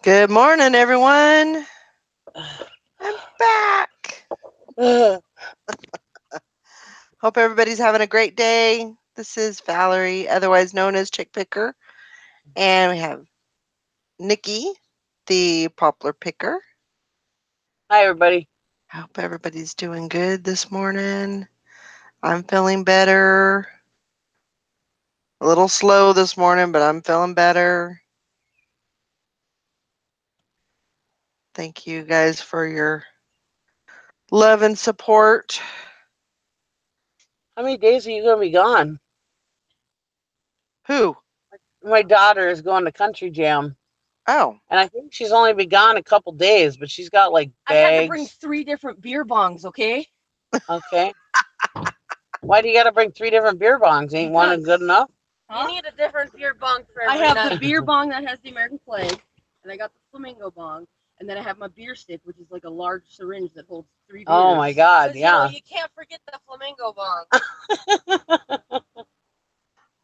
Good morning, everyone. I'm back. Hope everybody's having a great day. This is Valerie, otherwise known as Chick Picker, and we have Nikki, the poplar picker. Hi, everybody. Hope everybody's doing good this morning. I'm feeling better. A little slow this morning, but I'm feeling better. Thank you guys for your love and support. How many days are you going to be gone? Who? My daughter is going to Country Jam, Oh, and I think she's only been gone a couple days, but she's got like I had to bring bags. 3 different beer bongs, okay? Okay. Why do you got to bring 3 different beer bongs? Ain't one good enough? You need a different beer bong for every I have the beer bong that has the American flag, and I got the flamingo bong, and then I have my beer stick, which is like a large syringe that holds 3 beers. Oh my God! Yeah. You can't forget the flamingo bong.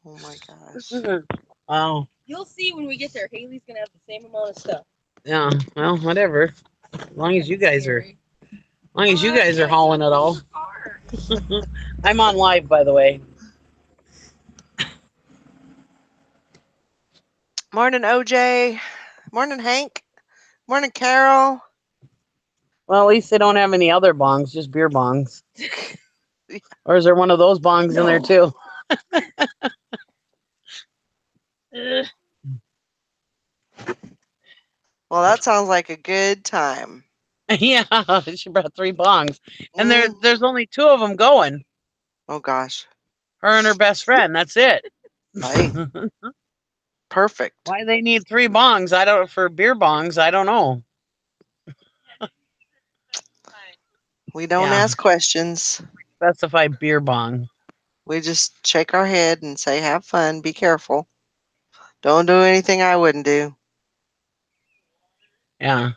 oh my gosh. Wow. You'll see when we get there. Haley's gonna have the same amount of stuff. Yeah. Well, whatever. As long as you guys are hauling it all. I'm on live, by the way. Morning, OJ. Morning, Hank. Morning, Carol. Well, at least they don't have any other bongs, just beer bongs. Or is there one of those bongs in there too? Well, that sounds like a good time. Yeah, she brought 3 bongs, and Mm. there's only 2 of them going. Oh gosh. Her and her best friend. That's it. Hey, perfect. Why they need 3 bongs? I don't for beer bongs. I don't know. We don't Yeah, ask questions. specify beer bong. We just shake our head and say, have fun, be careful. Don't do anything I wouldn't do. Yeah,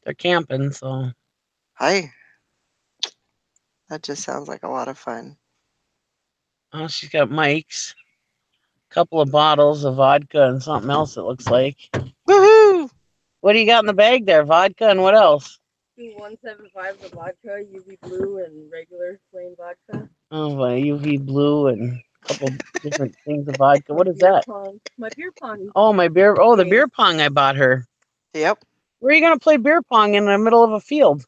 they're camping, so Hey, that just sounds like a lot of fun. oh, she's got mics, a couple of bottles of vodka, and something else. It looks like. Woohoo! What do you got in the bag there? Vodka and what else? 2 175s of vodka, UV blue, and regular plain vodka. Oh, UV blue and a couple different things of vodka. What is that? My beer pong. Oh, my beer. Oh, the beer pong I bought her. Yep, Where are you going to play beer pong in the middle of a field?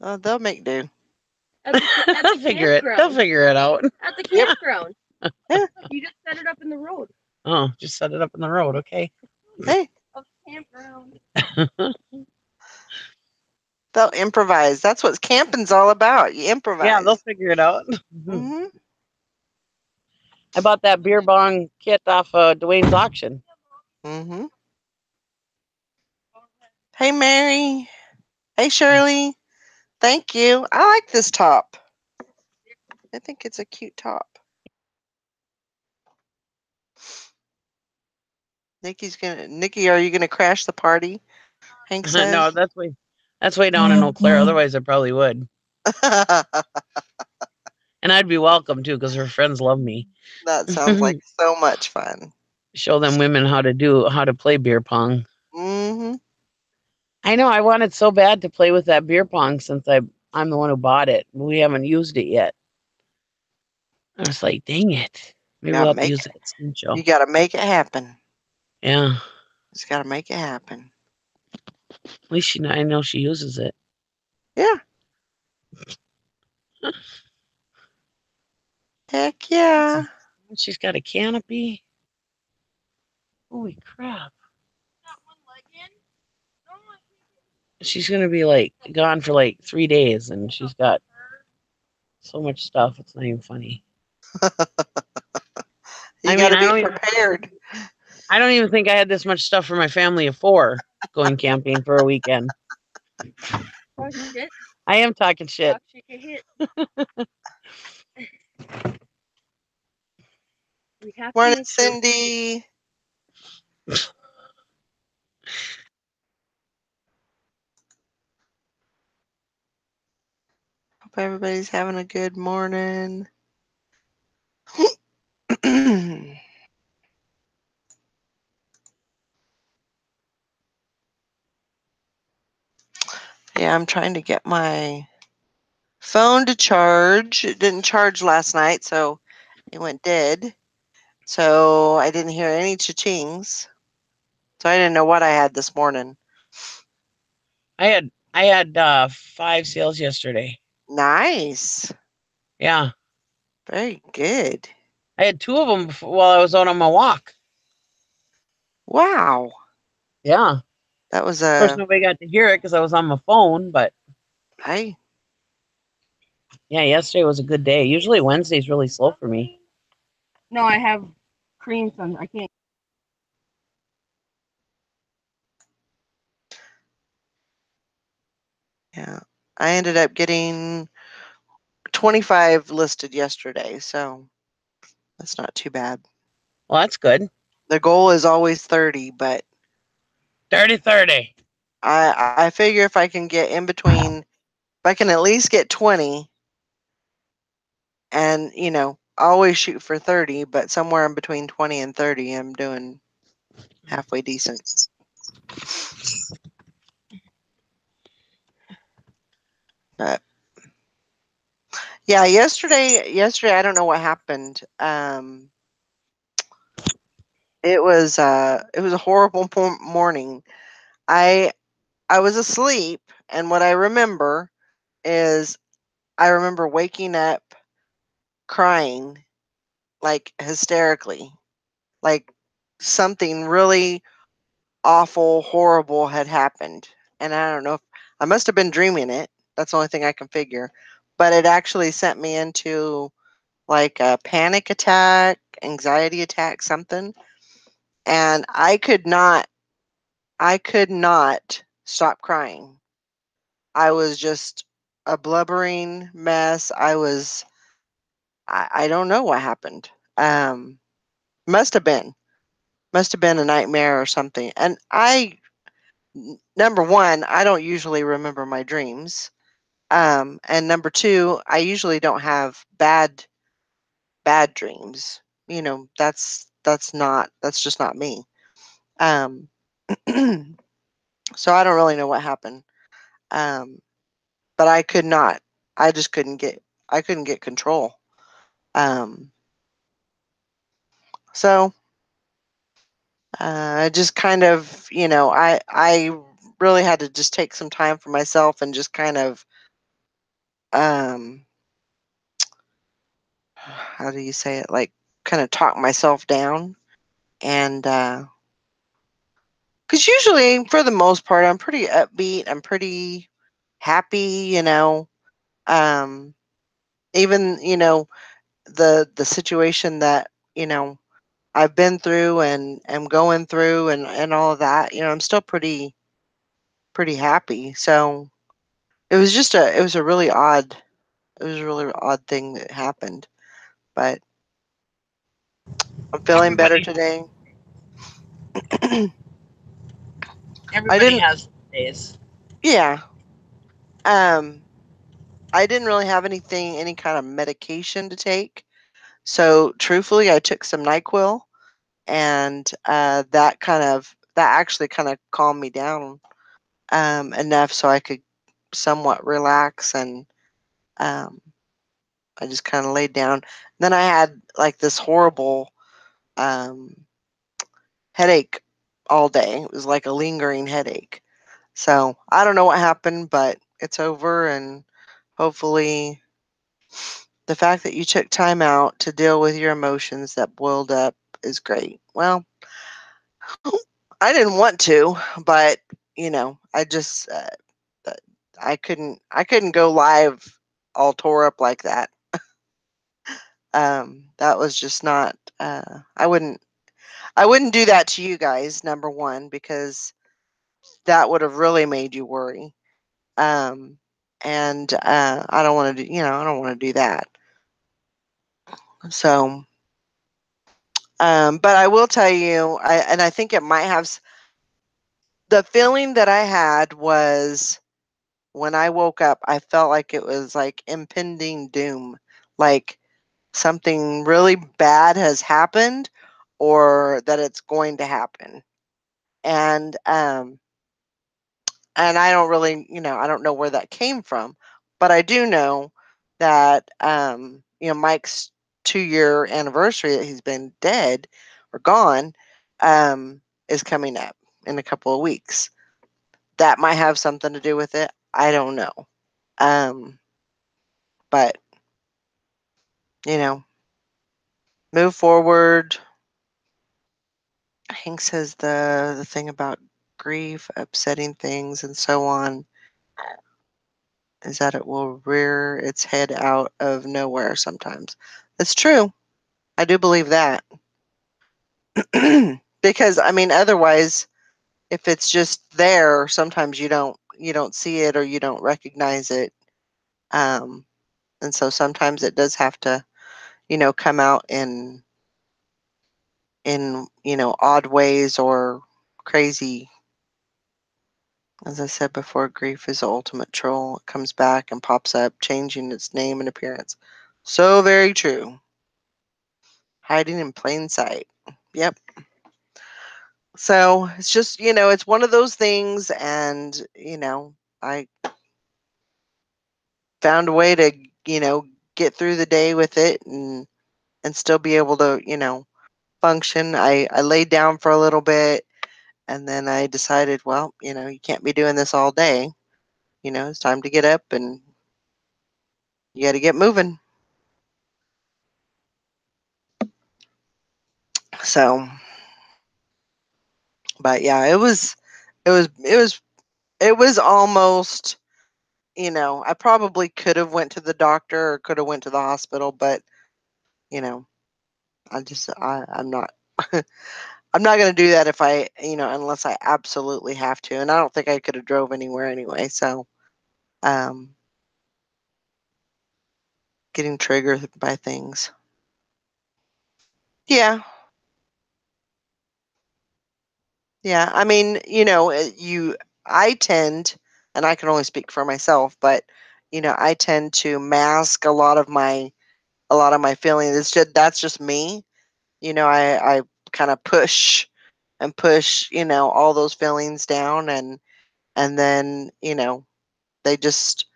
they'll make do. At the They'll figure it. They'll campground. figure it out. At the Yep. campground. Yeah. You just set it up in the road Oh, just set it up in the road. Okay. Hey, of the campground. they'll improvise. That's what camping's all about. You Yeah, they'll improvise. figure it out. Hmm. I bought that beer bong kit off Dwayne's auction. Hmm. Hey, Mary. Hey, Shirley. Thank you. I like this top. I think it's a cute top. Nikki, are you gonna crash the party? Hank No, says. that's way down in Eau Claire. Otherwise, I probably would, and I'd be welcome too because her friends love me. That sounds like so much fun. Show them women how to play beer pong. Hmm. I know I wanted so bad to play with that beer pong since I'm the one who bought it. We haven't used it yet. I was like, dang it. You Maybe we'll gotta have to make use it. it at some show. You gotta make it happen. Yeah. Just gotta make it happen. At least I know she uses it. Yeah. Heck yeah. She's got a canopy. Holy crap. She's gonna be like gone for like 3 days and she's got so much stuff, it's not even funny. You I mean, gotta I be don't even prepared. I don't even think I had this much stuff for my family of 4 going camping for a weekend. Talk shit. I am talking shit. Talk shit, get hit. We have to Morning, make sure. Cindy. Hope everybody's having a good morning. Yeah, I'm trying to get my phone to charge. It didn't charge last night, so it went dead. So I didn't hear any cha-chings. So I didn't know what I had this morning. I had 5 sales yesterday. Nice. Yeah, Very good. I had 2 of them while I was out on my walk. Wow. Yeah, of That was course a nobody got to hear it because I was on my phone. But I yeah, yesterday was a good day. Usually Wednesday's really slow for me. No, I have cream sun. I can't. yeah. I ended up getting 25 listed yesterday, so that's not too bad. Well, that's good. The goal is always 30, but 30-30. I figure if I can get in between, if I can at least get 20, and I always shoot for 30, but somewhere in between 20 and 30, I'm doing halfway decent. But yeah, yesterday I don't know what happened. It was a horrible morning. I I was asleep, and what I remember is I remember waking up crying, like, hysterically, like something really awful, horrible had happened, and I don't know if I must have been dreaming it. That's the only thing I can figure, but it actually sent me into, like, a panic attack, anxiety attack, something, and I could not stop crying. I was just a blubbering mess. I don't know what happened. Um, must have been must have been a nightmare or something. And number one, I don't usually remember my dreams. And number two, I usually don't have bad dreams. That's just not me. Um, so I don't really know what happened. Um, but I could not. I just couldn't get control. Um, so I just kind of, I really had to just take some time for myself and just kind of, um, how do you say it? Like, kind of talk myself down. And, because usually, for the most part, I'm pretty upbeat. I'm pretty happy, Um, even, the situation that, I've been through and am going through and all of that, I'm still pretty happy. So it was a really odd thing that happened, but I'm feeling better Everybody, today. I everybody didn't has days. Yeah, um, I didn't really have any kind of medication to take, so truthfully, I took some NyQuil, and, that actually kinda calmed me down, enough so I could somewhat relax, and, um, I just kinda laid down. Then I had, like, this horrible, um headache all day. It was like a lingering headache. So I don't know what happened, but it's over. And hopefully, the fact that you took time out to deal with your emotions that boiled up is great. Well, I didn't want to, but I just uh, I couldn't go live all tore up like that. That was just not. I wouldn't do that to you guys. Number one, because that would have really made you worry. Um, and I don't want to do, I don't want to do that. So, but I will tell you, I think it might have the feeling that I had was when I woke up, I felt like it was like impending doom, like something really bad has happened, or that it's going to happen. And and I don't really, I don't know where that came from, but I do know that, Mike's 2-year anniversary that he's been dead or gone, is coming up in a couple of weeks. That might have something to do with it. I don't know. Um, but, you know, move forward. Hank says the thing about grief, upsetting things, and so on is that it will rear its head out of nowhere sometimes. That's true. I do believe that. Because I mean otherwise if it's just there, sometimes you don't see it or you don't recognize it. Um and so sometimes it does have to, come out in, odd ways or crazy. As I said before, grief is the ultimate troll. It comes back and pops up, changing its name and appearance. So very true. Hiding in plain sight. Yep. So it's just, it's one of those things. And, I found a way to, get through the day with it and still be able to, function. I laid down for a little bit and then I decided, well, you can't be doing this all day. It's time to get up and you got to get moving. So, but yeah, it was almost, I probably could have went to the doctor or could have went to the hospital, but you know, I'm not I'm not going to do that if unless I absolutely have to. And I don't think I could have drove anywhere anyway. So, um, getting triggered by things. Yeah. Yeah. I mean, I tend, and I can only speak for myself, but, I tend to mask a lot of my feelings. That's just me. I kind of push and push, all those feelings down and then, they just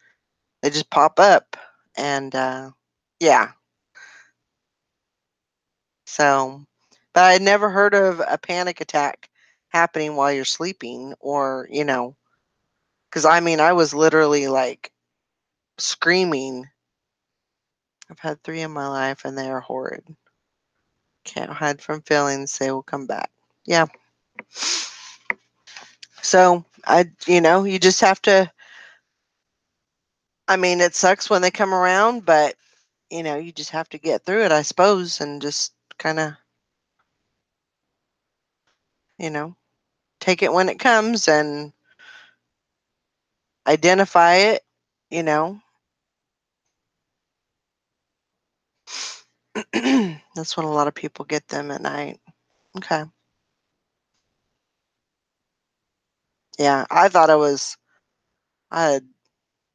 they just pop up and yeah. So, but I never heard of a panic attack happening while you're sleeping or, cuz I mean I was literally like screaming. I've had 3 in my life and they are horrid. Can't hide from feelings, they will come back. Yeah. So, you just have to, I mean, it sucks when they come around, but you just have to get through it, I suppose, and just kind of, you know, take it when it comes and identify it, you know. That's when a lot of people get them at night. Okay. Yeah, I thought I had,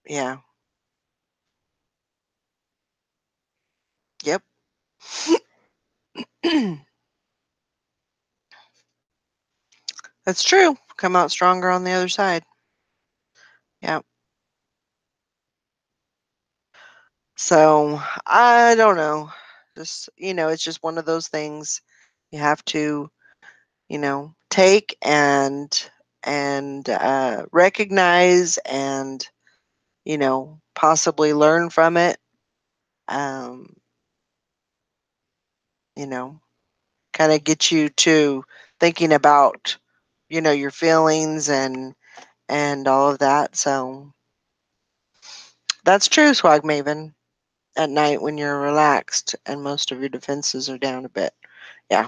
yeah, yep. That's true. Come out stronger on the other side. Yeah. So I don't know. Just, it's just one of those things you have to, take and recognize and, possibly learn from it. Um, you know, kind of get you to thinking about, your feelings and all of that. So that's true, Swag Maven. At night when you're relaxed and most of your defenses are down a bit. Yeah,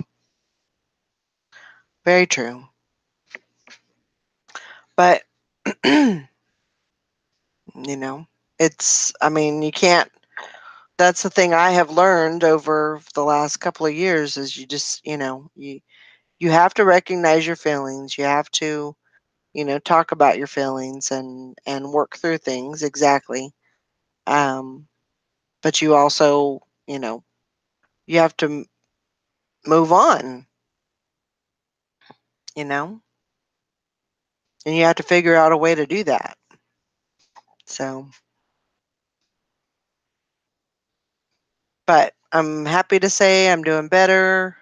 very true. But you know, I mean, you can't. That's the thing I have learned over the last couple of years is you just, you have to recognize your feelings. You have to, talk about your feelings and work through things exactly. Um, but you also, you have to move on. You know. And you have to figure out a way to do that. So, but I'm happy to say I'm doing better,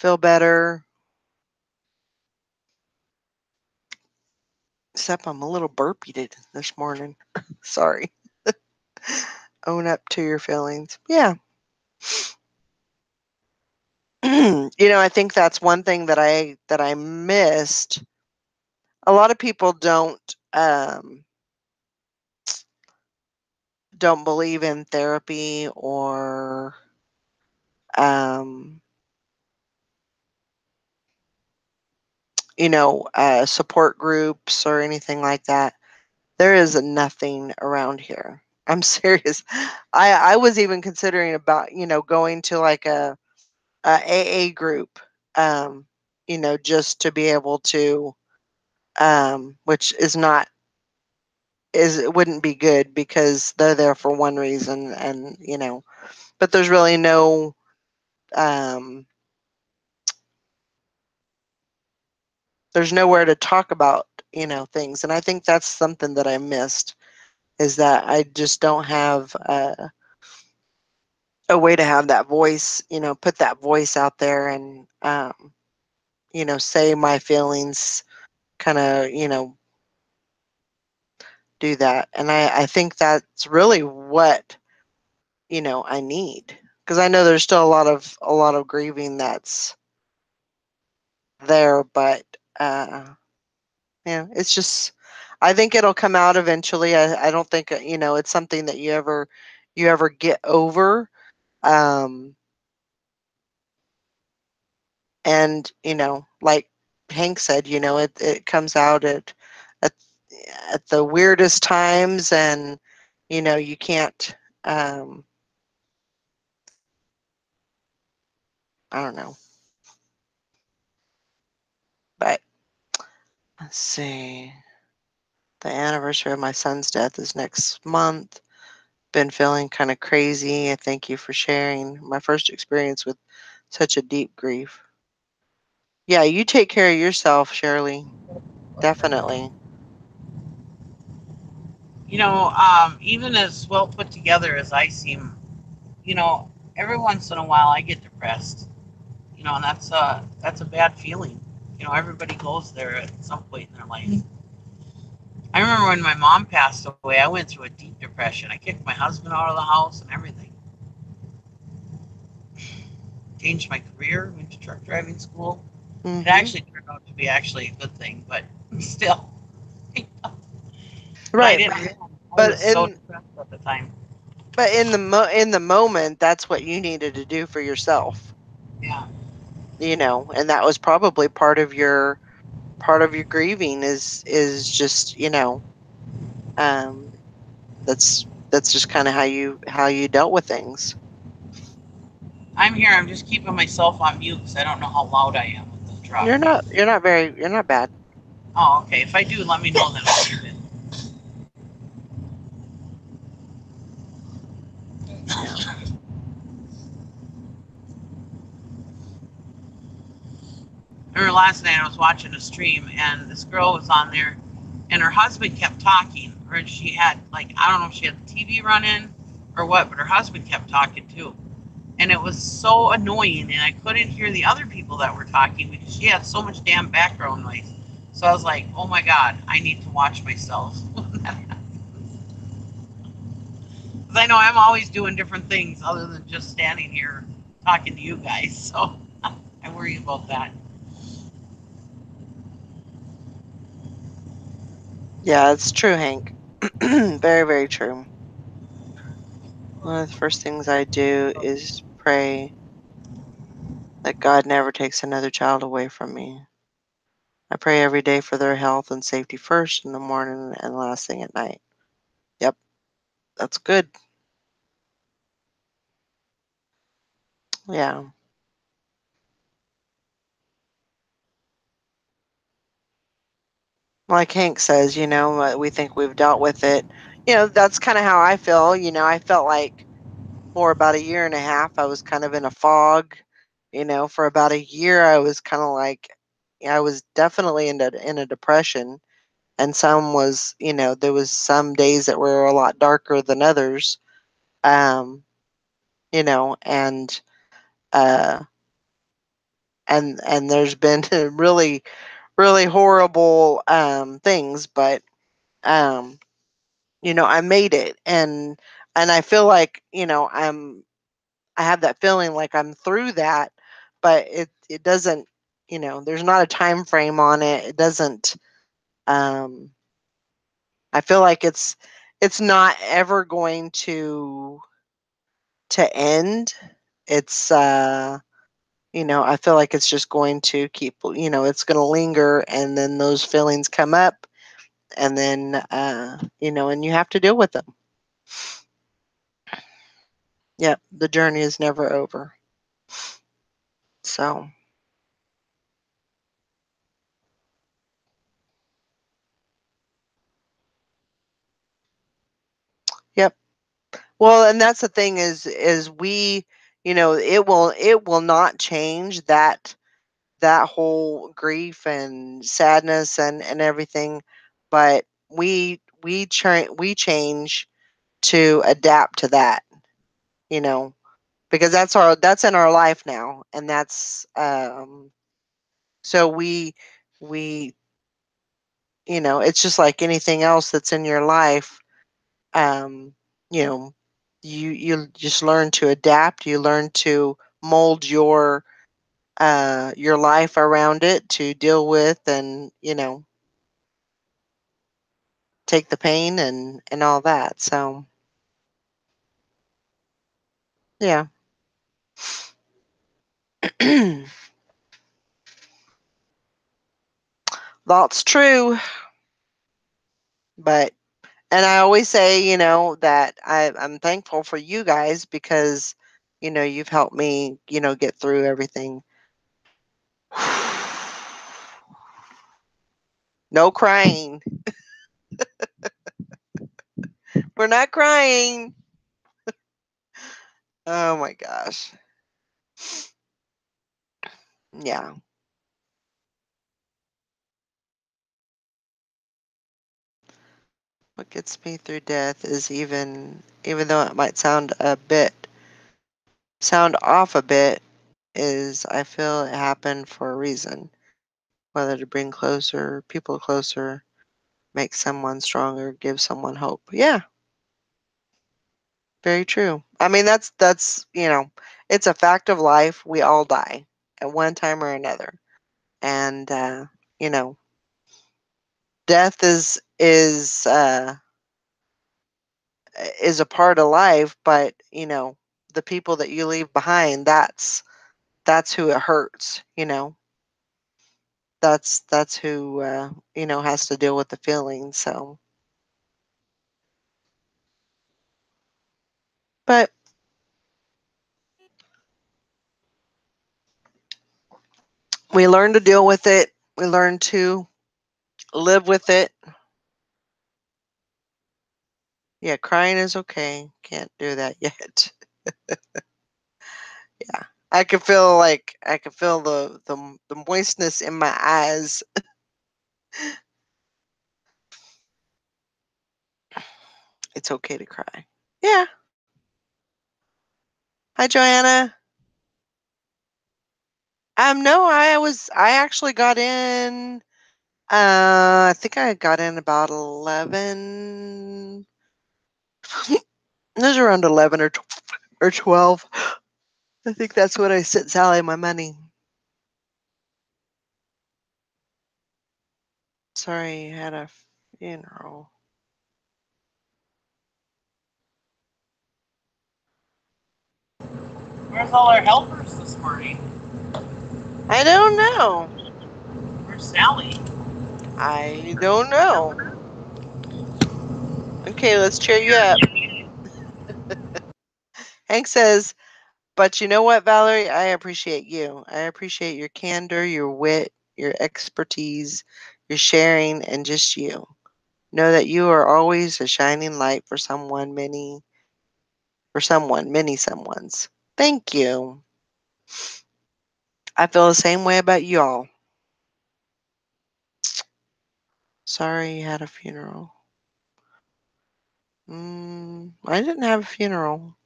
feel better. Except I'm a little burpy this morning. Sorry. Own up to your feelings. Yeah. I think that's one thing that I missed. A lot of people don't believe in therapy or um, support groups or anything like that. There is nothing around here. I'm serious. I was even considering about going to like a AA group, um, just to be able to, which it wouldn't be good because they're there for one reason, and but there's really um, there's nowhere to talk about things, and I think that's something that I missed is that I just don't have a way to have that voice, put that voice out there and say my feelings, kind of do that. And I think that's really what, I need. Because I know there's still a lot of grieving that's there, but yeah, it's just I think it'll come out eventually. I don't think it's something that you ever get over. Um and like Hank said, it comes out at at the weirdest times, and you can't um I don't know. But let's see. The anniversary of my son's death is next month. Been feeling kind of crazy. I thank you for sharing my first experience with such a deep grief. Yeah, you take care of yourself, Shirley. Definitely. Even as well put together as I seem, every once in a while I get depressed. And that's a bad feeling. Everybody goes there at some point in their life. I remember when my mom passed away, I went through a deep depression. I kicked my husband out of the house and everything. Changed my career, went to truck driving school. It Mhm. actually turned out to be actually a good thing, but still. But I Right. didn't realize I But was so in depressed at the time. in the moment, that's what you needed to do for yourself. Yeah. And that was probably part of your grieving is just, um that's just kind of how you dealt with things. I'm here. I'm just keeping myself on mute because I don't know how loud I am with the truck. You're not bad. Oh, okay. If I do, let me know then I'll keep it. Yeah. I remember last night I was watching a stream and this girl was on there and her husband kept talking. Or she had, like, I don't know if she had the TV running or what, but her husband kept talking too. And it was so annoying and I couldn't hear the other people that were talking because she had so much damn background noise. So I was like, oh my God, I need to watch myself. Because I know I'm always doing different things other than just standing here talking to you guys. So I worry about that. Yeah, it's true, Hank. Very, very true. One of the first things I do is pray that God never takes another child away from me. I pray every day for their health and safety first in the morning and last thing at night. Yep, that's good. Yeah. Like Hank says, we think we've dealt with it. That's kind of how I feel. I felt like for about a year and a half, I was kind of in a fog. For about a year, I was kind of like, I was definitely in a depression, and some was, there was some days that were a lot darker than others. Um, and uh and there's been really really horrible things, but um I made it, and I feel like, I have that feeling like I'm through that, but it doesn't, there's not a time frame on it. It doesn't um I feel like it's not ever going to end. It's I feel like it's just going to keep, it's going to linger, and then those feelings come up, and then and you have to deal with them. Yep, the journey is never over. So, yep. Well, and that's the thing is we, it will not change that whole grief and sadness and everything, but we change to adapt to that, you know, because that's in our life now, and that's so we it's just like anything else that's in your life. um you know you just learn to adapt, you learn to mold your life around it to deal with, and take the pain and all that. So yeah. That's true. But and I always say, that I'm thankful for you guys, because you've helped me, get through everything. No crying. We're not crying. Oh my gosh. Yeah. What gets me through death is, even though it might sound off a bit, is I feel it happened for a reason, whether to bring people closer, make someone stronger, give someone hope. Yeah, very true. I mean, it's a fact of life. We all die at one time or another. And you know, death is a part of life, but the people that you leave behind, that's who it hurts, That's who has to deal with the feelings. So, but we learn to deal with it. We learn to live with it. Yeah, crying is okay. Can't do that yet. Yeah. I can feel the moistness in my eyes. It's okay to cry. Yeah. Hi, Joanna. No, I actually got in. I think I got in about 11. It was around 11 or 12. I think that's when I sent Sally my money. Sorry, you had a funeral. Where's all our helpers this morning? I don't know. Where's Sally? I don't know. Okay, let's cheer you up. Hank says, but you know what, Valerie? I appreciate you. I appreciate your candor, your wit, your expertise, your sharing, and just you. Know that you are always a shining light many someones. Thank you. I feel the same way about y'all. Sorry you had a funeral. I didn't have a funeral.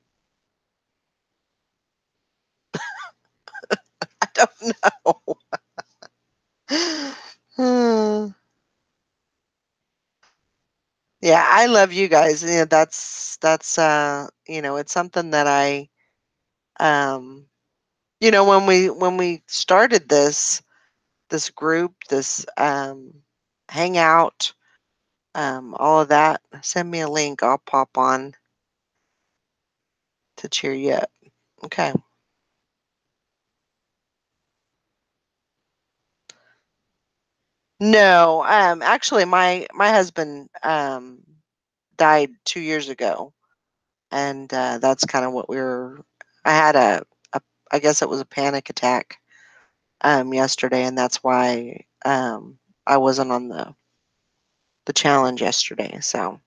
I don't know. Hmm. Yeah, I love you guys. Yeah, it's something that um when we started this group, this hangout, all of that, send me a link. I'll pop on to cheer you up. Okay. No, actually my husband died 2 years ago, and that's kind of what I had a I guess it was a panic attack yesterday, and that's why I wasn't on the challenge yesterday. So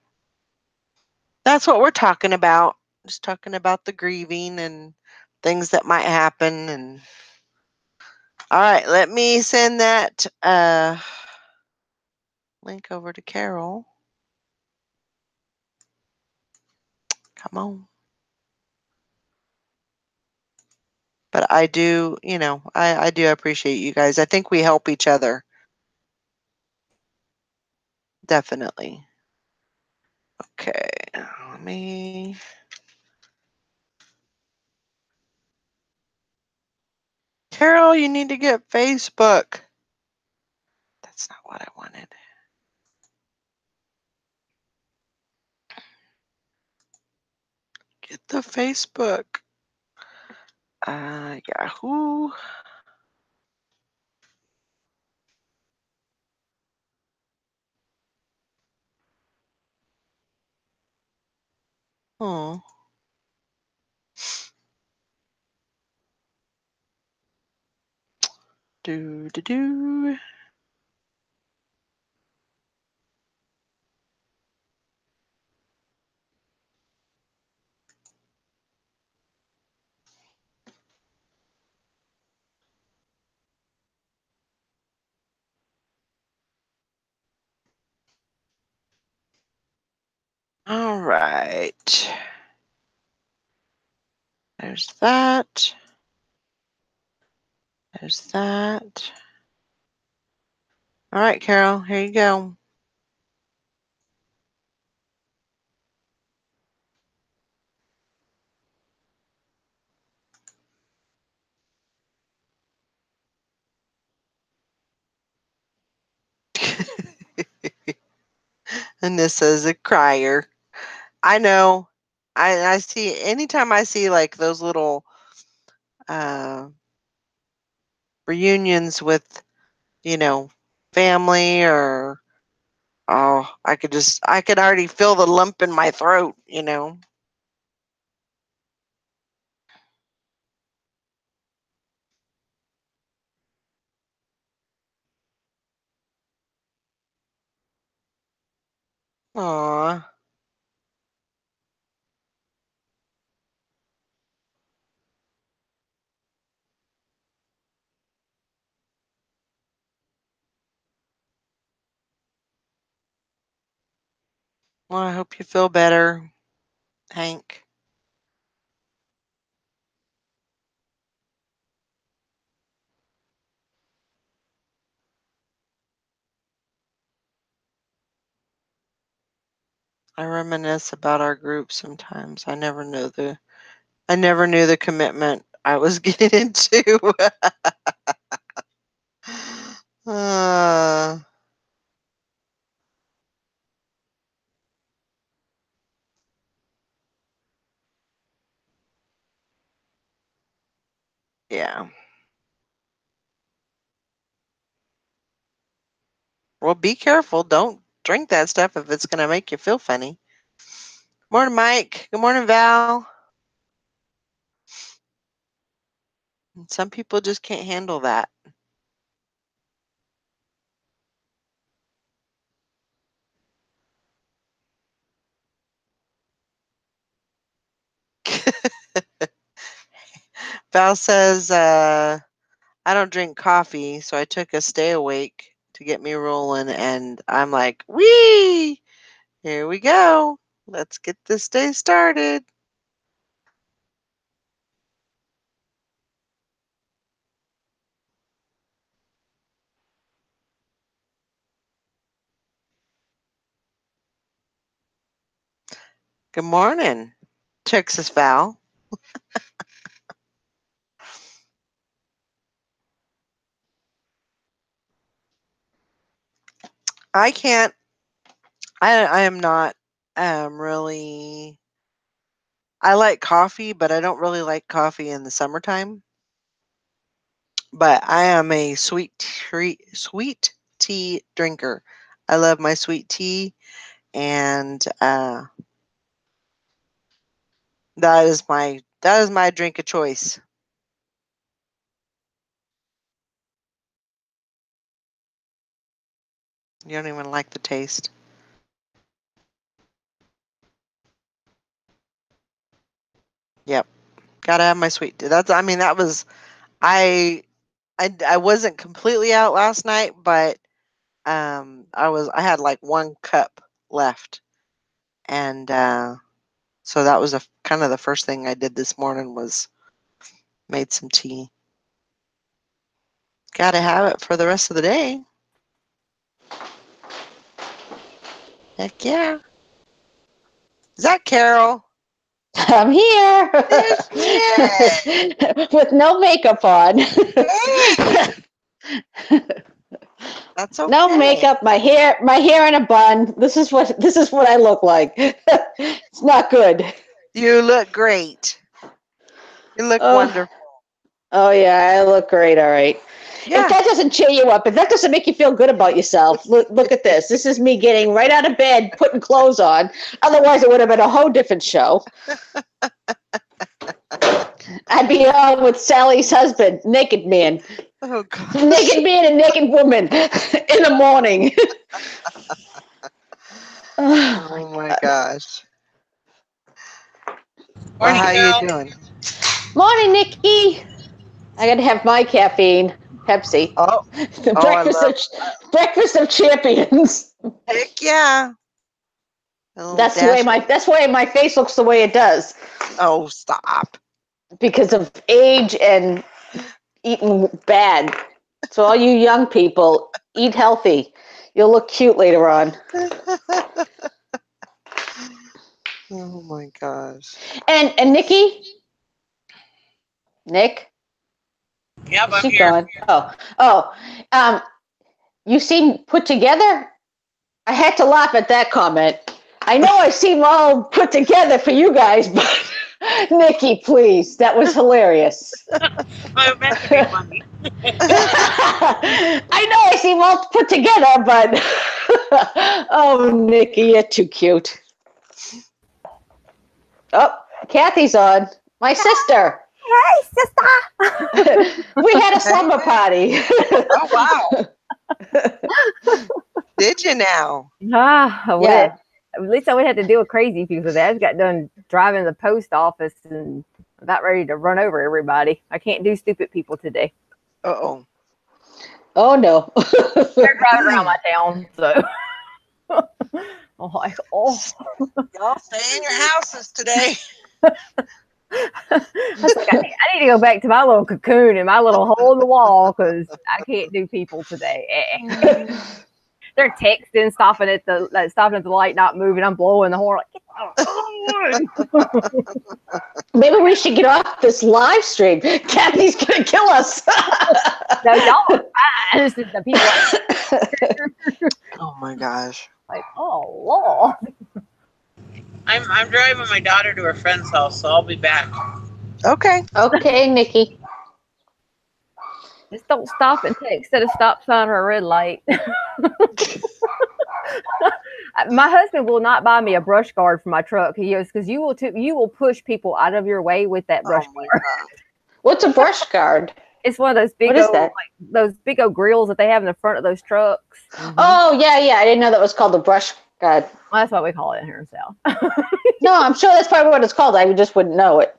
that's what we're talking about. Just talking about the grieving and things that might happen. And all right, let me send that link over to Carol. Come on. But I do, I do appreciate you guys. I think we help each other. Definitely. Okay. Let me. Carol, you need to get Facebook. That's not what I wanted. Get the Facebook. Yahoo. Oh. Do do do. All right. There's that. There's that. All right, Carol, here you go. And this is a crier. I know. I see anytime I see like those little uh reunions with, you know, family or oh, I could already feel the lump in my throat. Aw. Well, I hope you feel better, Hank. I reminisce about our group sometimes. I never knew the commitment I was getting into. uh, yeah. Well, be careful. Don't drink that stuff if it's going to make you feel funny. Morning, Mike. Good morning, Val. Some people just can't handle that. Val says, I don't drink coffee, so I took a stay awake to get me rolling. And I'm like, wee, here we go. Let's get this day started. Good morning, Texas Val. I can't. I am not really. I like coffee, but I don't really like coffee in the summertime. But I am a sweet tea drinker. I love my sweet tea, and that is my drink of choice. You don't even like the taste. Yep, gotta have my sweet tea. That was I I wasn't completely out last night, but I had like 1 cup left, and so that was kind of the first thing I did this morning was made some tea. Gotta have it for the rest of the day. Heck yeah. Is that Carol? I'm here There she is. with no makeup on. Hey, that's No okay. makeup, my hair in a bun. This is what I look like. It's not good. You look great. You look Oh, wonderful. oh yeah, I look great. All right. If Yeah. that doesn't cheer you up, if that doesn't make you feel good about yourself, look at this. This is me getting right out of bed, putting clothes on. Otherwise, it would have been a whole different show. I'd be on with Sally's husband, naked man. Oh gosh. Naked man and naked woman in the morning. Oh my Oh my God. gosh. Well, Morning, how you Carol. doing? Morning, Nikki. I gotta have my caffeine, Pepsi. Oh, The oh, breakfast of champions. heck yeah. A little That's the way dash. my face looks the way it does Oh, stop. because of age and eating bad. So all you young people, eat healthy. You'll look cute later on. Oh my gosh. And Nick, Yep, is I'm she here. gone? Oh, um, you seem put together. I had to laugh at that comment. I know I seem all put together for you guys, but Nikki, please, that was hilarious. I meant to be funny. I know I seem all put together, but oh, Nikki, you're too cute. Oh, Kathy's on. My sister. Hey, sister. We had a slumber party. Oh wow. Did you now? I wish. Yeah. At least I would have to deal with crazy people today. I just got done driving to the post office and about ready to run over everybody. I can't do stupid people today. Uh-oh. Oh no. They're driving around my town, so I'm like, oh. Y'all stay in your houses today. I was like, I need to go back to my little cocoon and my little hole in the wall because I can't do people today. They're texting, stopping at the light, not moving. I'm blowing the horn. Maybe we should get off this live stream. Kathy's gonna kill us. No, y'all are fine. It's just the people Oh my gosh. like, oh Lord. I'm driving my daughter to her friend's house, so I'll be back. Okay. Okay, Nikki. Just don't stop and text at a stop sign or a red light. My husband will not buy me a brush guard for my truck. He goes, because you will push people out of your way with that brush Oh my guard. god. What's a brush guard? It's one of those big What is old, that? like those big old grills that they have in the front of those trucks. Oh yeah, yeah. I didn't know that was called a brush guard. Well, that's what we call it here in South. No, I'm sure that's probably what it's called. I just wouldn't know it.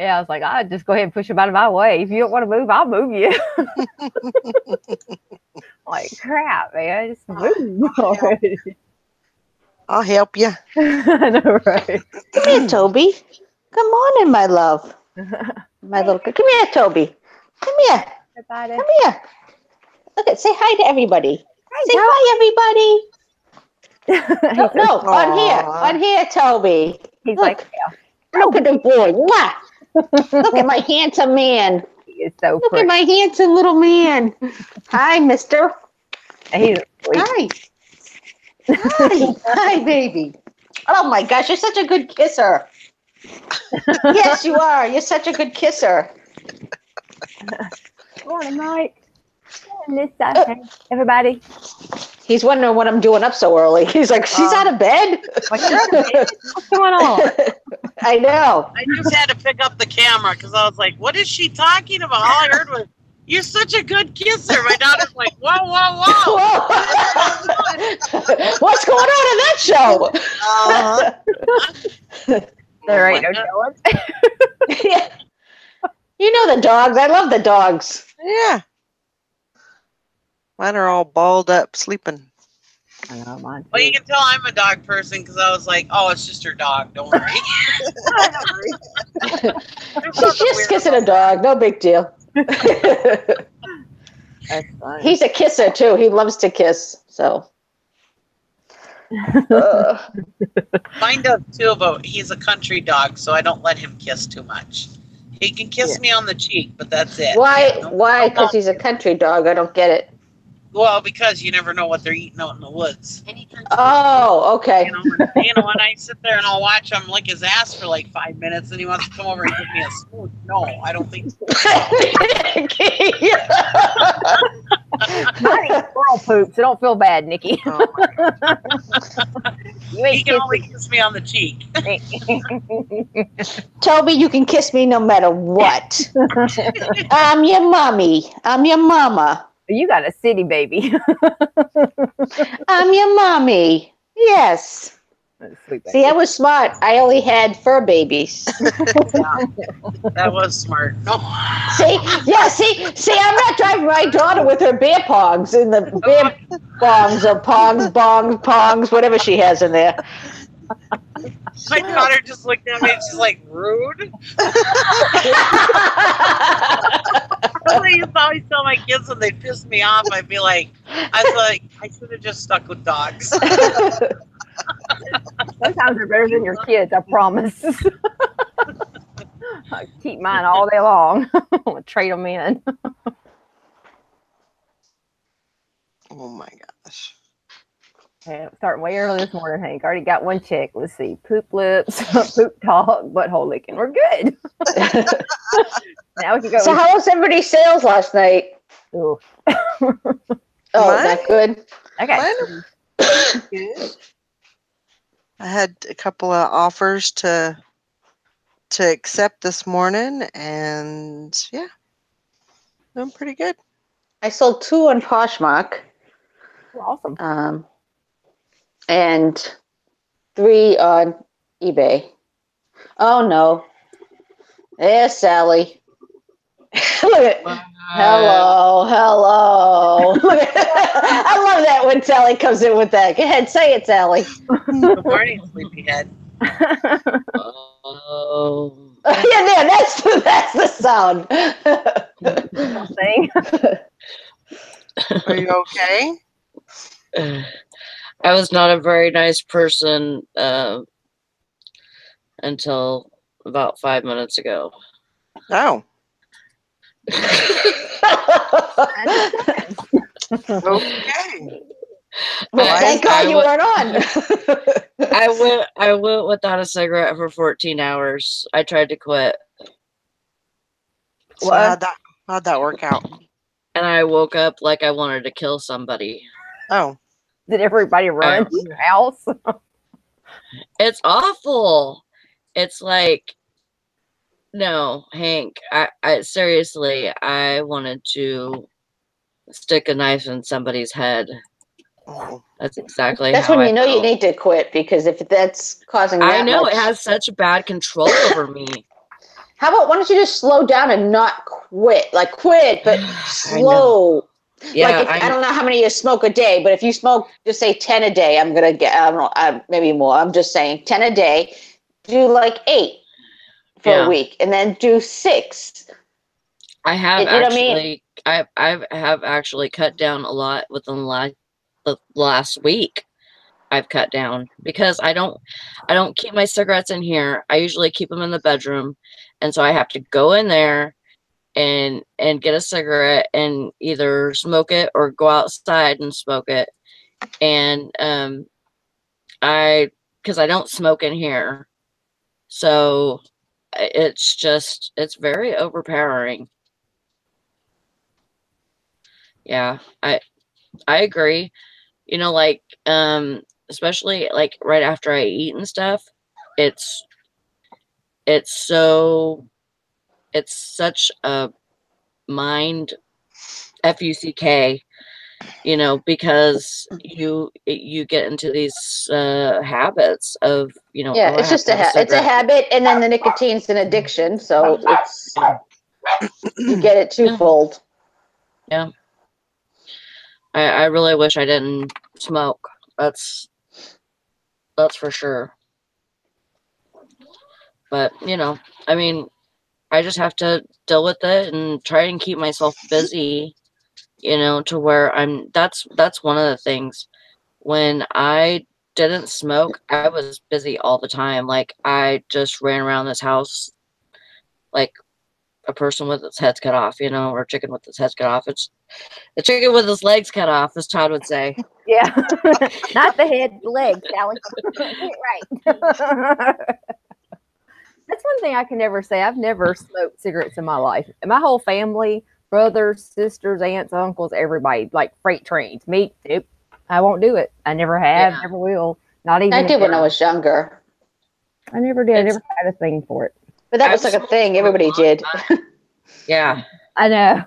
Yeah, I was like, I'll just go ahead and push him out of my way. If you don't want to move, I'll move you. Like, crap, man. Just move already. I'll help you. I know, right? Come here, Toby. Come on in, my love. My little girl. Come here, Toby. Come here. Everybody. Come here. Look at. Say hi to everybody. Say Toby. hi, everybody. No, no, on here. Aw. On here, Toby. He's Look. like, Look at the boy. Mwah. Look at my handsome man. he is so Look pretty. at my handsome little man. Hi, mister. He's sweet. Hi. Hi. Hi, baby. Oh my gosh, you're such a good kisser. Yes, you are. You're such a good kisser. Good morning, Mike. Good morning, Hey, everybody. He's wondering what I'm doing up so early. He's like, she's out of bed? Like, you're out of bed? What's going on? I know. I just had to pick up the camera because I was like, what is she talking about? All I heard was, you're such a good kisser. My daughter's like, whoa, whoa, whoa. What's going on in that show? There ain't no telling. Yeah. You know the dogs. I love the dogs. Yeah. Mine are all balled up, sleeping. I know, mine Well, you can tell I'm a dog person because I was like, oh, it's just her dog. Don't worry. She's just kissing a dog. No big deal. That's funny. He's a kisser, too. He loves to kiss. So. Mine does too, but he's a country dog, so I don't let him kiss too much. He can kiss me on the cheek, but that's it. Why? Yeah, Why? Because he's a country dog. I don't get it. Well, because you never know what they're eating out in the woods. Oh, okay. And I sit there and I'll watch him lick his ass for like 5 minutes, and he wants to come over and give me a spoon. No, I don't think so. I eat squirrel poop, so don't feel bad, Nikki. Oh my You He ain't can only kiss me on the cheek. Toby, you can kiss me no matter what. I'm your mommy. I'm your mama. You got a city baby. I'm your mommy. Yes. Sweet baby. See, I was smart. I only had fur babies. That was smart. No. See? Yeah, see, I'm not driving my daughter with her beer pongs in the beer bongs or pongs, whatever she has in there. My daughter just looked at me and she's like, rude. I used to always tell my kids when they pissed me off, I'd be like, I should have just stuck with dogs. Sometimes they're better than your kids, I promise. I keep mine all day long. I'm gonna trade them in. Oh my gosh. Yeah, starting way early this morning, Hank. Already got one check. Let's see. Poop lips, poop talk, butthole licking. We're good. Now we can go. So how was everybody's sales last night? Ooh. Oh, Mine? not good. Okay. Mine are good. I had a couple of offers to accept this morning, and yeah, doing pretty good. I sold 2 on Poshmark. Awesome. And 3 on eBay. Oh no. There's Sally. Look at hello. I love that when Sally comes in with that. Go ahead, say it, Sally. Good morning, sleepyhead. Oh. Yeah, that's the sound. Thing. Are you okay? I was not a very nice person until about 5 minutes ago. Oh, okay. Well, thank God you weren't on. I went without a cigarette for 14 hours. I tried to quit, So how'd that work out? and I woke up like I wanted to kill somebody. Oh, Did everybody run to your house? It's awful. It's like, no, Hank, I seriously, I wanted to stick a knife in somebody's head. oh. That's exactly That's how when you I know you felt. need to quit, because if that's causing that I know much, it has such bad control over me. How about why don't you just slow down and not quit? Like quit, but I know. slow. Yeah, Like if, I don't know how many you smoke a day, but if you smoke, just say 10 a day, I'm gonna get. I don't know, maybe more. I'm just saying 10 a day. Do like 8 for a week, and then do 6. I have You know what I mean? actually, I have actually cut down a lot within the last week. I've cut down because I don't keep my cigarettes in here. I usually keep them in the bedroom, and so I have to go in there and get a cigarette and either smoke it or go outside and smoke it. And because I don't smoke in here, so it's very overpowering. Yeah, I agree. You know, like especially like right after I eat and stuff, it's it's so it's such a mind fuck, you know, because you get into these habits of, you know, Yeah, oh, I it's have just to have a it's a cigarette. habit, and then the nicotine's an addiction, so it's you get it Yeah, twofold. yeah. I really wish I didn't smoke. That's for sure. But you know, I mean, I just have to deal with it and try and keep myself busy, you know, to where that's one of the things. When I didn't smoke, I was busy all the time. Like I just ran around this house like a person with its head cut off, you know, or a chicken with its head cut off. It's a chicken with its legs cut off, as Todd would say. Yeah. Not the head, the legs, Sally. Get it right. That's one thing I can never say. I've never smoked cigarettes in my life. And my whole family, brothers, sisters, aunts, uncles, everybody, like freight trains. Me, nope, I won't do it. I never have, Yeah. never will. Not even. I did when I was younger, I never did. I It's never had a thing for it. but that was I've like a smoked thing for a everybody long did. time. Yeah. I know.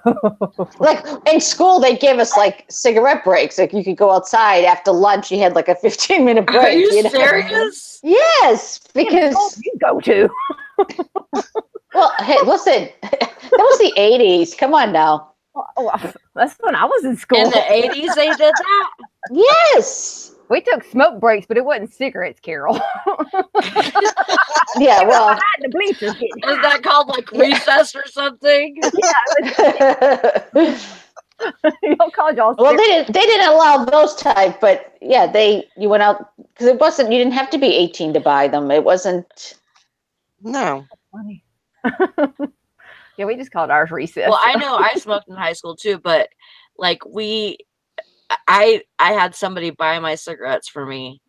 Like in school, they gave us like cigarette breaks. Like you could go outside after lunch. You had like a 15-minute Are break. you know? serious? Yes, because you go to. well, hey, listen, that was the '80s. Come on now. Well, that's when I was in school. In the 80s they did that? Yes. We took smoke breaks, but it wasn't cigarettes, Carol. Yeah. Well. The bleachers. Is that called like recess or something? You don't call y'all. Well, they didn't allow those type, but yeah, you went out because it wasn't. You didn't have to be 18 to buy them. It wasn't. No. Funny. Yeah, we just called ours recess. Well, I know I smoked in high school too, but like I had somebody buy my cigarettes for me,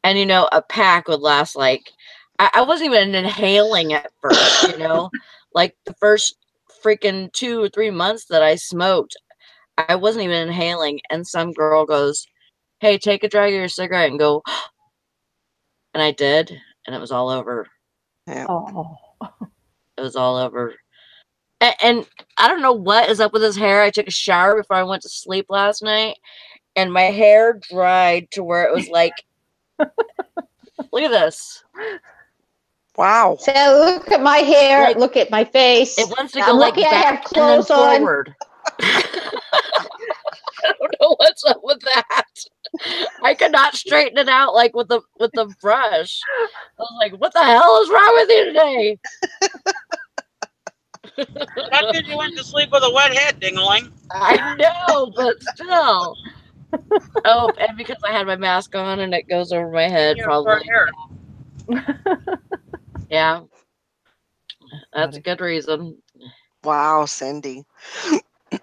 and you know, a pack would last like I wasn't even inhaling at first, you know, like the first freaking 2 or 3 months that I smoked, I wasn't even inhaling, and some girl goes, "Hey, take a drag of your cigarette and go," and I did, and it was all over. Yeah. Oh. It was all over. And I don't know what is up with his hair. I took a shower before I went to sleep last night, and my hair dried to where it was like, look at this. Wow. So look at my hair. Like, look at my face. It wants to I'm go like lucky I have back and then clothes on. forward. I don't know what's up with that. I could not straighten it out like with the brush. I was like, what the hell is wrong with you today? That's because you went to sleep with a wet head, Dingling. I know, but still. Oh, and because I had my mask on and it goes over my head, You have probably. short hair. Yeah. That's a good reason. Wow, Cindy.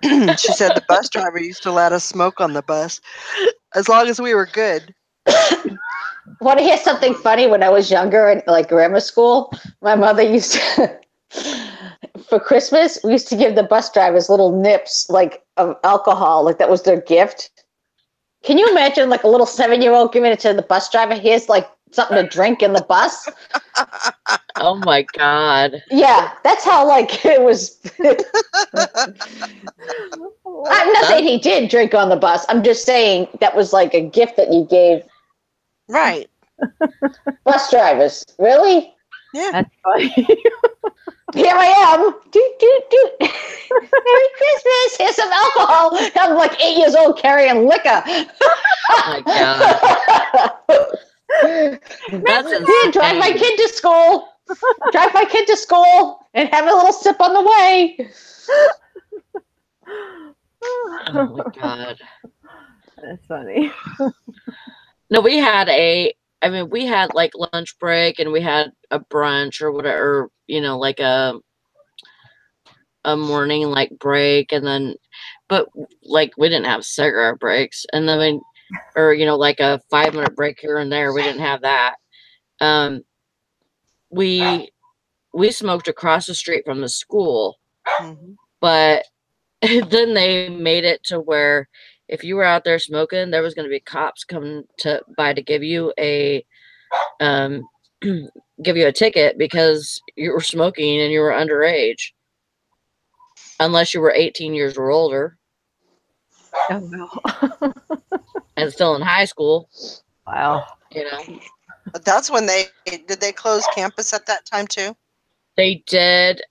She said the bus driver used to let us smoke on the bus as long as we were good. Want to hear something funny? When I was younger in like grammar school, my mother used to, for Christmas, we used to give the bus drivers little nips like of alcohol, like that was their gift. Can you imagine like a little 7-year-old giving it to the bus driver? Here's like something to drink in the bus. Oh my God. Yeah, that's how like it was. I'm not saying he did drink on the bus. I'm just saying that was like a gift that you gave Right. bus drivers. Really? Yeah. That's funny. Here I am. Merry Christmas. Here's some alcohol. I'm like 8 years old carrying liquor. Oh my God. That's Yeah, drive my insane. kid to school. Drive my kid to school and have a little sip on the way. Oh my God. That's funny. No, we had like lunch break and we had a brunch or whatever, like a morning like break, and then, but like we didn't have cigarette breaks, and then or like a 5-minute break here and there. We didn't have that. We smoked across the street from the school, but then they made it to where if you were out there smoking, there was going to be cops coming to give you a give you a ticket because you were smoking and you were underage, unless you were 18 years or older. Oh no. And still in high school. Wow. But that's when did they close campus at that time too? They did.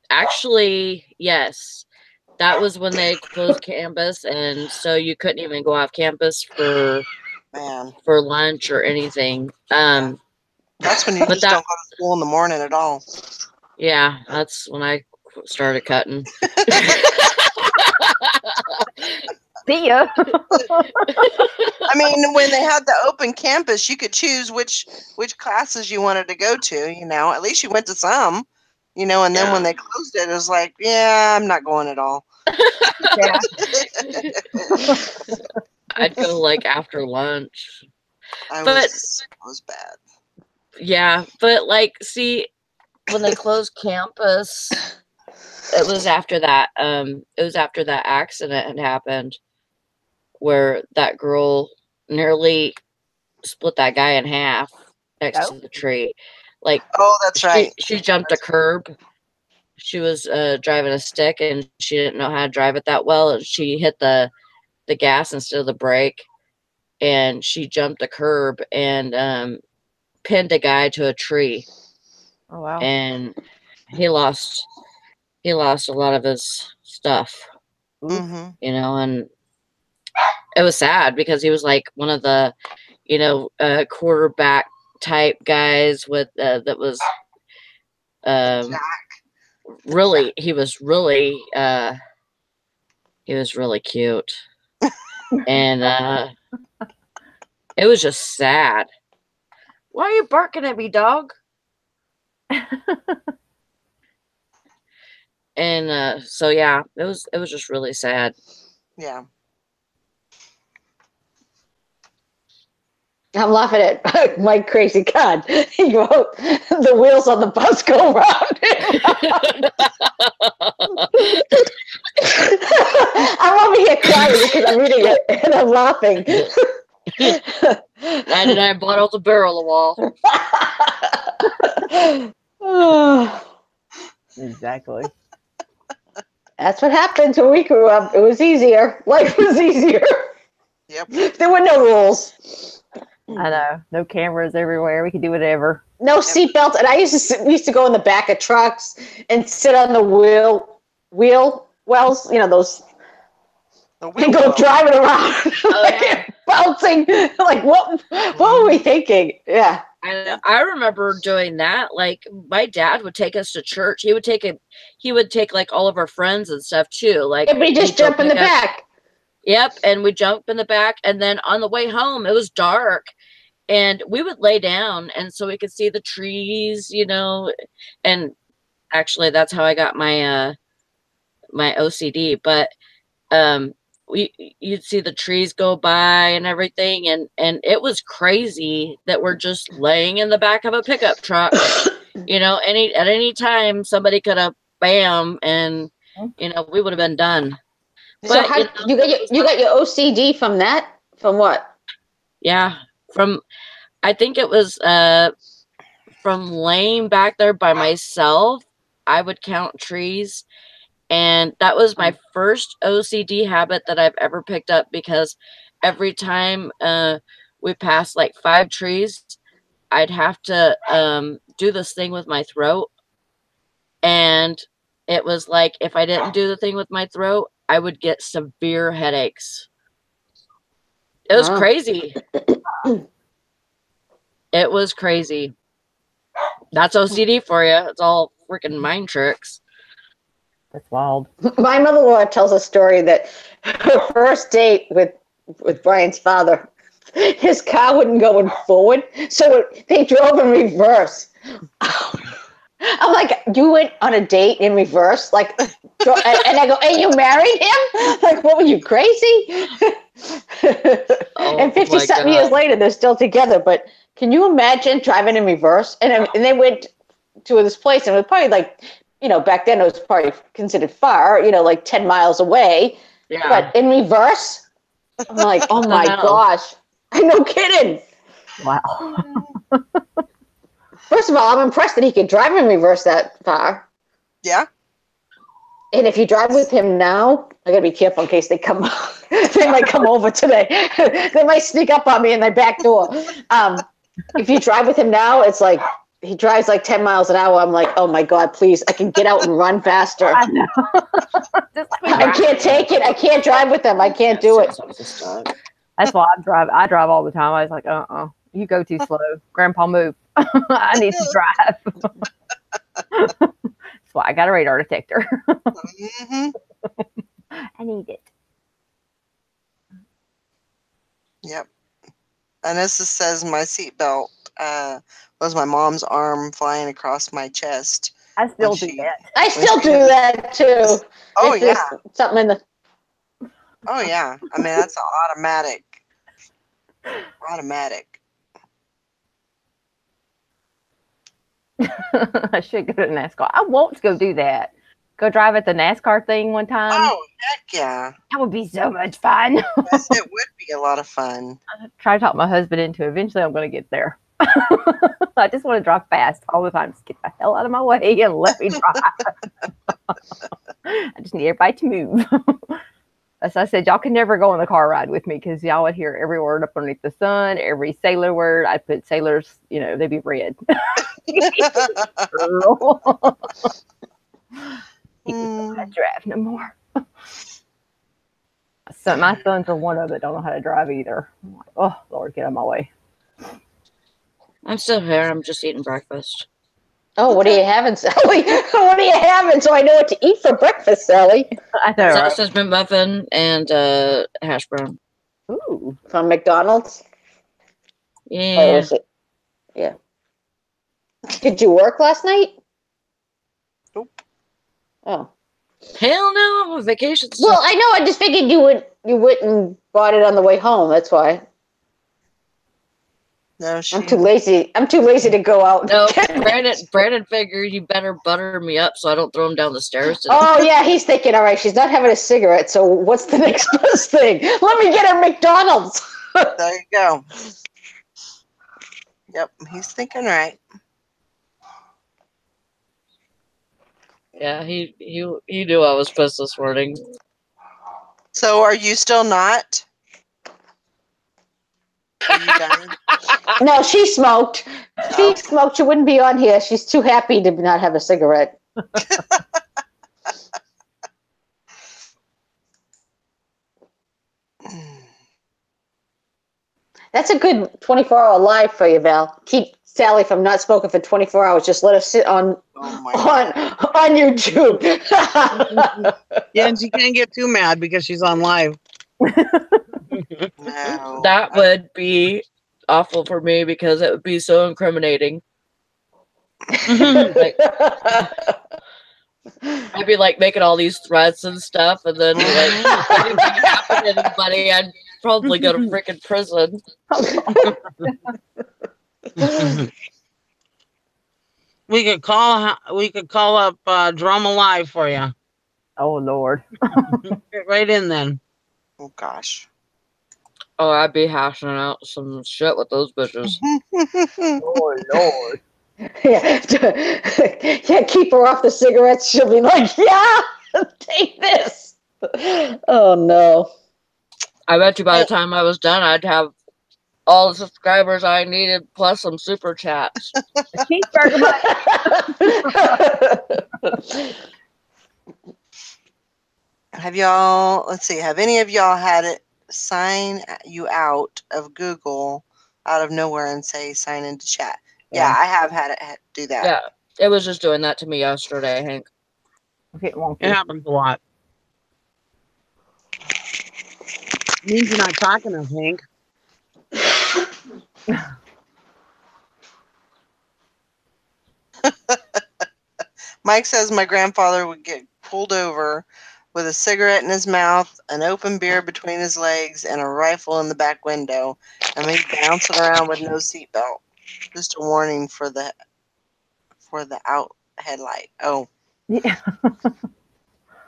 Actually, yes. That was when they closed campus, and so you couldn't even go off campus for lunch or anything. That's when you just don't go to school in the morning at all. Yeah, that's when I started cutting. See ya. I mean, when they had the open campus, you could choose which classes you wanted to go to. At least you went to some. And then when they closed it, it was like, yeah, I'm not going at all. Yeah. I'd go like after lunch. It was bad. Yeah, but like, see, when they closed campus, it was after that. It was after that accident had happened, where that girl nearly split that guy in half next to the tree. Like, that's right. She jumped a curb. She was driving a stick, and she didn't know how to drive it that well. And she hit the gas instead of the brake, and she jumped the curb and pinned a guy to a tree. Oh wow! And he lost a lot of his stuff. Mm-hmm. And it was sad because he was like one of the quarterback type guys with that was really he was really cute. And it was just sad. Why are you barking at me, dog? And so yeah, it was just really sad. Yeah. I'm laughing at Mike Crazy God. He wrote, the wheels on the bus go round and round. I'm over here crying because I'm reading it and I'm laughing. 99 bottles of beer on the wall. Exactly. That's what happens when we grew up. It was easier. Life was easier. Yep. There were no rules. I know. No cameras everywhere. We could do whatever. No seatbelts. And we used to go in the back of trucks and sit on the wheel wells, those, and go driving around, bouncing. Like, what were we thinking? Yeah. I remember doing that. Like, my dad would take us to church. He would take like all of our friends and stuff too. Like, we just jump in the back. Yep, and we jump in the back, and then on the way home, it was dark, and we would lay down, and so we could see the trees, and actually, that's how I got my my OCD. But you'd see the trees go by and everything, and it was crazy that we're just laying in the back of a pickup truck. At any time somebody could have bam, and we would have been done. So how, you got your OCD from that? From what? Yeah, I think it was from laying back there by myself. I would count trees, and that was my first OCD habit that I've ever picked up, because every time we passed like 5 trees, I'd have to do this thing with my throat. And it was like, if I didn't do the thing with my throat, I would get severe headaches. It was crazy. It was crazy. That's OCD for you. It's all freaking mind tricks. That's wild. My mother-in-law tells a story that her first date with Brian's father, his car wouldn't go forward, so they drove in reverse. I'm like, you went on a date in reverse? Like, and I go, and you married him? Like, what were you, crazy? And 50-something years later, they're still together. But can you imagine driving in reverse? And they went to this place, and it was probably like, back then it was probably considered far, like 10 miles away. Yeah. But in reverse, I'm like, oh my gosh. No kidding. Wow. First of all, I'm impressed that he can drive in reverse that far. Yeah. And if you drive with him now, I gotta be careful in case they come. They might come over today. They might sneak up on me in the back door. If you drive with him now, it's like he drives like 10 miles an hour. I'm like, oh my God, please! I can get out and run faster. I know. I can't take it. I can't drive with him. I can't do it. That's why I drive all the time. I was like, you go too slow. Grandpa, move. I need to drive. That's why I got a radar detector. Mm-hmm. I need it. Yep. And this says my seatbelt was my mom's arm flying across my chest. I still do that. I still do that too. Oh, it's yeah. Something in the. Oh, yeah. I mean, that's automatic. Automatic. I should go to NASCAR. I want to go do that. Go drive at the NASCAR thing one time. Oh, heck yeah. That would be so much fun. Yes, it would be a lot of fun. I try to talk my husband into it. Eventually I'm going to get there. I just want to drive fast all the time. Just get the hell out of my way and let me drive. I just need everybody to move. As I said, y'all can never go on the car ride with me because y'all would hear every word up underneath the sun, every sailor word. I put sailors, they'd be red. He can't drive no more. So my sons are one of them that don't know how to drive either. I'm like, oh, Lord, get out of my way. I'm still here. I'm just eating breakfast. Oh, what are you having, Sally? What are you having so I know what to eat for breakfast, Sally? I know, Sausage McMuffin and hash brown. Ooh. From McDonald's? Yeah. Or was it? Yeah. Did you work last night? Nope. Oh. Hell no, I'm on vacation. Well, I know. I just figured you went and bought it on the way home. That's why. No, I'm too lazy. I'm too lazy to go out. No, Brandon figured you better butter me up so I don't throw him down the stairs today. Oh yeah, he's thinking, all right, she's not having a cigarette, so what's the next best thing? Let me get her McDonald's. There you go. Yep, he's thinking right. Yeah, he knew I was pissed this morning. So are you still not? Are you done? No, she smoked. She smoked. She wouldn't be on here. She's too happy to not have a cigarette. That's a good 24-hour live for you, Val. Keep Sally from not smoking for 24 hours. Just let her sit on YouTube. Yeah, and she can't get too mad because she's on live. No. That would be awful for me because it would be so incriminating. Like, I'd be like making all these threats and stuff, and then like if anything happened to anybody, I'd probably go to freaking prison. We could call up Drama Live for you. Oh Lord. Get right in then. Oh gosh. Oh, I'd be hashing out some shit with those bitches. Oh Lord. Yeah, keep her off the cigarettes. She'll be like, yeah, take this. Oh no. I bet you by the time I was done, I'd have all the subscribers I needed, plus some super chats. The cheeseburger money. Have y'all, let's see, have any of y'all had it sign you out of Google out of nowhere and say sign into chat? Yeah, I have had it do that. Yeah, it was just doing that to me yesterday, Hank. Okay, It happens a lot. Means you're not talking to Hank. Mike says my grandfather would get pulled over with a cigarette in his mouth, an open beer between his legs, and a rifle in the back window, and he'd bouncing around with no seatbelt. Just a warning for the out headlight. Oh, Yeah.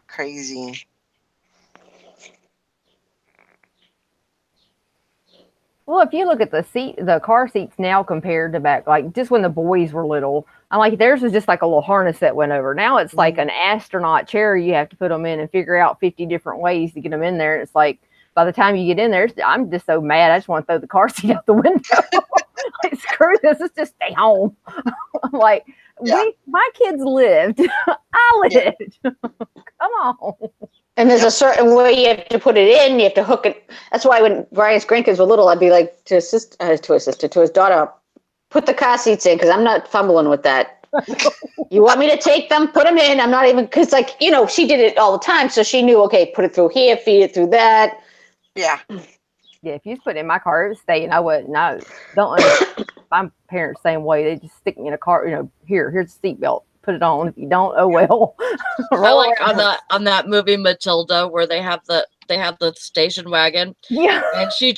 crazy. Well, if you look at the car seats now compared to back, like just when the boys were little, I'm like, theirs was just like a little harness that went over. Now it's like an astronaut chair you have to put them in and figure out 50 different ways to get them in there. And it's like, by the time you get in there, I'm just so mad. I just want to throw the car seat out the window. Like, screw this. Let's just stay home. I'm like, my kids lived. I lived. Come on. And there's a certain way you have to put it in. You have to hook it. That's why when Brian's grandkids were little, I'd be like to his daughter, put the car seats in because I'm not fumbling with that. You want me to take them? Put them in. I'm not even, because like, she did it all the time. So she knew, okay, put it through here, feed it through that. Yeah. Yeah, if you just put it in my car, it would stay, and I wouldn't. I don't understand. My parents same way. They just stick me in a car. Here's the seatbelt. Put it on. If you don't, oh well. I like on that movie Matilda where they have the station wagon. Yeah. And Danny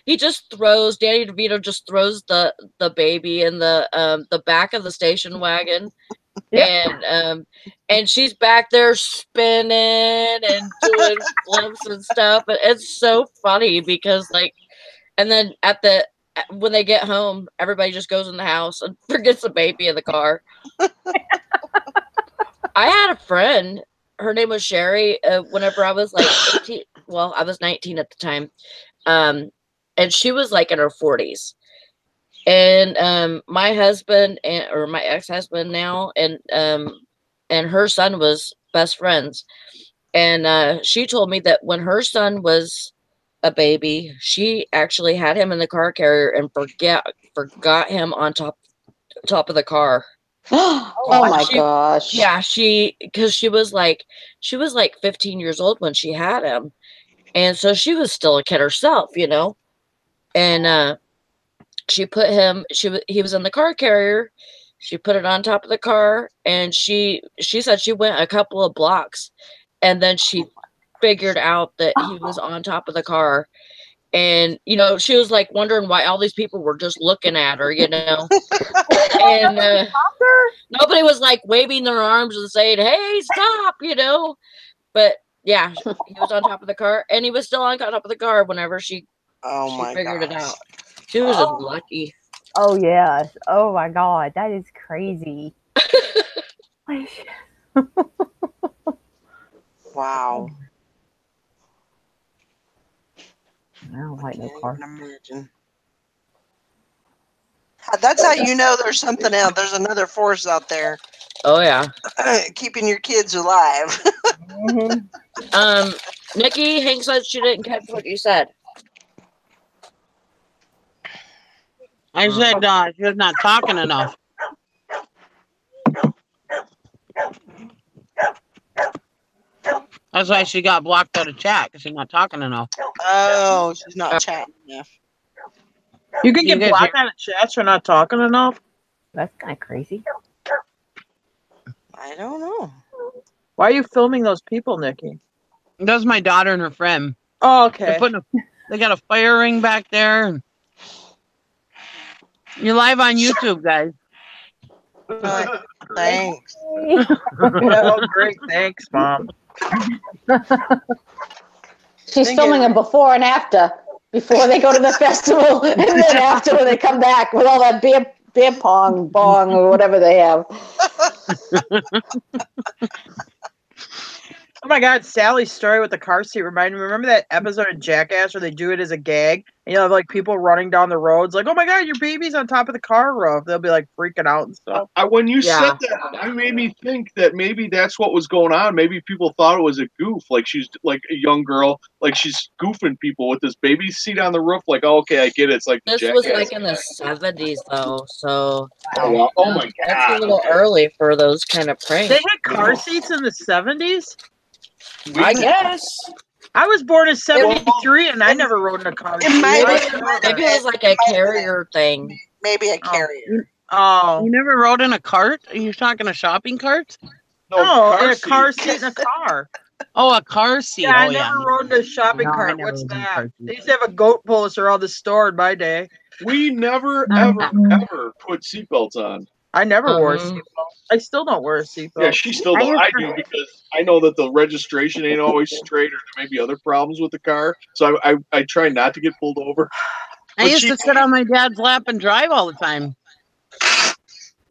DeVito just throws the baby in the back of the station wagon. Yeah. And she's back there spinning and doing flips and stuff. And it's so funny because and then when they get home, everybody just goes in the house and forgets the baby in the car. I had a friend, her name was Sherry, whenever I was like 18, well, I was 19 at the time. And she was like in her 40s. And my husband or my ex-husband now and her son was best friends. And she told me that when her son was a baby, she actually had him in the car carrier and forgot him on top of the car. Oh my gosh. Yeah, because she was like 15 years old when she had him. And so she was still a kid herself, And she put him, he was in the car carrier. She put it on top of the car, and she said she went a couple of blocks, and then she figured out that he was on top of the car. And, she was like wondering why all these people were just looking at her, And nobody was like waving their arms and saying, hey, stop, But yeah, he was on top of the car, and he was still on top of the car whenever she figured it out. She was just lucky. Oh, yes. Oh, my God. That is crazy. Wow. I don't like no car. Imagine. That's how you know there's something else. There's another force out there. Oh, yeah. Keeping your kids alive. Nikki, Hank said she didn't catch what you said. I said she was not talking enough. That's why she got blocked out of chat, because she's not talking enough. Oh, she's not chatting enough. You can get blocked out of chats for not talking enough? That's kind of crazy. I don't know. Why are you filming those people, Nikki? That's my daughter and her friend. Oh, okay. They got a fire ring back there. You're live on YouTube, guys. Thanks. Oh, great. Thanks, Mom. She's filming them before and after. Before they go to the festival, and then after when they come back with all that beer pong, bong, or whatever they have. Oh my God, Sally's story with the car seat reminded me. Remember that episode of Jackass where they do it as a gag? And you have like people running down the roads, like, "Oh my God, your baby's on top of the car roof." They'll be like freaking out and stuff. When you Yeah. said that, it made me think that maybe that's what was going on. Maybe people thought it was a goof, like she's like a young girl, like she's goofing people with this baby seat on the roof. Like, oh, okay, I get it. It's like This Jackass. was like in the 70s, though, so Oh my that's a God. little early for those kind of pranks. They had car seats in the 70s? I guess. I was born in 73 and I never rode in a car seat. Maybe it was like a carrier thing. Maybe a carrier. Oh. You never rode in a cart? Are you talking a shopping cart? No, in a car seat in a car. Oh, a car seat. Yeah, I oh, never rode in a shopping No, I cart. never What's rode in a that? car seat. They used to have a goat pull around the store in my day. We never, ever put seatbelts on. I never wore a seatbelt. I still don't wear a seatbelt. Yeah, she still does. I do because I know that the registration ain't always straight, or there may be other problems with the car. So I try not to get pulled over. I used to sit on my dad's lap and drive all the time.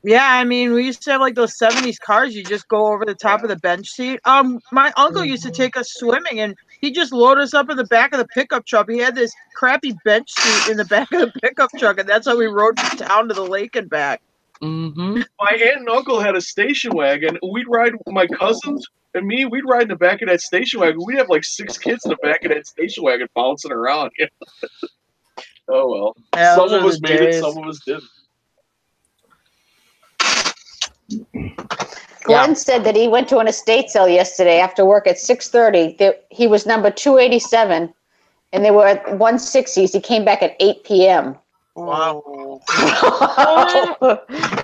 Yeah, I mean, we used to have like those 70s cars. You just go over the top of the bench seat. My uncle used to take us swimming, and he just loaded us up in the back of the pickup truck. He had this crappy bench seat in the back of the pickup truck, and that's how we rode from town to the lake and back. Mm-hmm. My aunt and uncle had a station wagon. We'd ride with my cousins and me. We'd ride in the back of that station wagon. We'd have like 6 kids in the back of that station wagon bouncing around. Oh well. Yeah, some those of are us the made days. it. Some of us didn't. Glenn said that he went to an estate sale yesterday after work at 6:30. He was number 287, and they were at 160s. He came back at 8 p.m. Wow.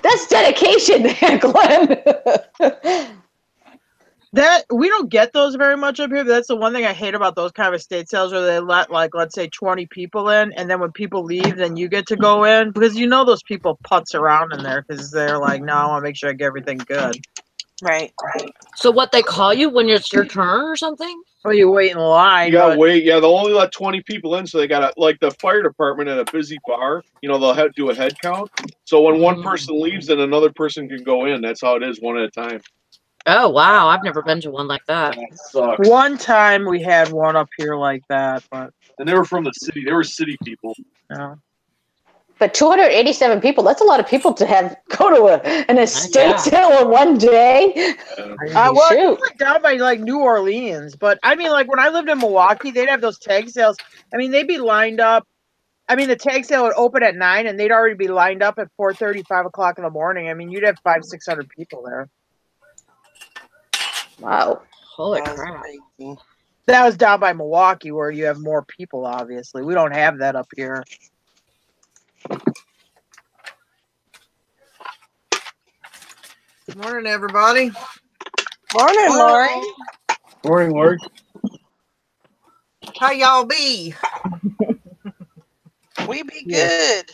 That's dedication there, Glenn. That we don't get those very much up here. But that's the one thing I hate about those kind of estate sales, where they let, like, let's say 20 people in, and then when people leave, then you get to go in, because you know those people putz around in there because they're like, no, I want to make sure I get everything good. Right. So what, they call you when it's your turn or something? Well, you wait in line. You gotta but- wait. Yeah, they'll only let 20 people in, so they gotta, like the fire department at a busy bar. You know, they'll do a head count. So when one person leaves, then another person can go in. That's how it is, one at a time. Oh, wow. I've never been to one like that. That sucks. One time we had one up here like that, but And they were from the city. They were city people. no. But 287 people, that's a lot of people to have go to an estate Yeah. sale in one day. Well, Shoot. it's like down by like New Orleans, but I mean, like when I lived in Milwaukee, they'd have those tag sales. I mean, they'd be lined up. I mean, the tag sale would open at 9, and they'd already be lined up at 4:30, 5 o'clock in the morning. I mean, you'd have 500-600 people there. Wow. Holy That's crap. crazy. That was down by Milwaukee, where you have more people. Obviously, we don't have that up here. Good morning, everybody. Morning, Lori. Morning, Lord. How y'all be? We be good.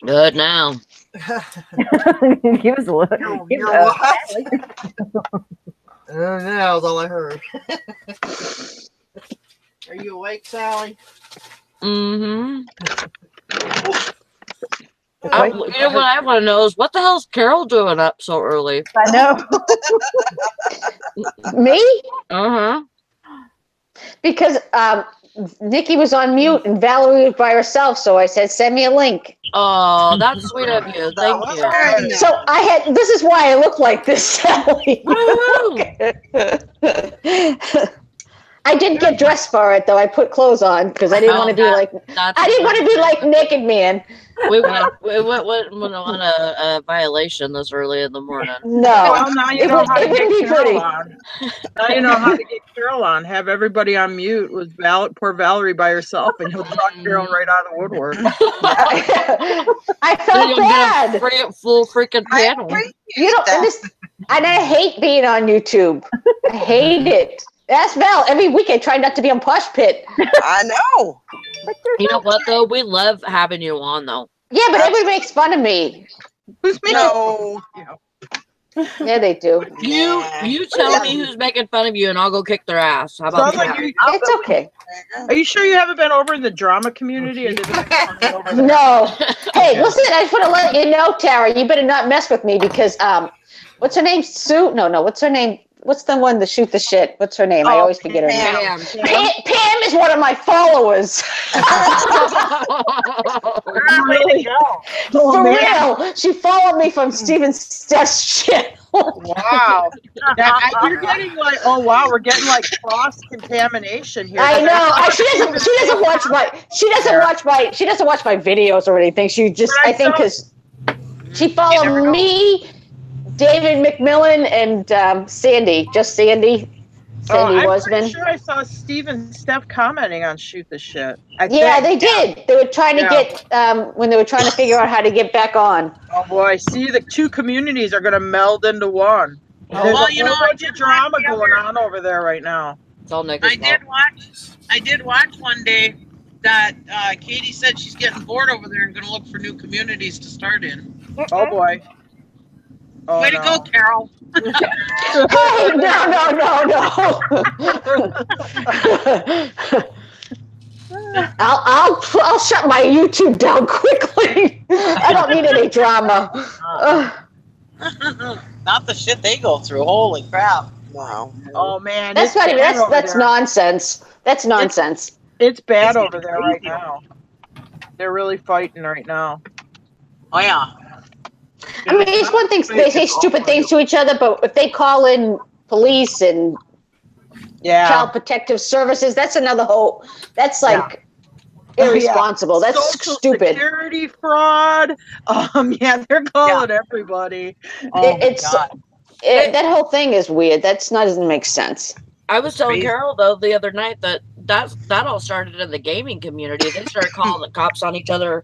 Good now. Give us a look. You're what? Oh, no, that was all I heard. Are you awake, Sally? Mm-hmm. You know what I want to know is, what the hell's Carol doing up so early? I know. Me? Uh-huh. Because Nikki was on mute and Valerie was by herself, so I said, send me a link. Oh, that's sweet of you. Thank you. Very nice. So this is why I look like this, Sally. Woo-hoo. I did get dressed for it, though. I put clothes on because I didn't want to be like, I didn't want to be like Naked Man. We went on a violation this early in the morning. No. Well, now you It know would- how to it wouldn't get be Carol pretty. on. Now you know how to get Carol on. Have everybody on mute with poor Valerie by herself, and you'll draw Carol right out of the woodwork. I Then felt you'll bad. get a full freaking I panel. appreciate You don't that. understand. And I hate being on YouTube. I hate it. Ask Val. Every week I try not to be on Posh Pit. I know. You know what, though? We love having you on, though. Yeah, but everybody makes fun of me. Who's me? No. Yeah, they do. You tell me who's making fun of you, and I'll go kick their ass. How about Sounds like that? you, It's okay. are you sure you haven't been over in the drama community? Or they've been over there? No. Hey, listen, I just want to let you know, Tara, you better not mess with me because, what's her name? Sue? No, what's her name? what's the one to shoot the shit? What's her name? I Oh, always forget her name. Pam. Pam is one of my followers. Really? For Oh, man. real. She followed me from Steven Steph's shit. Wow. You're getting like, oh wow, we're getting like cross contamination here. I know. She doesn't watch my videos or anything. She just, I think, because she followed me, David McMillan, and Sandy. Just Sandy. Sandy I'm Wasman. pretty sure I saw Steve and Steph commenting on Shoot the Shit. Yeah, they did. They were trying to get when they were trying to figure out how to get back on. Oh boy, see, the two communities are going to meld into one. There's Well, a whole bunch of drama going on over there right now. It's all Nick's I fault. did watch one day that Katie said she's getting bored over there and going to look for new communities to start in. Oh boy. Oh, Way to go, Carol. Hey, no. I'll shut my YouTube down quickly. I don't need any drama. Not the shit they go through. Holy crap. Wow. Oh man, That's not even. That's there. nonsense. That's nonsense. It's bad over there right now. They're really fighting right now. Oh yeah. I mean, it's one thing they say stupid things to each other, but if they call in police and child protective services, that's another whole. That's like irresponsible. That's Social stupid. Security fraud. Yeah, they're calling everybody. That whole thing is weird. Doesn't make sense. I was telling Carol though the other night that all started in the gaming community. They started calling the cops on each other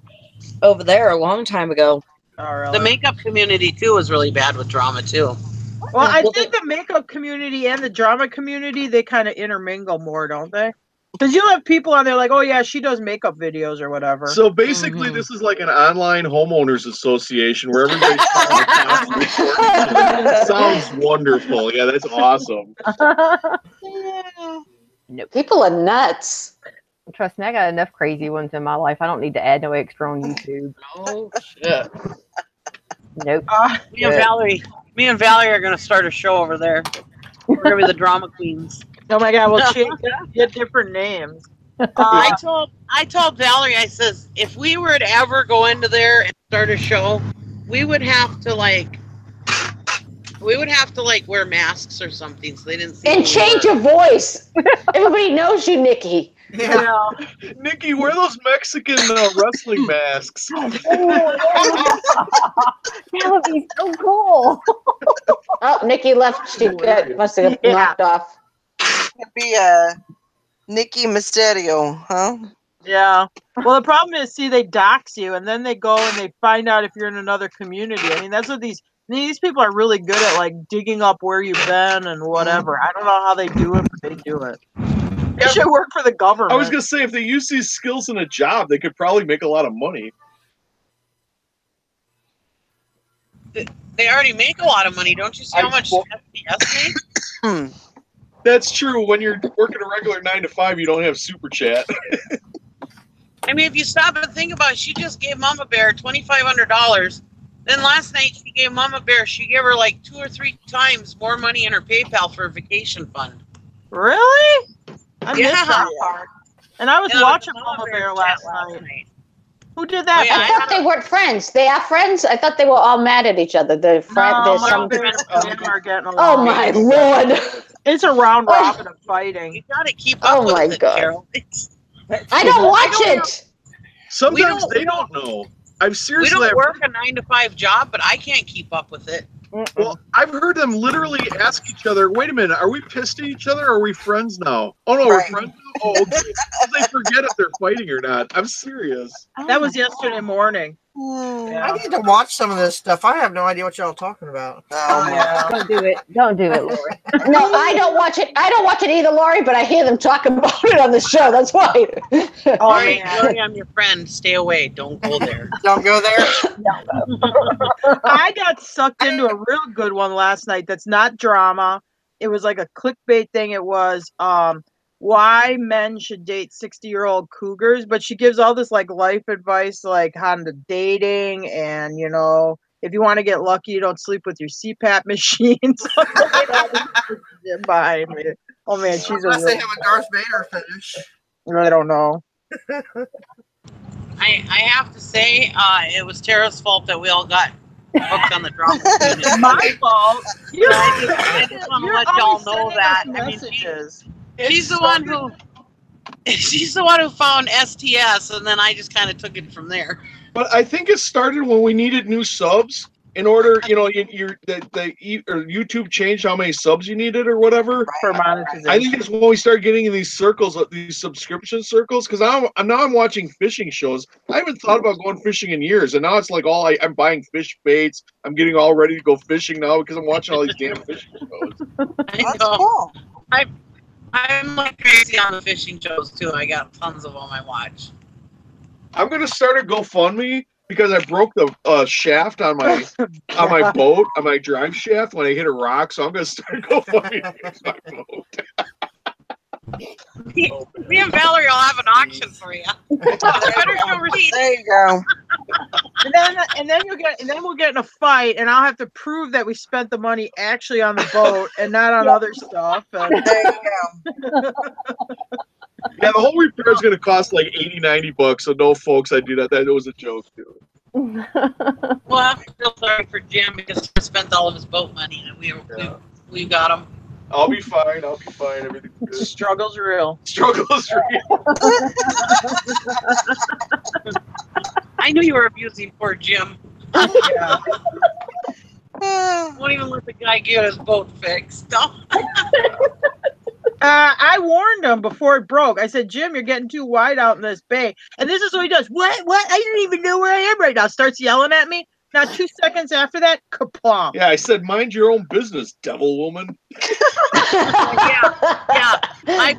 over there a long time ago. Oh, really? The makeup community too was really bad with drama too. Well, I think the makeup community and the drama community, they kind of intermingle more, don't they? Because you'll have people on there like, oh yeah, she does makeup videos or whatever. So basically, this is like an online homeowners association where everybody's sounds wonderful. Yeah, that's awesome. People are nuts. Trust me, I got enough crazy ones in my life. I don't need to add no extra on YouTube. Oh shit. Nope. Me and Valerie are going to start a show over there. We're going to be the drama queens. Oh my God, we'll get different names. I told Valerie, I says, if we were to ever go into there and start a show, we would have to wear masks or something so they didn't see. And change your voice. Everybody knows you, Nikki. Yeah. Nikki, wear those Mexican wrestling masks. That would be so cool. Oh, Nikki left. She must have knocked off. It'd be Nikki Mysterio, huh? Yeah. Well, the problem is, see, they dox you, and then they go and they find out if you're in another community. I mean, that's what these people are really good at, like digging up where you've been and whatever. I don't know how they do it, but they do it. They should work for the government. I was gonna say, if they use these skills in a job, they could probably make a lot of money. They already make a lot of money. Don't you see how much SBS makes? That's true. When you're working a regular 9 to 5, you don't have super chat. I mean, if you stop and think about it, she just gave Mama Bear $2,500. Then last night she gave Mama Bear, she gave her like 2 or 3 times more money in her PayPal for a vacation fund. Really? I missed that Yeah. part. And I was watching Mama Bear last night. Who did that? I thought they weren't friends. They are friends. I thought they were all mad at each other. They're friends. No, Mama Bear and Kim are getting along. Oh my lord! It's a round robin of fighting. You gotta keep up with it, Carol. I don't watch it. Sometimes they don't know. I've We seriously. don't work a 9 to 5 job, but I can't keep up with it. Well, I've heard them literally ask each other, wait a minute, are we pissed at each other or are we friends now? Oh, no, we're friends now? Oh, okay. They forget if they're fighting or not. I'm serious. That was yesterday morning. I need to watch some of this stuff. I have no idea what y'all are talking about. Don't do it. Don't do it, Lori. No, I don't watch it. I don't watch it either, Laurie. But I hear them talk about it on the show. That's why. Lori, I'm your friend. Stay away. Don't go there. Don't go there. I got sucked into a real good one last night. That's not drama. It was like a clickbait thing. It was why men should date 60-year-old cougars, but she gives all this like life advice, like on the dating and If you want to get lucky, you don't sleep with your CPAP machines. Behind me. Oh man, she's Unless they a have a Darth Vader finish. I don't know. I have to say, it was Tara's fault that we all got hooked on the drama. Queen. My fault. I just want to let y'all know that. I mean, Messages. she's the one who. She's the one who found STS, and then I just kind of took it from there. But I think it started when we needed new subs. In order, you know, YouTube changed how many subs you needed or whatever. For monetization. I think it's when we started getting in these circles, these subscription circles. Because now I'm watching fishing shows. I haven't thought about going fishing in years, and now it's like I'm buying fish baits. I'm getting all ready to go fishing now because I'm watching all these damn fishing shows. That's cool. I'm like crazy on the fishing shows too. I got tons of them I watch. I'm gonna start a GoFundMe because I broke the shaft on my boat, on my drive shaft when I hit a rock. So I'm gonna start a GoFundMe to fix my boat. Me and Valerie will have an auction for you. Better show receipts. There you go. and then we'll get in a fight, and I'll have to prove that we spent the money actually on the boat and not on other stuff. And There you go. Yeah, the whole repair is going to cost like $80-$90. So no, folks, I do that. That was a joke too. Well, I'm still sorry for Jim because he spent all of his boat money, and we got him. I'll be fine. Everything's good. Struggle's real. Struggle's real. I knew you were abusing poor Jim. Yeah. Won't even let the guy get his boat fixed. I warned him before it broke. I said, Jim, you're getting too wide out in this bay. And this is what he does. What? I don't even know where I am right now. Starts yelling at me. Now, 2 seconds after that, kaplong. Yeah, I said, mind your own business, devil woman. Yeah. I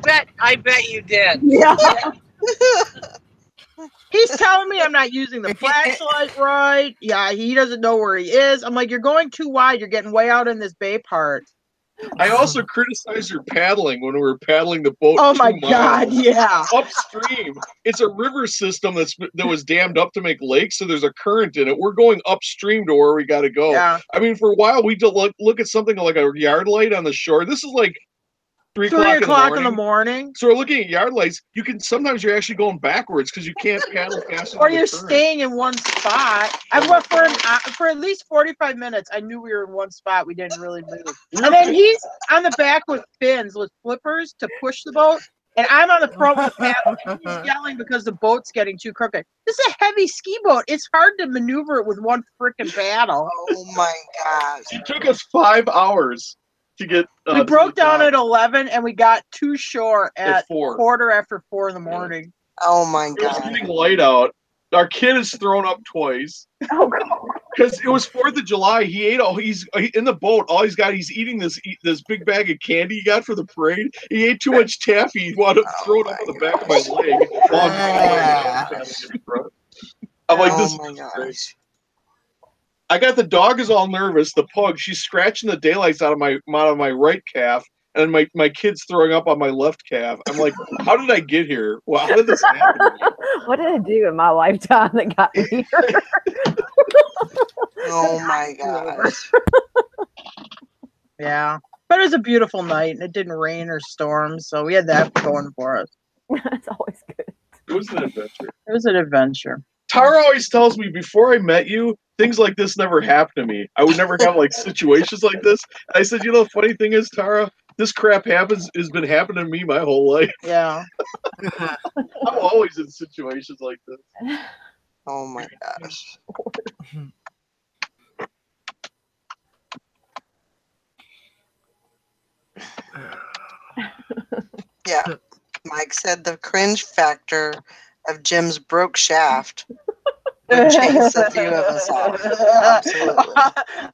bet you did. Yeah. He's telling me I'm not using the flashlight right. Yeah, he doesn't know where he is. I'm like, you're going too wide. You're getting way out in this bay part. I also criticized your paddling when we were paddling the boat. Oh my 2 God, miles yeah. upstream. It's a river system that was dammed up to make lakes, so there's a current in it. We're going upstream to where we got to go. Yeah. I mean, for a while we did look at something like a yard light on the shore. This is like 3 o'clock in the morning. So we're looking at yard lights. Sometimes you're actually going backwards because you can't paddle fast enough. Or you're staying in one spot. I went for at least 45 minutes. I knew we were in one spot. We didn't really move. And then he's on the back with fins, with flippers to push the boat. And I'm on the front with the paddle. And he's yelling because the boat's getting too crooked. This is a heavy ski boat. It's hard to maneuver it with one freaking paddle. Oh my gosh. It took us 5 hours to get. We broke down at 11 and we got to shore at 4. 4:45 in the morning. Oh my It was god. getting light out. Our kid has thrown up twice. Oh, God. Because it was 4th of July. He ate he's in the boat. He's eating this big bag of candy he got for the parade. He ate too much taffy. He wound up throwing up on the back of my leg. I'm like, this Oh my is gosh. great. I got the dog is all nervous. The pug, she's scratching the daylights out of my right calf, and my kid's throwing up on my left calf. I'm like, how did I get here? Well, how did this happen? What did I do in my lifetime that got me here? Oh my gosh. Yeah. But it was a beautiful night and it didn't rain or storm, so we had that going for us. That's always good. It was an adventure. It was an adventure. Tara always tells me before I met you, things like this never happened to me. I would never have like situations like this. And I said, the funny thing is, Tara, this crap has been happening to me my whole life. Yeah. I'm always in situations like this. Oh my gosh. Yeah. Mike said the cringe factor of Jim's broke shaft would chase a few of us off. Absolutely.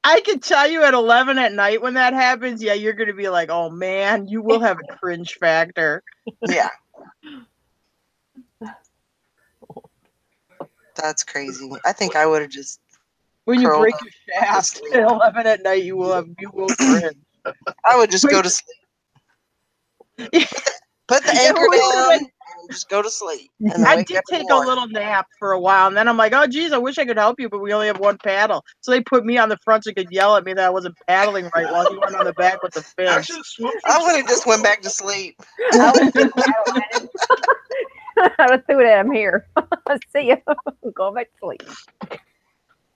I can tell you at 11 at night when that happens, yeah, you're going to be like, oh man, you will have a cringe factor. Yeah. That's crazy. I think I would have just When you curled break up your shaft to sleep. at 11 at night, you will cringe. I would just go to sleep. Put the anchor we down could've- and just go to sleep. And then I wake did up in the take a morning. little nap for a while, and then I'm like, oh, geez, I wish I could help you, but we only have one paddle. So they put me on the front so they could yell at me that I wasn't paddling right while he went on the back with the fins. Actually, swim I would have just went back to sleep. I would threw it at him here. See ya. Going back to sleep.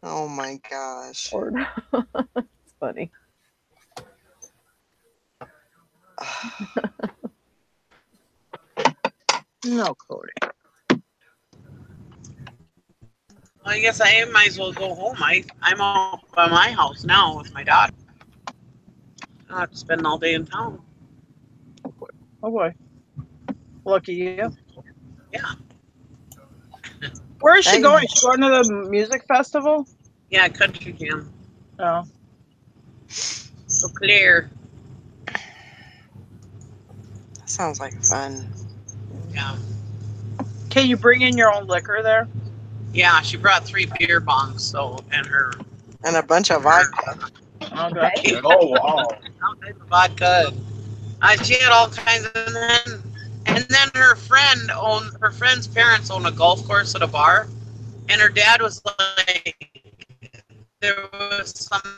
Oh my gosh. Lord. It's funny. No, Cody. Well, I guess I might as well go home. I'm out by my house now with my daughter. I don't have to spend all day in town. Oh boy. Lucky you. Yeah. Where is she Hey. going? She's going to the music festival? Yeah, country jam. Oh. So clear. That sounds like fun. Yeah. Can you bring in your own liquor there? Yeah, she brought 3 beer bongs, and her And a bunch of vodka. Okay. Oh wow! all kinds of vodka. She had all kinds of, and then her friend's parents own a golf course at a bar, and her dad was like, there was something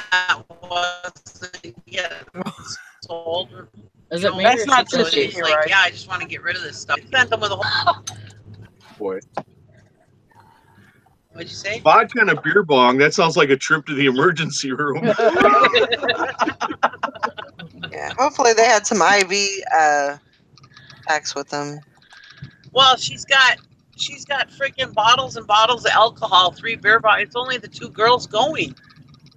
that wasn't yet sold. Is it me? That's or not she just totally- you, She's like, right? yeah, I just want to get rid of this stuff. Sent them with a whole. Boy, What'd you say? vodka and a beer bong. That sounds like a trip to the emergency room. Yeah. Hopefully they had some IV packs with them. Well, she's got freaking bottles and bottles of alcohol, 3 beer bottles. It's only the 2 girls going.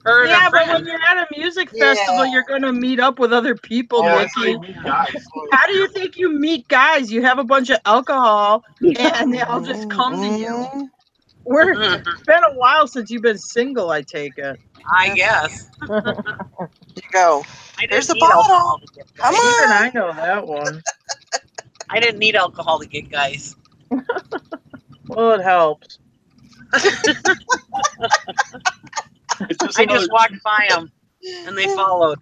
Her and Yeah, her but when friend. you're at a music festival, you're going to meet up with other people, that's how Nikki. you meet guys. How do you think you meet guys? You have a bunch of alcohol, and they all just come to you. Mhm. It's been a while since you've been single, I take it. I guess. You go. I Here's didn't the need alcohol bottle. to get Come guys. Even on. I know that one. I didn't need alcohol to get guys. Well, it helps. It's just I another. just walked by them, and they followed.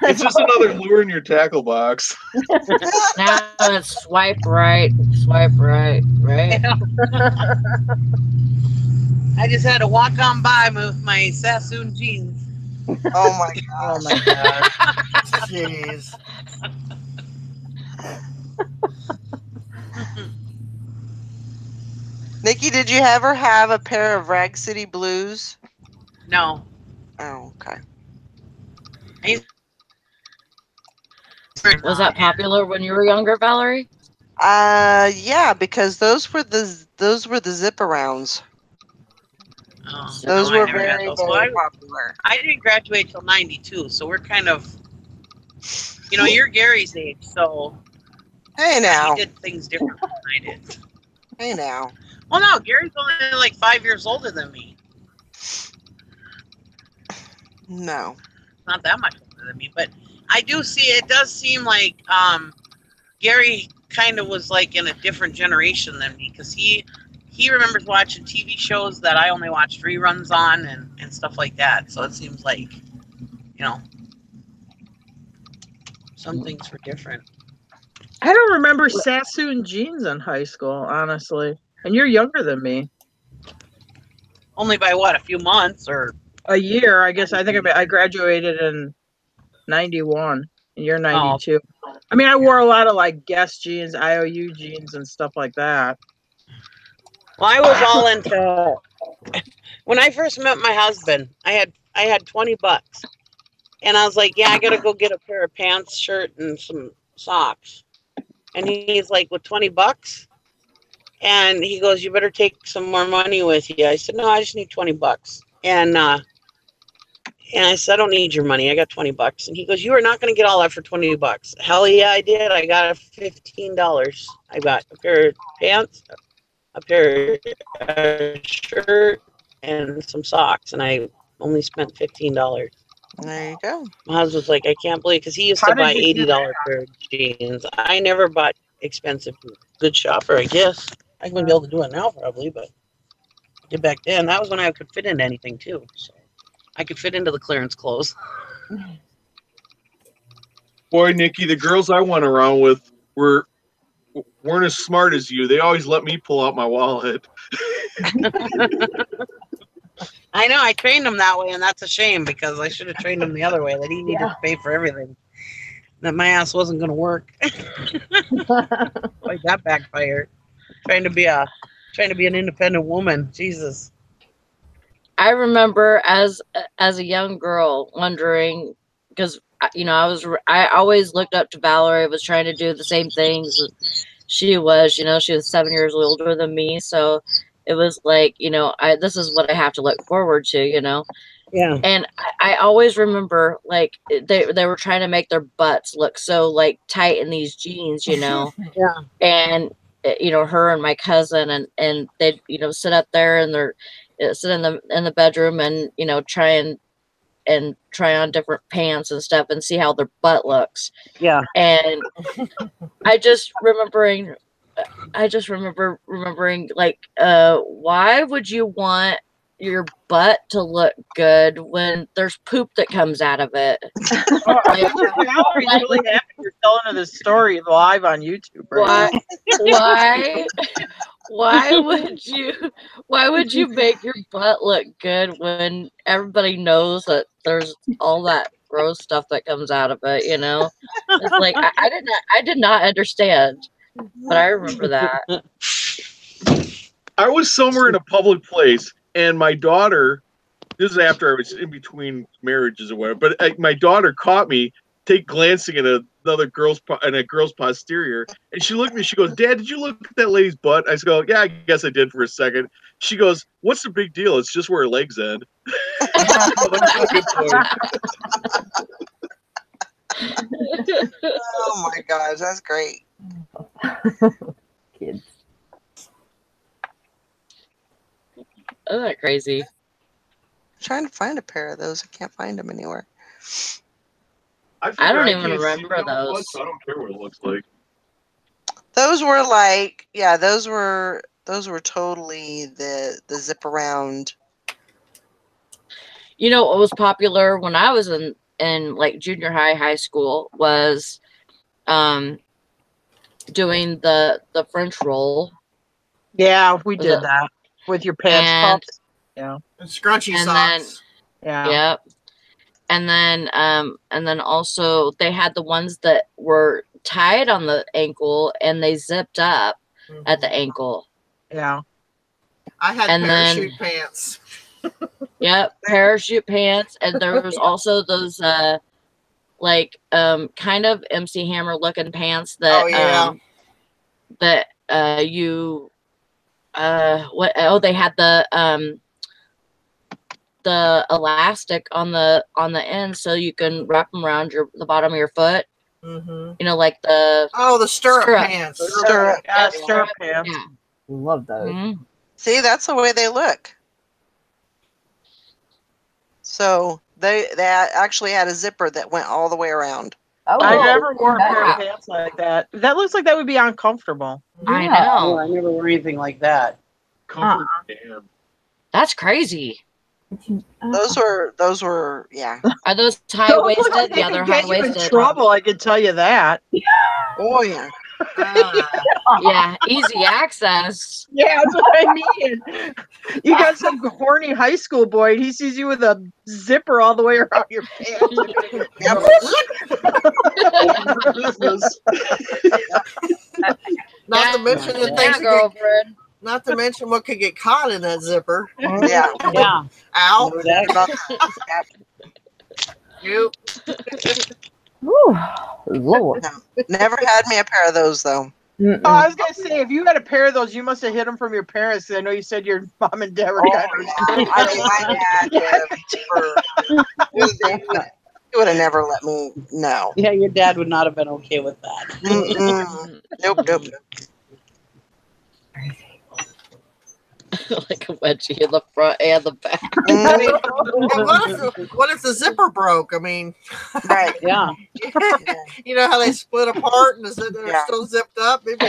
It's just another lure in your tackle box. Now it's swipe right, right. I just had to walk on by with my Sassoon jeans. Oh my Oh gosh. my gosh. Jeez. Nikki, did you ever have a pair of Rag City Blues? No. Oh, okay. Was that popular when you were younger, Valerie? Yeah, because those were the zip arounds. Oh, Those no, I were never had very, those. Well, very popular. I didn't graduate till 92, so we're kind of, you're Gary's age, so Hey he now. did things different than I did. Hey now. Well, no, Gary's only like 5 years older than me. No. Not that much older than me, but I do see, it does seem like Gary kind of was like in a different generation than me, because he remembers watching TV shows that I only watched reruns on and stuff like that. So it seems like, some things were different. I don't remember Sassoon jeans in high school, honestly. And you're younger than me. Only by what, a few months or A year, I guess. I think I graduated in 91, and you're 92. I mean, I wore a lot of like Guess jeans, IOU jeans, and stuff like that. Well, I was all into. When I first met my husband, I had $20, and I was like, "Yeah, I gotta go get a pair of pants, shirt, and some socks." And he's like, "With $20?" And he goes, "You better take some more money with you." I said, "No, I just need $20." And I said, "I don't need your money. I got $20." And he goes, "You are not going to get all that for $20." Hell yeah, I did. I got $15. I got a pair of pants, a pair of shirt, and some socks, and I only spent $15. There you go. My husband's like, "I can't believe," because he used How to did buy you do $80 pair of jeans. I never bought expensive. Good shopper, I guess. I wouldn't be able to do it now probably, but I did back then. That was when I could fit into anything too. So I could fit into the clearance clothes. Boy, Nikki, the girls I went around with were weren't as smart as you. They always let me pull out my wallet. I know. I trained him that way, and that's a shame because I should have trained him the other way. That he needed Yeah. to pay for everything. That my ass wasn't going to work. Like that backfired. Trying to be an independent woman. Jesus. I remember as a young girl wondering, because I always looked up to Valerie, was trying to do the same things she was. She was 7 years older than me, so it was like, this is what I have to look forward to. Yeah. And I always remember, like, they were trying to make their butts look so, like, tight in these jeans, Yeah. and her and my cousin, and they'd sit up there and they're sit in the bedroom and try on different pants and stuff and see how their butt looks. Yeah. And I just remembering like, why would you want your butt to look good when there's poop that comes out of it? Valerie's really happy you're telling her this story live on YouTube right now. Why would you make your butt look good when everybody knows that there's all that gross stuff that comes out of it? It's like I did not understand, but I remember that. I was somewhere in a public place, and my daughter. This is after I was in between marriages or whatever. But my daughter caught me glancing at another girl's posterior, and she looked at me. She goes, "Dad, did you look at that lady's butt?" I go, "Yeah, I guess I did for a second." She goes, "What's the big deal? It's just where her legs end." Oh my gosh, that's great. Kids. Isn't that crazy? I'm trying to find a pair of those. I can't find them anywhere. I don't even remember those. So I don't care what it looks like. Those were like, yeah, those were totally the zip around. What was popular when I was in like junior high school was doing the French roll. Yeah, we did that with your pants puffs. Yeah. And scrunchy And socks. then, yep. And then also they had the ones that were tied on the ankle and they zipped up at the ankle. Yeah. I had parachute pants. Yep, parachute pants. And there was also those like kind of MC Hammer looking pants that they had the elastic on the end so you can wrap them around the bottom of your foot. Mm-hmm. Like the stirrup pants. Stirrup pants. Yeah. Love those. Mm-hmm. See, that's the way they look. So they actually had a zipper that went all the way around. Oh, I never wore a pair of pants like that. That looks like that would be uncomfortable. I Oh, know. I never wore anything like that. Comfort, damn. That's crazy. Those were yeah. Are those high waisted? Yeah, they're high In waisted. trouble, I can tell you that. Oh yeah. Yeah, easy access. Yeah, that's what I mean. You got some horny high school boy, and he sees you with a zipper all the way around your pants. Not to mention the things. Girlfriend. Not to mention what could get caught in that zipper. Yeah. Yeah. Ow. Nope. Ooh, Lord. No, never had me a pair of those though. Oh, I was gonna say, if you had a pair of those, you must have hid them from your parents. Because I know you said your mom and dad were. I mean, my dad would have never let me know. Yeah, your dad would not have been okay with that. Nope. Like a wedgie in the front and the back. I mean, what if the zipper broke? I mean, Right. Yeah. You know how they split apart and they're still zipped up? Maybe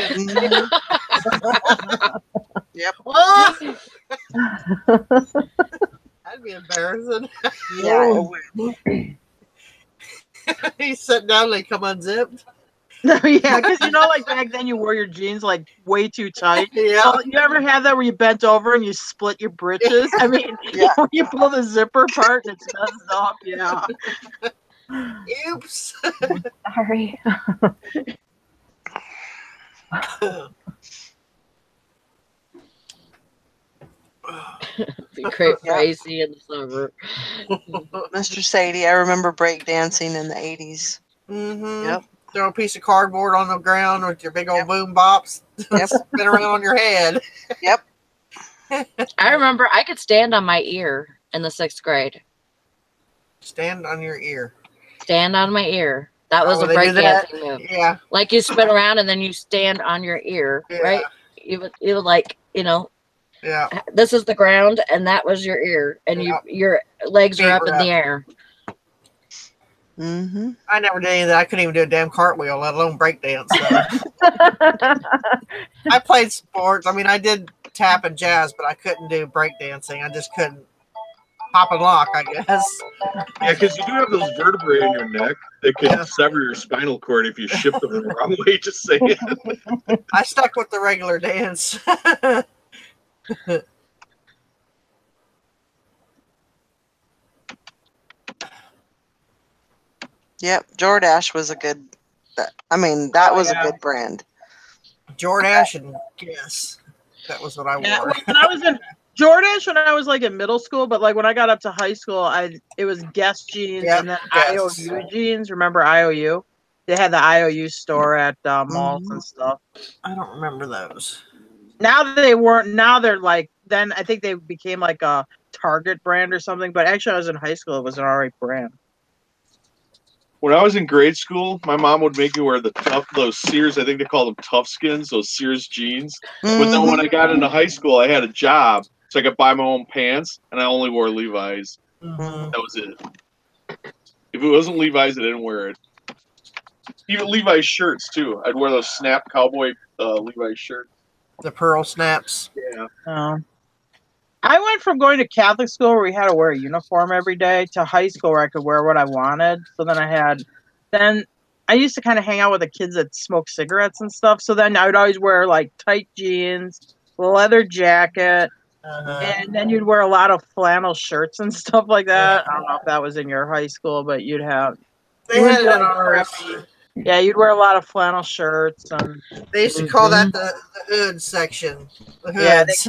Yep. that'd be embarrassing. Yeah. He's sitting down and they come unzipped. Yeah, because like back then you wore your jeans like way too tight. Yeah. So you ever had that where you bent over and you split your britches? I mean, Yeah. you pull the zipper part and it's messed up. Yeah. Oops. Sorry. Be crazy in the summer. Mr. Sadie, I remember break dancing in the 80s. Mm-hmm. Yep. Throw a piece of cardboard on the ground with your big old boom bops. Yep. Spin around on your head. Yep. I remember I could stand on my ear in the 6th grade. Stand on your ear. Stand on my ear. That was Oh, a they do that? breakdancing move. Yeah. Like you spin around and then you stand on your ear, Yeah. right? You would like, Yeah. this is the ground and that was your ear, and Yeah. your legs are Feet up were in the air. Mm-hmm. I never did any of that. I couldn't even do a damn cartwheel, let alone breakdance. So. I played sports. I mean, I did tap and jazz, but I couldn't do breakdancing. I just couldn't hop and lock, I guess. Yeah, because you do have those vertebrae in your neck that can sever your spinal cord if you shift them the wrong way. Just saying. I stuck with the regular dance. Yep. Jordache was a good. I mean, that was a good brand. Jordache and Guess. That was what I wore. Yeah, when I was in Jordache, when I was like in middle school, but like when I got up to high school, it was Guess jeans and then Guess. IOU jeans. Remember IOU? They had the IOU store at malls and stuff. I don't remember those. Now they weren't. Now they're like. Then I think they became like a Target brand or something. But actually, I was in high school. It was an alright brand. When I was in grade school, my mom would make me wear those Sears, I think they call them tough skins, those Sears jeans. But then when I got into high school, I had a job, so I could buy my own pants, and I only wore Levi's. Mm-hmm. That was it. If it wasn't Levi's, I didn't wear it. Even Levi's shirts, too. I'd wear those snap cowboy Levi's shirts. The pearl snaps. Yeah. I went from going to Catholic school where we had to wear a uniform every day to high school where I could wear what I wanted. So then I used to kind of hang out with the kids that smoke cigarettes and stuff. So then I would always wear like tight jeans, a leather jacket, and then you'd wear a lot of flannel shirts and stuff like that. I don't know if that was in your high school, but you'd have. They had it in ours. Yeah, you'd wear a lot of flannel shirts. And they used to call that the hood section. The hoods.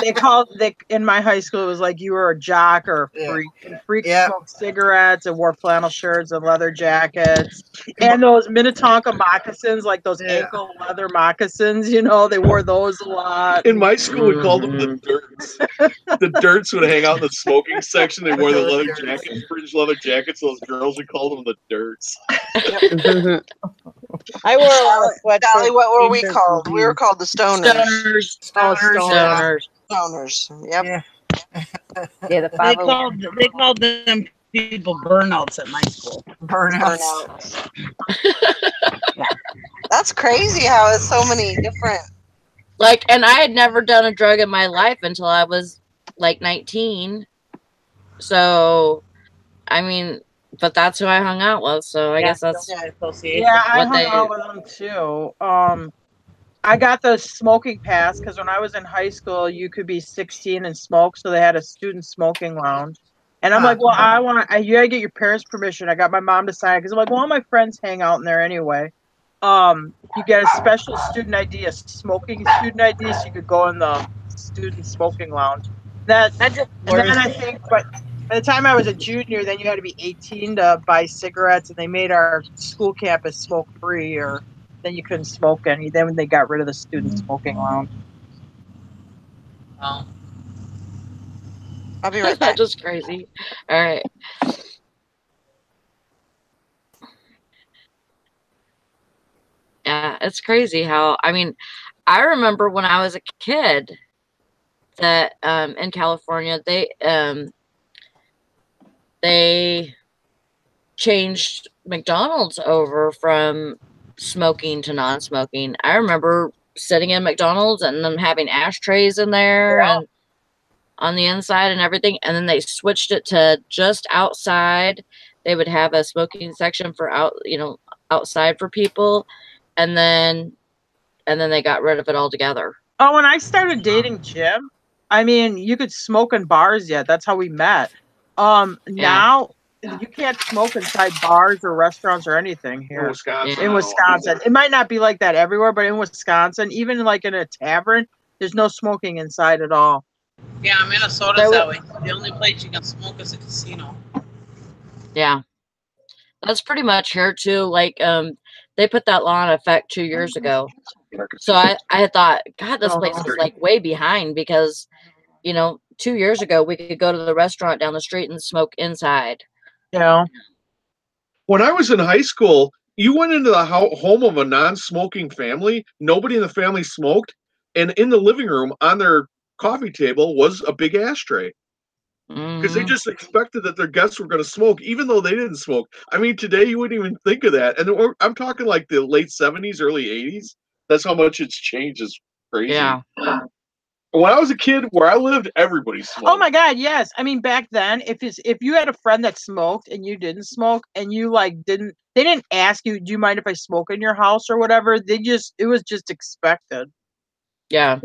Yeah, they in my high school it was like you were a jock or a freak. And freaks smoked cigarettes and wore flannel shirts and leather jackets. And those Minnetonka moccasins, like those ankle leather moccasins, they wore those a lot. In my school, we called them the dirts. The dirts would hang out in the smoking section. They wore the leather jackets, fringe leather jackets. Those girls, we called them the dirts. I wore a lot of sweatshirts. Dolly, what were we called? We were called the stoners. Stoners. Yep. Yeah, the 501. They called them people burnouts at my school. Burnouts. Yeah. That's crazy how it's so many different. Like, and I had never done a drug in my life until I was like 19. So, I mean, but that's who I hung out with. So I guess that's I hung out with them too. I got the smoking pass because when I was in high school, you could be 16 and smoke. So they had a student smoking lounge. And I'm like, well, you gotta get your parents' permission. I got my mom to sign it because I'm like, well, all my friends hang out in there anyway. You get a special student ID, a smoking student ID, so you could go in the student smoking lounge. Then I think, but by the time I was a junior, then you had to be 18 to buy cigarettes, and they made our school campus smoke free, or then you couldn't smoke any. Then when they got rid of the student smoking lounge. Oh. I'll be right back. Just crazy. All right. Yeah, it's crazy how, I mean, I remember when I was a kid that in California, they changed McDonald's over from smoking to non-smoking. I remember sitting in McDonald's and them having ashtrays in there and on the inside and everything, and then they switched it to just outside. They would have a smoking section for outside for people, and then they got rid of it altogether. Oh, when I started dating Jim, I mean, you could smoke in bars yet. That's how we met. Now you can't smoke inside bars or restaurants or anything In here Wisconsin. in Wisconsin. It might not be like that everywhere, but in Wisconsin, even like in a tavern, there's no smoking inside at all. Yeah, Minnesota's that way. The only place you can smoke is a casino. Yeah. That's pretty much here too. Like, they put that law in effect 2 years ago. So I had thought, God, this place is like way behind because, 2 years ago we could go to the restaurant down the street and smoke inside. Yeah. When I was in high school, you went into the home of a non-smoking family. Nobody in the family smoked, and in the living room on their coffee table was a big ashtray. Because they just expected that their guests were going to smoke, even though they didn't smoke. I mean, today you wouldn't even think of that. And I'm talking like the late 70s, early 80s. That's how much it's changed. It's crazy. Yeah. When I was a kid, where I lived, everybody smoked. Oh my God, yes. I mean, back then, if you had a friend that smoked and you didn't smoke, and you like they didn't ask you, do you mind if I smoke in your house or whatever? It was just expected. Yeah.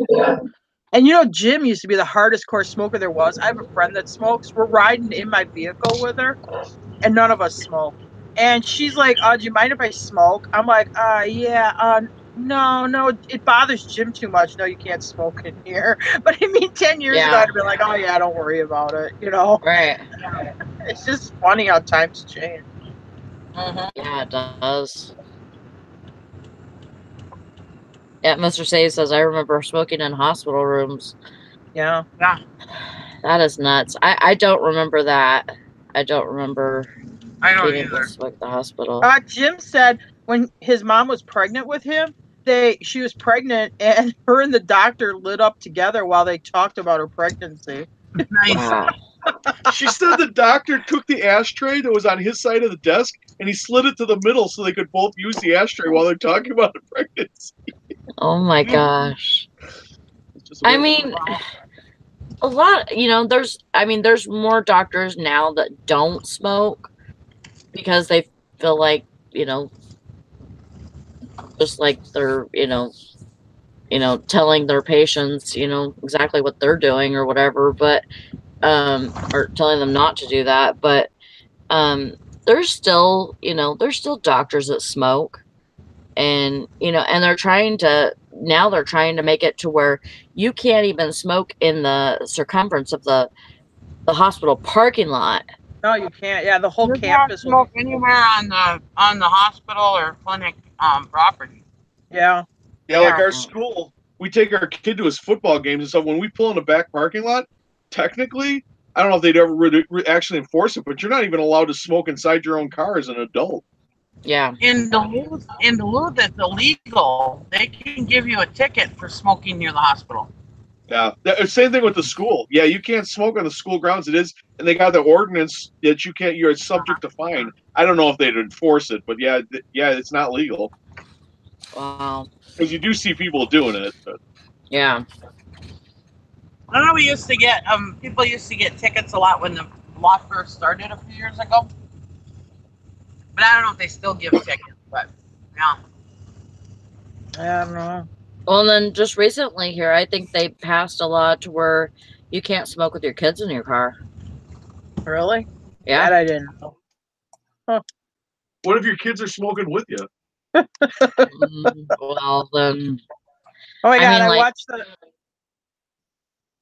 And Jim used to be the hardest core smoker there was. I have a friend that smokes. We're riding in my vehicle with her, and none of us smoke. And she's like, "Do you mind if I smoke?" I'm like, yeah, no, it bothers Jim too much. No, you can't smoke in here." But I mean, 10 years ago, I'd have been like, "Oh yeah, don't worry about it." Right. It's just funny how times change. Yeah, it does. Yeah, Mr. Say says, I remember smoking in hospital rooms. Yeah. Yeah. That is nuts. I don't remember that. I don't remember I don't being able either. to smoke at the hospital. Jim said when his mom was pregnant with him, she was pregnant, and her and the doctor lit up together while they talked about her pregnancy. Nice. Wow. She said the doctor took the ashtray that was on his side of the desk and he slid it to the middle so they could both use the ashtray while they're talking about the pregnancy. Oh my gosh. I mean, a lot, there's more doctors now that don't smoke because they feel like, just like they're, telling their patients, exactly what they're doing or whatever, but, or telling them not to do that. But, there's still doctors that smoke, and, and they're trying to make it to where you can't even smoke in the circumference of the hospital parking lot. No, you can't. Yeah, the whole You campus can't smoke anywhere on the hospital or clinic property. Yeah. Yeah, like our school, we take our kid to his football games and stuff. When we pull in the back parking lot, technically, I don't know if they'd ever actually enforce it, but you're not even allowed to smoke inside your own car as an adult. Yeah. In Duluth, it's illegal. They can give you a ticket for smoking near the hospital. Yeah, same thing with the school. Yeah, you can't smoke on the school grounds. It is, and they got the ordinance that you can't. You're subject to fine. I don't know if they'd enforce it, but yeah, it's not legal. Wow. Because you do see people doing it. But. Yeah. I know we used to get people used to get tickets a lot when the law first started a few years ago. But I don't know if they still give tickets. But yeah. I don't know. Well, and then just recently here, I think they passed a law to where you can't smoke with your kids in your car. Really? Yeah. That I didn't know. Huh. What if your kids are smoking with you? Well, then. Oh my God! I watched the.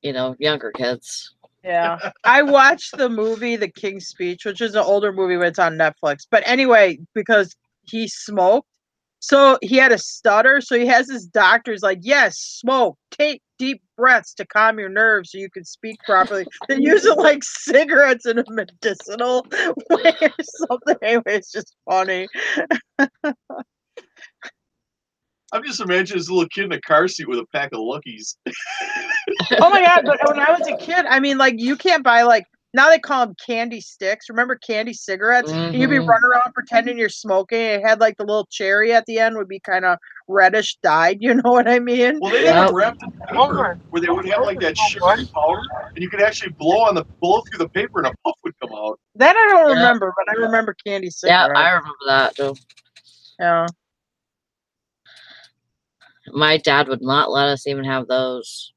Younger kids. Yeah, I watched the movie The King's Speech, which is an older movie, but it's on Netflix. But anyway, because he smoked, so he had a stutter. So he has his doctor's like, "Yes, smoke. Take deep breaths to calm your nerves so you can speak properly." They use it like cigarettes in a medicinal way or something. Anyway, it's just funny. I'm just imagining this little kid in a car seat with a pack of Luckies. Oh my God! But when I was a kid, I mean, like, you can't buy now they call them candy sticks. Remember candy cigarettes? Mm-hmm. And you'd be running around pretending you're smoking. It had like the little cherry at the end would be kind of reddish dyed. You know what I mean? Well, they had it wrapped in paper where they would have like that sugary powder, and you could actually blow through the paper, and a puff would come out. That I don't remember, but I remember candy cigarettes. Yeah, I remember that too. Yeah. My dad would not let us even have those.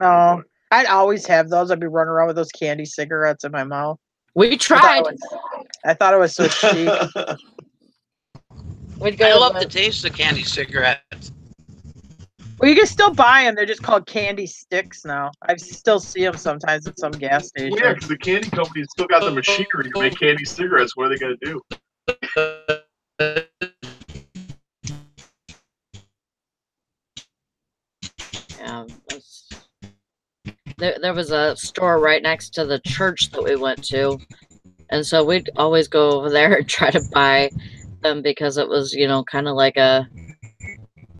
Oh, I'd always have those. I'd be running around with those candy cigarettes in my mouth. We tried. I thought it was so chic. We'd go I to love the the, taste of candy cigarettes. Well, you can still buy them. They're just called candy sticks now. I still see them sometimes at some gas Well, station. yeah, because the candy company's still got the machinery to make candy cigarettes. What are they going to do? yeah, there was a store right next to the church that we went to, and so we'd always go over there and try to buy them because it was, you know, kind of like a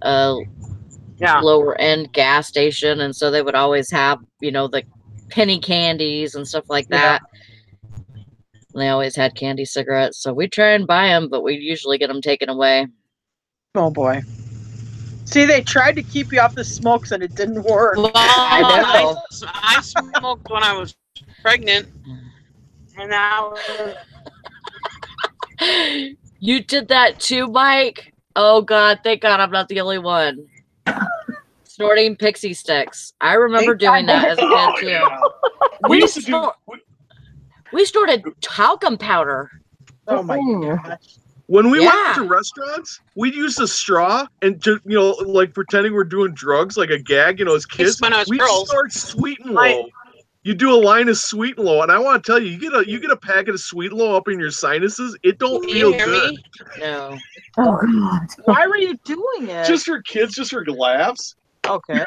Yeah. lower end gas station, and so they would always have, you know, the penny candies and stuff like that. And they always had candy cigarettes, so we try and buy them, but we usually get them taken away. Oh boy. See, they tried to keep you off the smokes and it didn't work. Well, I smoked when I was pregnant, and now You did that too, Mike? Oh God, thank God I'm not the only one. Snorting pixie sticks. I remember doing that as a kid too. We snorted talcum powder. Oh my gosh. When we Yeah. went to restaurants, we'd use a straw and just, you know, like pretending we're doing drugs, like a gag, you know, as kids. when I was We'd girls. snort Sweet and Low. You do a line of Sweet and Low, and I want to tell you, you get a packet of Sweet and Low up in your sinuses, it don't Can feel you hear good. me? No. Oh God. Why were you doing it? Just for kids, just for laughs. Okay.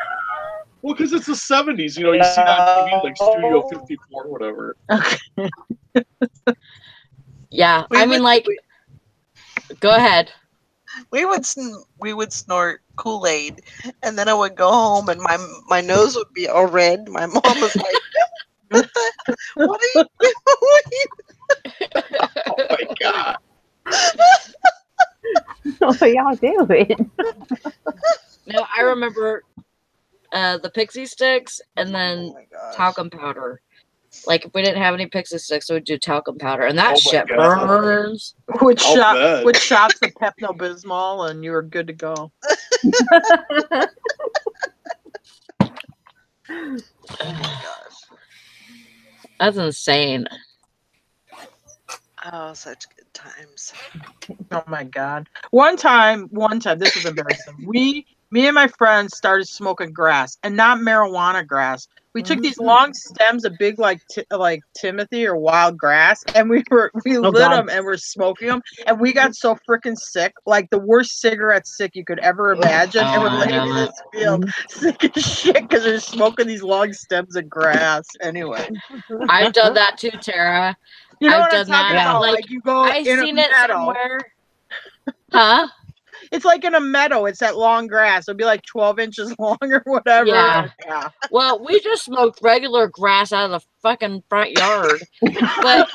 Well, because it's the 70s, you know, you see it on TV like Studio 54 or whatever. Okay. Yeah, We I mean, would- like, go ahead. We would snort Kool-Aid, and then I would go home, and my nose would be all red. My mom was like, "What are you doing?" Oh my God. What are y'all doing? No, I remember the pixie sticks and then Oh my gosh. talcum powder. Like, if we didn't have any pixie sticks, we'd do talcum powder, and that Oh my shit God. burns. Which bet. shots of Pepto-Bismol and you were good to go. Oh my gosh. That's insane. Oh, such good times. Oh my God. One time, this was embarrassing. Me and my friends started smoking grass, and not marijuana grass. We took these long stems of big like Timothy or wild grass, and we lit them and we're smoking them, and we got so freaking sick, like the worst cigarette sick you could ever imagine. And we're Oh, laying in no. this field sick as shit because we're smoking these long stems of grass. Anyway, I've done that too, Tara. you know I've what I'm done talking that. about? Like, Like you go I've in seen a it meadow. somewhere. Huh? It's like in a meadow. It's that long grass. It'll be like 12 inches long or whatever. Yeah. Well, we just smoked regular grass out of the fucking front yard. But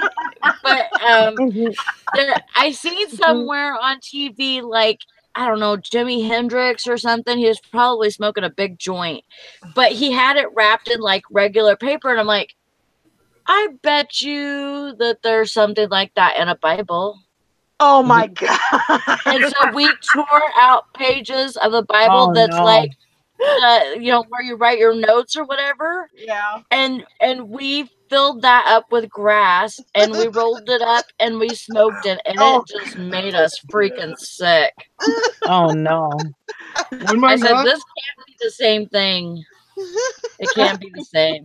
I seen somewhere on TV, like, I don't know, Jimi Hendrix or something. He was probably smoking a big joint, but he had it wrapped in like regular paper. And I'm like, I bet you that there's something like that in a Bible. Oh my God. And so we tore out pages of the Bible like, you know, where you write your notes or whatever. Yeah. And we filled that up with grass and we rolled it up and we smoked it, and it just made us freaking sick. Oh no. When my I said, mom, this can't be the same thing. It can't be the same.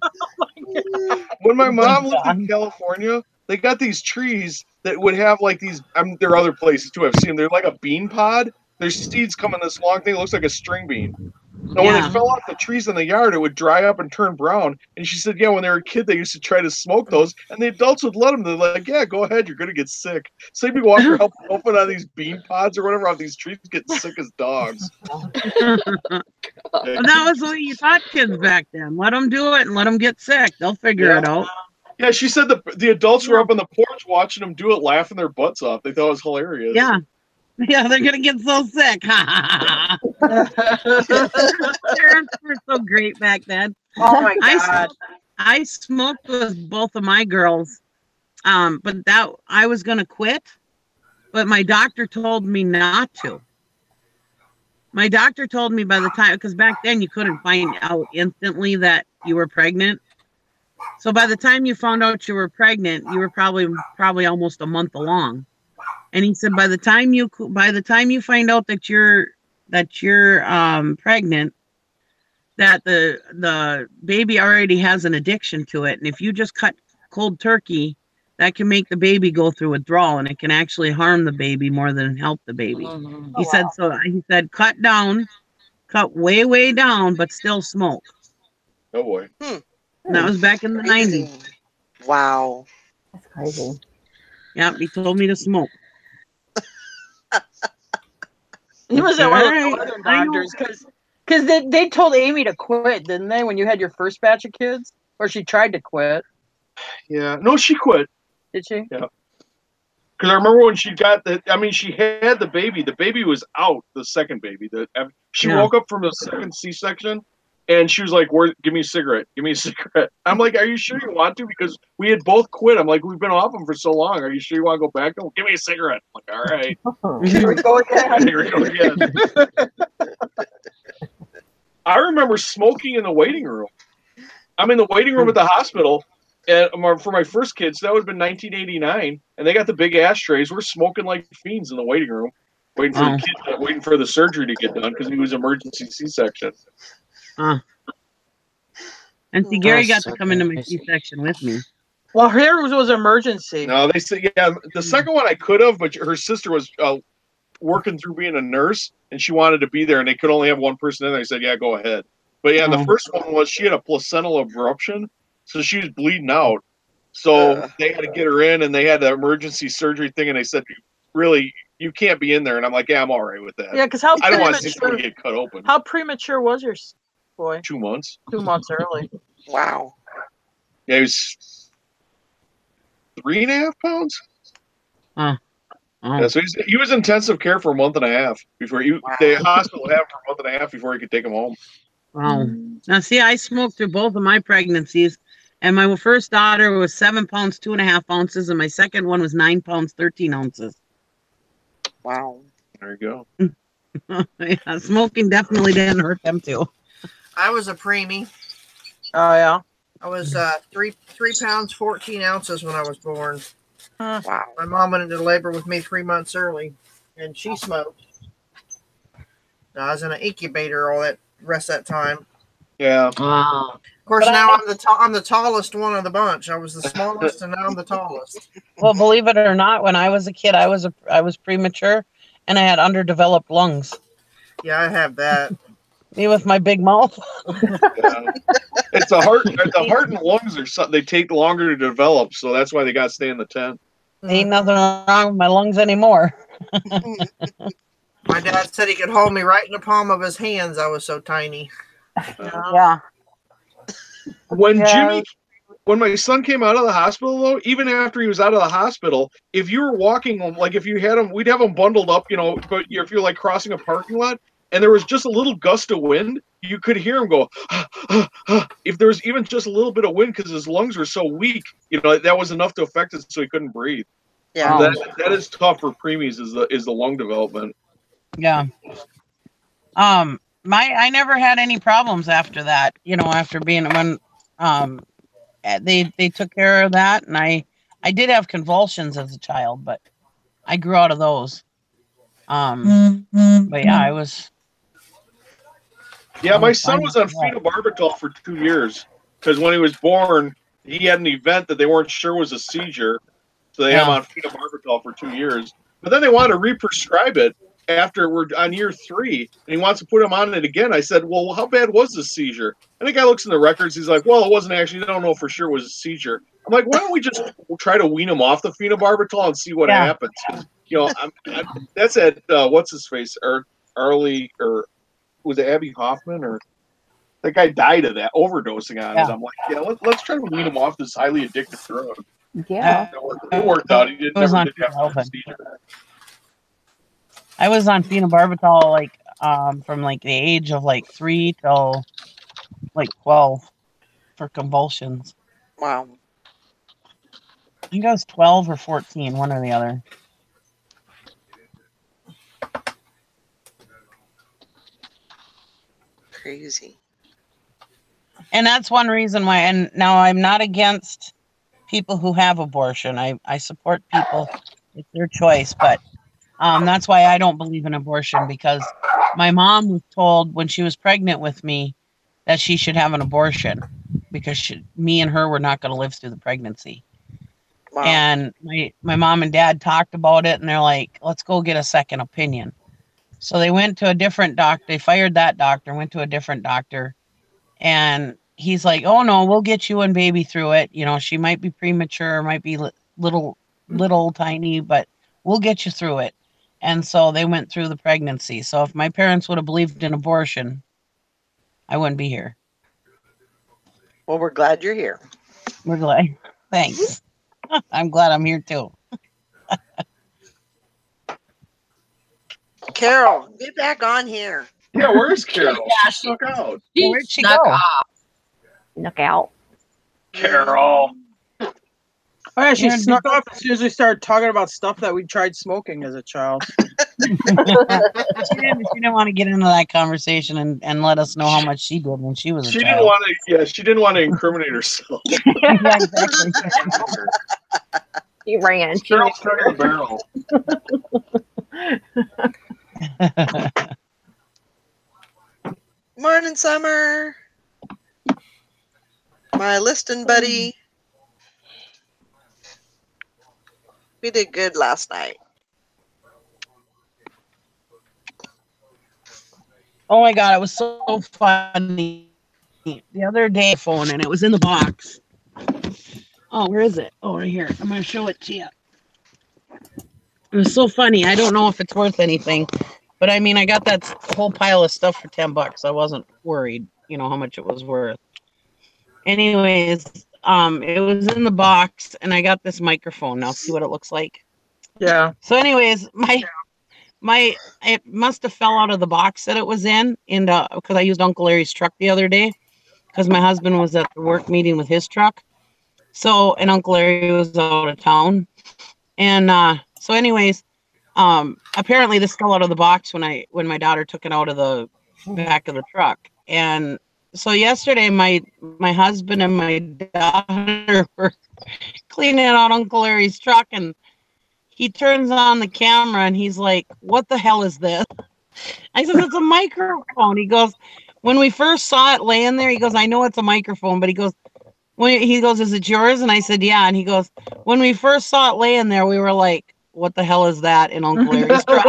when my mom lived in California, they got these trees that would have like these. There are other places too. I've seen them. They're like a bean pod. There's seeds coming this long thing. It looks like a string bean. And when they fell off the trees in the yard, it would dry up and turn brown. And she said, yeah, when they were a kid, they used to try to smoke those, and the adults would let them. They're like, yeah, go ahead, you're gonna get sick. So they'd be walking helping on these bean pods or whatever off these trees, getting sick as dogs. Well, that was what you taught kids back then. Let them do it and let them get sick. They'll figure it out. Yeah, she said the adults were up on the porch watching them do it, laughing their butts off. They thought it was hilarious. Yeah. Yeah, they're gonna get so sick. Parents were so great back then. Oh my God. I smoked with both of my girls, but that I was gonna quit, but my doctor told me not to. My doctor told me by the time, because back then you couldn't find out instantly that you were pregnant. So by the time you found out you were pregnant, you were probably almost a month along. And he said by the time you find out that you're pregnant, that the baby already has an addiction to it, and if you just cut cold turkey, that can make the baby go through withdrawal, and it can actually harm the baby more than help the baby. Mhm. He said so. He said cut way down, but still smoke. Oh boy. Hmm. And that was back in the Crazy. 90s. Wow. That's crazy. Yeah, he told me to smoke. He was at All one of those right, northern I know. doctors because they told Amy to quit, didn't they? When you had your first batch of kids, or she tried to quit. Yeah. No, she quit. Did she? Yeah. Because I remember when she got the. I mean, she had the baby. The baby was out. The second baby. She Yeah. woke up from the second C-section, and she was like, "Where? Give me a cigarette. Give me a cigarette." I'm like, "Are you sure you want to?" Because we had both quit. I'm like, "We've been off them for so long. Are you sure you want to go back?" Oh, give me a cigarette. I'm like, "All right." Here we go again. Here we go again. I remember smoking in the waiting room. I'm in the waiting room at the hospital, and for my first kids, that would have been 1989, and they got the big ashtrays. We're smoking like fiends in the waiting room, waiting for Oh. the kid, waiting for the surgery to get done because he was emergency C-section. And see, Gary got That's to so come into my crazy. C-section with me. Well, hers was emergency. No, they said yeah. The second one I could have, but her sister was working through being a nurse, and she wanted to be there, and they could only have one person in there. I said, "Yeah, go ahead." But yeah, the Oh. first one was she had a placental abruption, so she was bleeding out. So Ugh. they had to get her in, and they had the emergency surgery thing, and they said, "Really, you can't be in there." And I'm like, "Yeah, I'm all right with that. Yeah, because how I don't want to see premature? somebody get cut open." How premature was your boy? 2 months. 2 months early. Wow. Yeah, he was 3.5 pounds. Oh. Yeah, so he was in intensive care for a month and a half before the hospital had him for a month and a half before he could take him home. Wow. Now, see, I smoked through both of my pregnancies, and my first daughter was 7 pounds, 2.5 ounces, and my second one was 9 pounds, 13 ounces. Wow. There you go. Yeah, smoking definitely didn't hurt them too. I was a preemie. Oh yeah. I was 3 pounds 14 ounces when I was born. Wow. My mom went into labor with me 3 months early, and she smoked. I was in an incubator all that rest of that time. Yeah. Wow. Of course, now I'm the tallest one of the bunch. I was the smallest, and now I'm the tallest. Well, believe it or not, when I was a kid, I was premature, and I had underdeveloped lungs. Yeah, I have that. Me with my big mouth. Yeah. It's the heart. The heart and lungs are something they take longer to develop, so that's why they got to stay in the tent. Ain't nothing wrong with my lungs anymore. My dad said he could hold me right in the palm of his hands. I was so tiny. Yeah. When my son came out of the hospital, though, even after he was out of the hospital, if you were walking him, like if you had him, we'd have him bundled up, but if you're like crossing a parking lot and there was just a little gust of wind, you could hear him go, if there was even just a little bit of wind because his lungs were so weak, that was enough to affect it so he couldn't breathe. Yeah. That is tough for preemies is the lung development. Yeah. I never had any problems after that, after being when they took care of that, and I did have convulsions as a child, but I grew out of those. But yeah, I was. Yeah, my son was on phenobarbital for 2 years because when he was born, he had an event that they weren't sure was a seizure, so they had him on phenobarbital for 2 years. But then they wanted to re-prescribe it after we're on year 3, and he wants to put him on it again. I said, "Well, how bad was the seizure?" And the guy looks in the records. He's like, "Well, it wasn't actually. They don't know for sure it was a seizure." I'm like, "Why don't we just try to wean him off the phenobarbital and see what happens?" That's at what's his face, or Arlie, or was it Abby Hoffman, or that guy died of that overdosing on it. I'm like, yeah, let's try to wean him off this highly addictive drug. Yeah. It worked out. He never did have a seizure. I was on phenobarbital from the age of 3 till 12 for convulsions. Wow. I think I was 12 or 14, one or the other. crazy. And that's one reason why. And now I'm not against people who have abortion. I support people. It's their choice. But that's why I don't believe in abortion, because my mom was told when she was pregnant with me that she should have an abortion because me and her were not going to live through the pregnancy. Wow. And my mom and dad talked about it, and they're like, let's go get a second opinion. So they went to a different doctor. They fired that doctor, went to a different doctor. And he's like, oh, no, we'll get you and baby through it. You know, she might be premature, might be little tiny, but we'll get you through it. And so they went through the pregnancy. So if my parents would have believed in abortion, I wouldn't be here. Well, we're glad you're here. We're glad. Thanks. I'm glad I'm here too. Carol, get back on here. Yeah, where's Carol? Yeah, She snuck out. Where'd she snuck go? off. Snuck out. Carol. Oh yeah, she You're in snuck off as soon as we started talking about stuff that we tried smoking as a child. She didn't want to get into that conversation and let us know how much she did when she was a She child. didn't want to. Yeah, she didn't want to incriminate herself. Yeah, exactly. She ran. She Carol's turning the barrel. Morning, Summer. My listing buddy. We did good last night. Oh my God, it was so funny. The other day, phone, and it was in the box. Oh, where is it? Oh, right here. I'm going to show it to you. It was so funny. I don't know if it's worth anything, but I mean, I got that whole pile of stuff for $10. I wasn't worried, you know, how much it was worth. Anyways, it was in the box, and I got this microphone. Now, see what it looks like? Yeah. So, anyways, it must have fell out of the box that it was in, and because I used Uncle Larry's truck the other day, because my husband was at the work meeting with his truck. So, and Uncle Larry was out of town, and so, anyways, apparently this fell out of the box when my daughter took it out of the back of the truck, and so yesterday my husband and my daughter were cleaning out Uncle Larry's truck, and he turns on the camera and he's like, what the hell is this? I said, it's a microphone. He goes, when we first saw it laying there, he goes, I know it's a microphone, but he goes, is it yours? And I said, yeah. And he goes, when we first saw it laying there, we were like, what the hell is that in Uncle Larry's truck?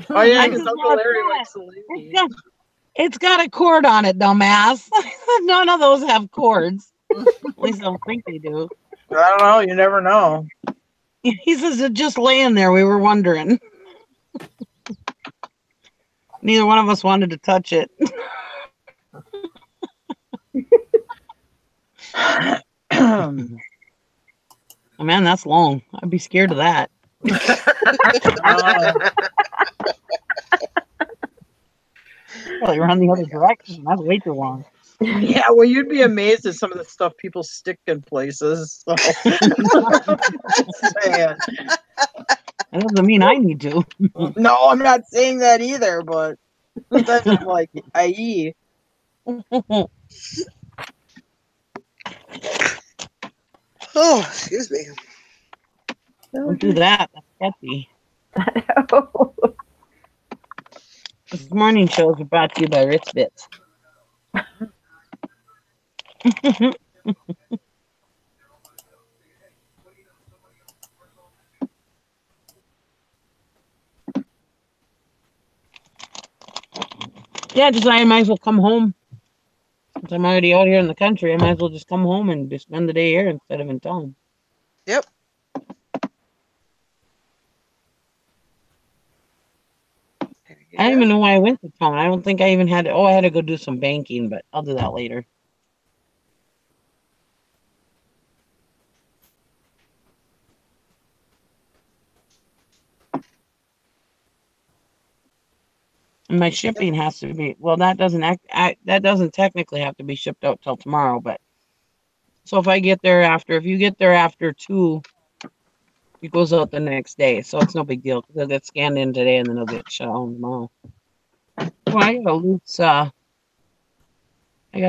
Oh yeah, because Uncle Larry likes the lady. It's got a cord on it, dumbass. None of those have cords. At least I don't think they do. I don't know. You never know. He says it's just laying there. We were wondering. Neither one of us wanted to touch it. Oh man, that's long. I'd be scared of that. Probably run the other direction. That's way too long. Yeah, well, you'd be amazed at some of the stuff people stick in places. So. That doesn't mean I need to. No, I'm not saying that either, but that's like, i.e. Oh, excuse me. Don't do that. That's sketchy. This morning shows are brought to you by Ritz Bits. Yeah, just I might as well come home. Since I'm already out here in the country, I might as well just come home and just spend the day here instead of in town. Yep. I don't even know why I went to town. I don't think I even had I had to go do some banking, but I'll do that later. And my shipping has to be, well, that doesn't technically have to be shipped out till tomorrow, but so if you get there after 2, It goes out the next day, so it's no big deal. They'll get scanned in today, and then they'll get shut on tomorrow. Oh, I got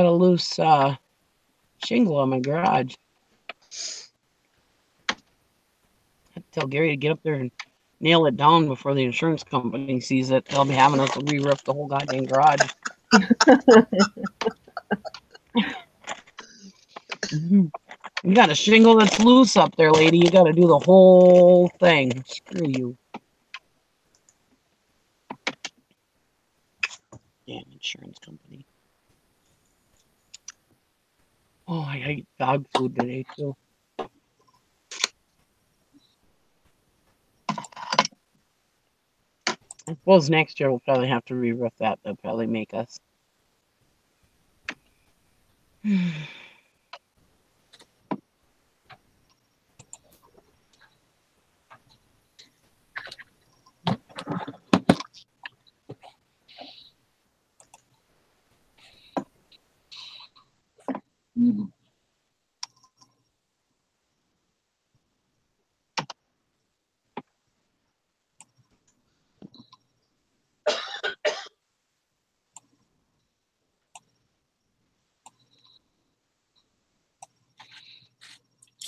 a loose shingle on my garage. I had to tell Gary to get up there and nail it down before the insurance company sees it. They'll be having us re-roof the whole goddamn garage. You got a shingle that's loose up there, lady. You got to do the whole thing. Screw you. Damn insurance company. Oh, I ate dog food today, too. I suppose next year we'll probably have to re-roof that. They'll probably make us.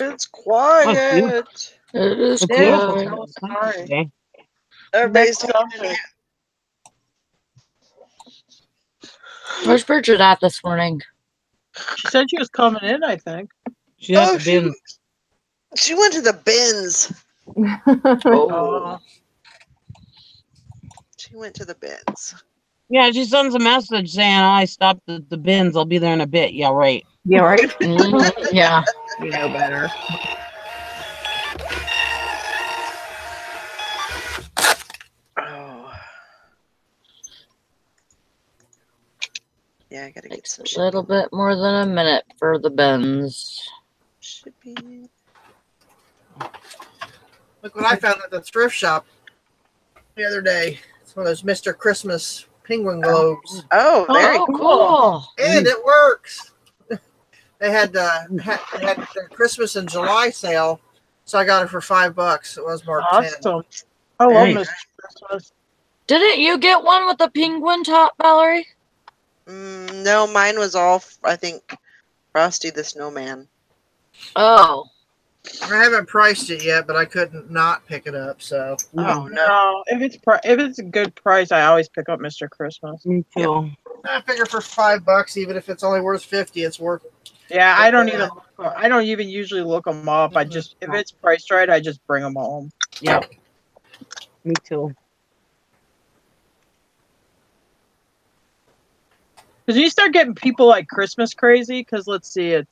It's quiet. It is It's Yeah, beautiful. sorry. Today. Everybody's Next talking. Where's Bridget at this morning? She said she was coming in, I think. She had Oh, the bin. she went to the bins. Oh. She went to the bins. Yeah, she sends a message saying, oh, I stopped at the bins. I'll be there in a bit. Yeah, right. Yeah, right. Yeah. You know better. Oh. Yeah, I gotta get some A little bit more than a minute for the bins. shipping. Look what I found at the thrift shop the other day. It's one of those Mr. Christmas penguin globes. Oh, very cool. And it works. They had their Christmas and July sale, so I got it for $5. It was marked 10. Awesome. I love Nice. Mr. Christmas. Didn't you get one with the penguin top, Valerie? No, mine was all, I think, Frosty the Snowman. Oh. I haven't priced it yet, but I couldn't not pick it up. So. Oh, no. No, if it's a good price, I always pick up Mr. Christmas. Me too. I figure for $5, even if it's only worth 50, it's worth. Yeah, I don't even usually look them up. I just, if it's priced right, I just bring them home. Yep. Me too. Because you start getting people like Christmas crazy. Because let's see,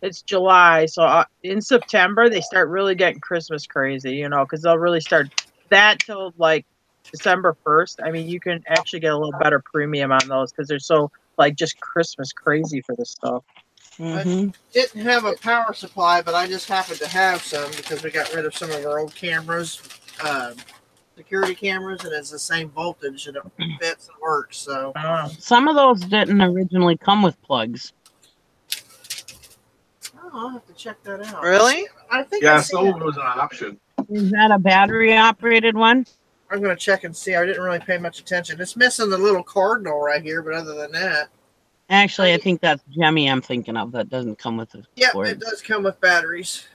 it's July, so in September they start really getting Christmas crazy. You know, because they'll really start that till like December 1st. I mean, you can actually get a little better premium on those because they're so like just Christmas crazy for this stuff. Mm-hmm. I didn't have a power supply, but I just happened to have some because we got rid of some of our old cameras, security cameras, and it's the same voltage and it fits and works. So Some of those didn't originally come with plugs. I'll have to check that out. Really? I think Yeah, I see some it. of it was an option. Is that a battery operated one? I'm going to check and see. I didn't really pay much attention. It's missing the little cardinal right here, but other than that. Actually, I think that's Jemmy I'm thinking of. That doesn't come with the Yeah, cord. it does come with batteries.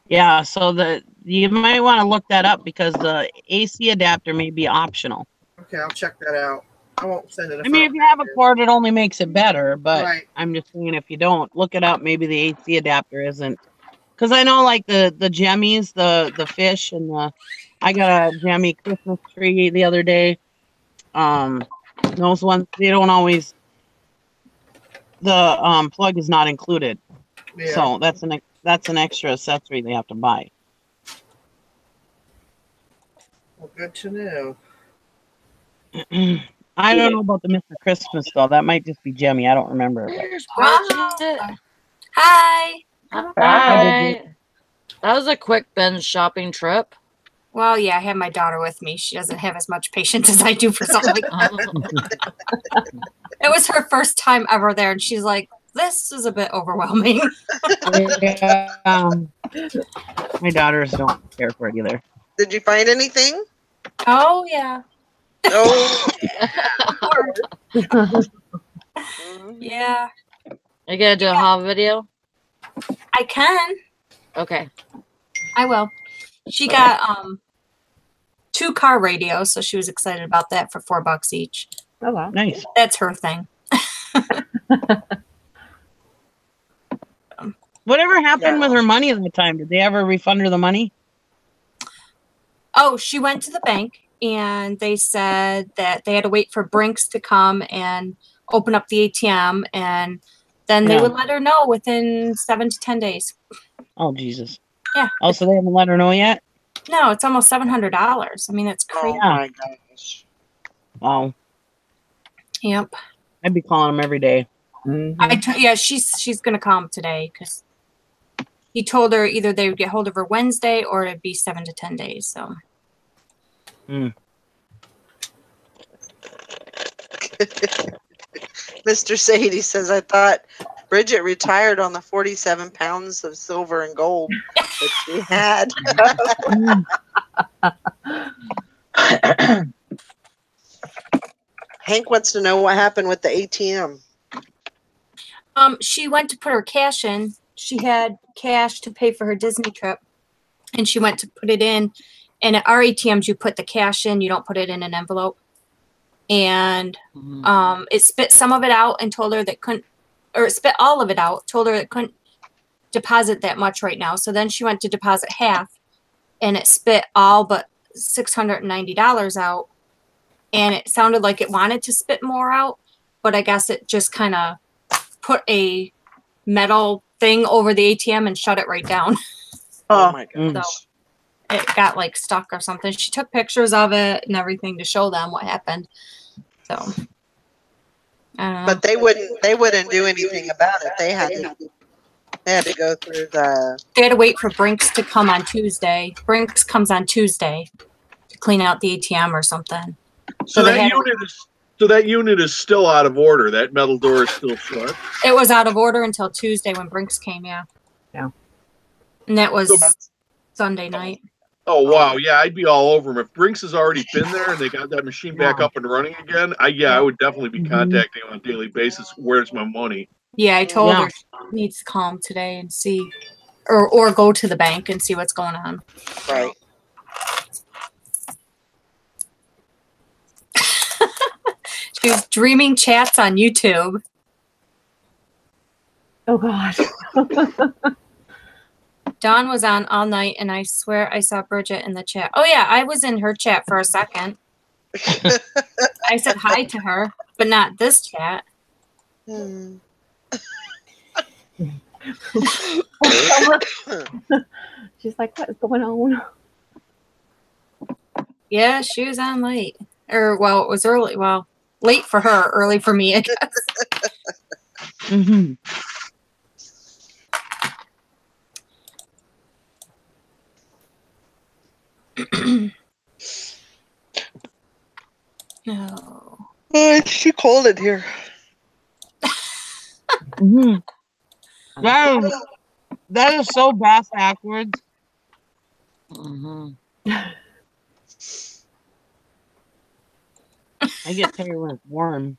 Yeah, so you might want to look that up because the AC adapter may be optional. Okay, I'll check that out. I won't send it. I mean, if you have a cord, it only makes it better. But Right. I'm just saying, if you don't, look it up. Maybe the AC adapter isn't. Because I know, like the Jemmies, the fish, and I got a Jemmy Christmas tree the other day. Those ones, they don't always. The plug is not included, Yeah. so that's an extra accessory they have to buy. Well, good to know. I don't know about the Mr. Christmas though. That might just be Jemmy. I don't remember. There's Bridget. Hi. Hi. That was a quick binge shopping trip. Well, yeah, I have my daughter with me. She doesn't have as much patience as I do for something like that. It was her first time ever there, and she's like, this is a bit overwhelming. Yeah. My daughters don't care for it either. Did you find anything? Oh yeah. Oh, Yeah. You gonna do a haul video? I can. Okay. I will. She got 2 car radios, so she was excited about that for $4 each. Oh wow. Nice. That's her thing. Whatever happened with her money that time? Did they ever refund her the money? Oh, she went to the bank and they said that they had to wait for Brinks to come and open up the ATM, and then they Yeah. would let her know within 7 to 10 days. Oh, Jesus. Yeah. Oh, so they haven't let her know yet? No, it's almost $700. I mean, that's crazy. oh my gosh. Wow. Yep. I'd be calling them every day. Yeah, she's gonna come today because he told her either they would get hold of her Wednesday or it'd be 7 to 10 days. So. Mr. Sadie says, I thought Bridget retired on the 47 pounds of silver and gold that she had. Hank wants to know what happened with the ATM. She went to put her cash in. She had cash to pay for her Disney trip, and she went to put it in. And at our ATMs, you put the cash in. You don't put it in an envelope. And it spit some of it out and told her that couldn't, or it spit all of it out. Told her it couldn't deposit that much right now. So then she went to deposit half, and it spit all but $690 out. And it sounded like it wanted to spit more out, but I guess it just kind of put a metal thing over the ATM and shut it right down. Oh my gosh. So it got like stuck or something. She took pictures of it and everything to show them what happened. So I don't know. But they wouldn't do anything about it. They had to go through the. They had to wait for Brinks to come on Tuesday. Brinks comes on Tuesday to clean out the ATM or something. So they that had unit is still out of order. That metal door is still shut. It was out of order until Tuesday when Brinks came. Yeah. Yeah. And that was Sunday night. Oh wow, yeah, I'd be all over them. If Brinks has already been there and they got that machine back up and running again, I would definitely be contacting them on a daily basis. Where's my money? Yeah, I told her she needs to call him today and see, or go to the bank and see what's going on. Right. She was dreaming chats on YouTube. Oh gosh. Dawn was on all night, and I swear I saw Bridget in the chat. Oh yeah, I was in her chat for a second. I said hi to her, but not this chat. She's like, what is going on? Yeah, she was on late. Or, well, it was early. Well, late for her, early for me, I guess. No. It's too cold in here. That is so bass backwards. I get tired when it's warm.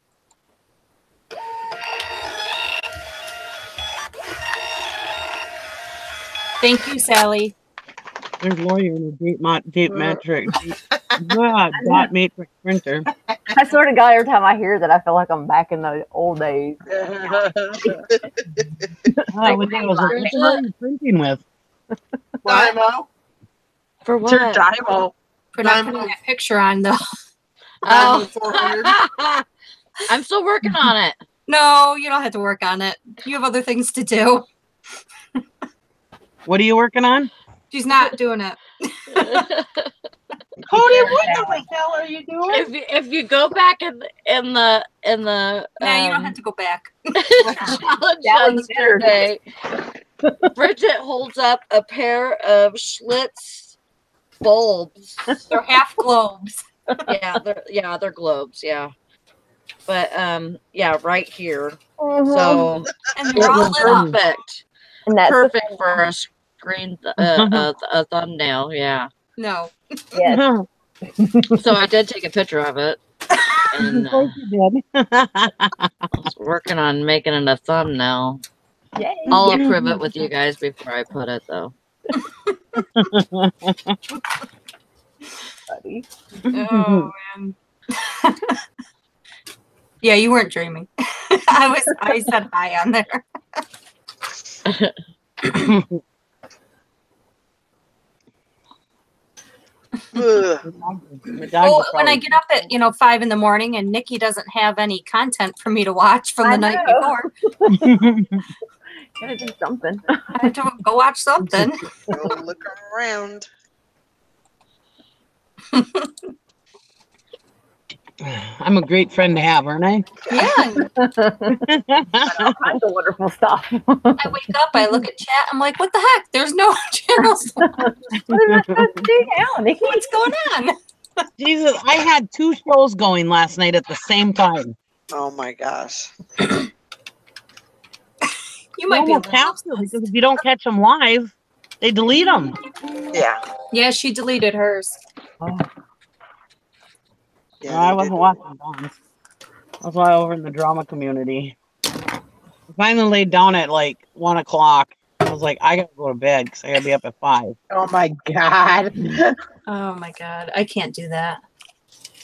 Thank you, Sally. There's Lawyer in a deep matrix. Dot matrix printer. I swear to God, every time I hear that, I feel like I'm back in the old days. What are you printing with? Dymo. For It's your what? Dymo. For not putting that picture on, though. Oh. 400. I'm still working on it. No, you don't have to work on it. You have other things to do. What are you working on? She's not doing it. Cody, what the hell are you doing? If you go back in the No, you don't have to go back. challenge yesterday, Bridget holds up a pair of Schlitz bulbs. They're half globes. They're globes. Yeah, but right here. So And they're all lit up. perfect. And that's Perfect for screen thumbnail. Yeah. No. Yes. So I did take a picture of it, and Of course you did. I was working on making it a thumbnail. Yay. I'll approve it with you guys before I put it, though. Buddy. Oh man. Yeah, you weren't dreaming. I said hi on there. Ugh. Oh, when I get up at 5 in the morning and Nikki doesn't have any content for me to watch from the night before, Gotta do something. I have to go watch something. Go look around. I'm a great friend to have, aren't I? Yeah. All kinds of wonderful stuff. I wake up, I look at chat, I'm like, what the heck? There's no channels. What am I supposed to do now, Nikki? What's going on? Jesus, I had 2 shows going last night at the same time. Oh my gosh. You might be almost have to, because if you don't catch them live, they delete them. Yeah. Yeah, she deleted hers. Oh. Yeah, I they wasn't did. watching Dawn's. That's why over in the drama community. I finally laid down at like 1 o'clock. I was like, I gotta go to bed because I gotta be up at 5. Oh my God. Oh my god, I can't do that.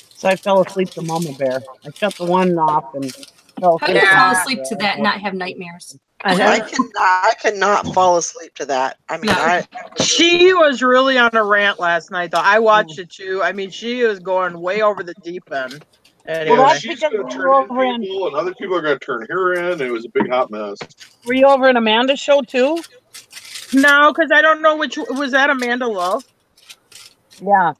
So I fell asleep to Mama Bear. I shut the one off and fell How do asleep. you to fall Mama asleep Bear. to that and not have nightmares? I cannot fall asleep to that. I mean, No. She was really on a rant last night, though. I watched it too. I mean, she was going way over the deep end. Anyway. Well, that's she's because going to we turn were in over in- people, and other people are going to turn her in, and it was a big hot mess. Were you over in Amanda's show too? No, because I don't know which was that Amanda Love. Yeah.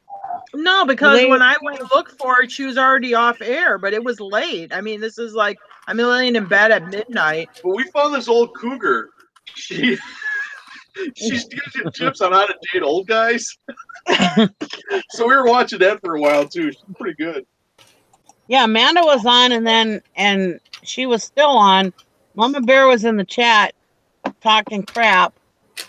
No, because They- when I went to look for it, she was already off air, but it was late. I mean, this is like I'm laying in bed at midnight. But we found this old cougar. She's gives you tips on how to date old guys. So we were watching that for a while too. She's pretty good. Yeah, Amanda was on, and she was still on. Mama Bear was in the chat talking crap,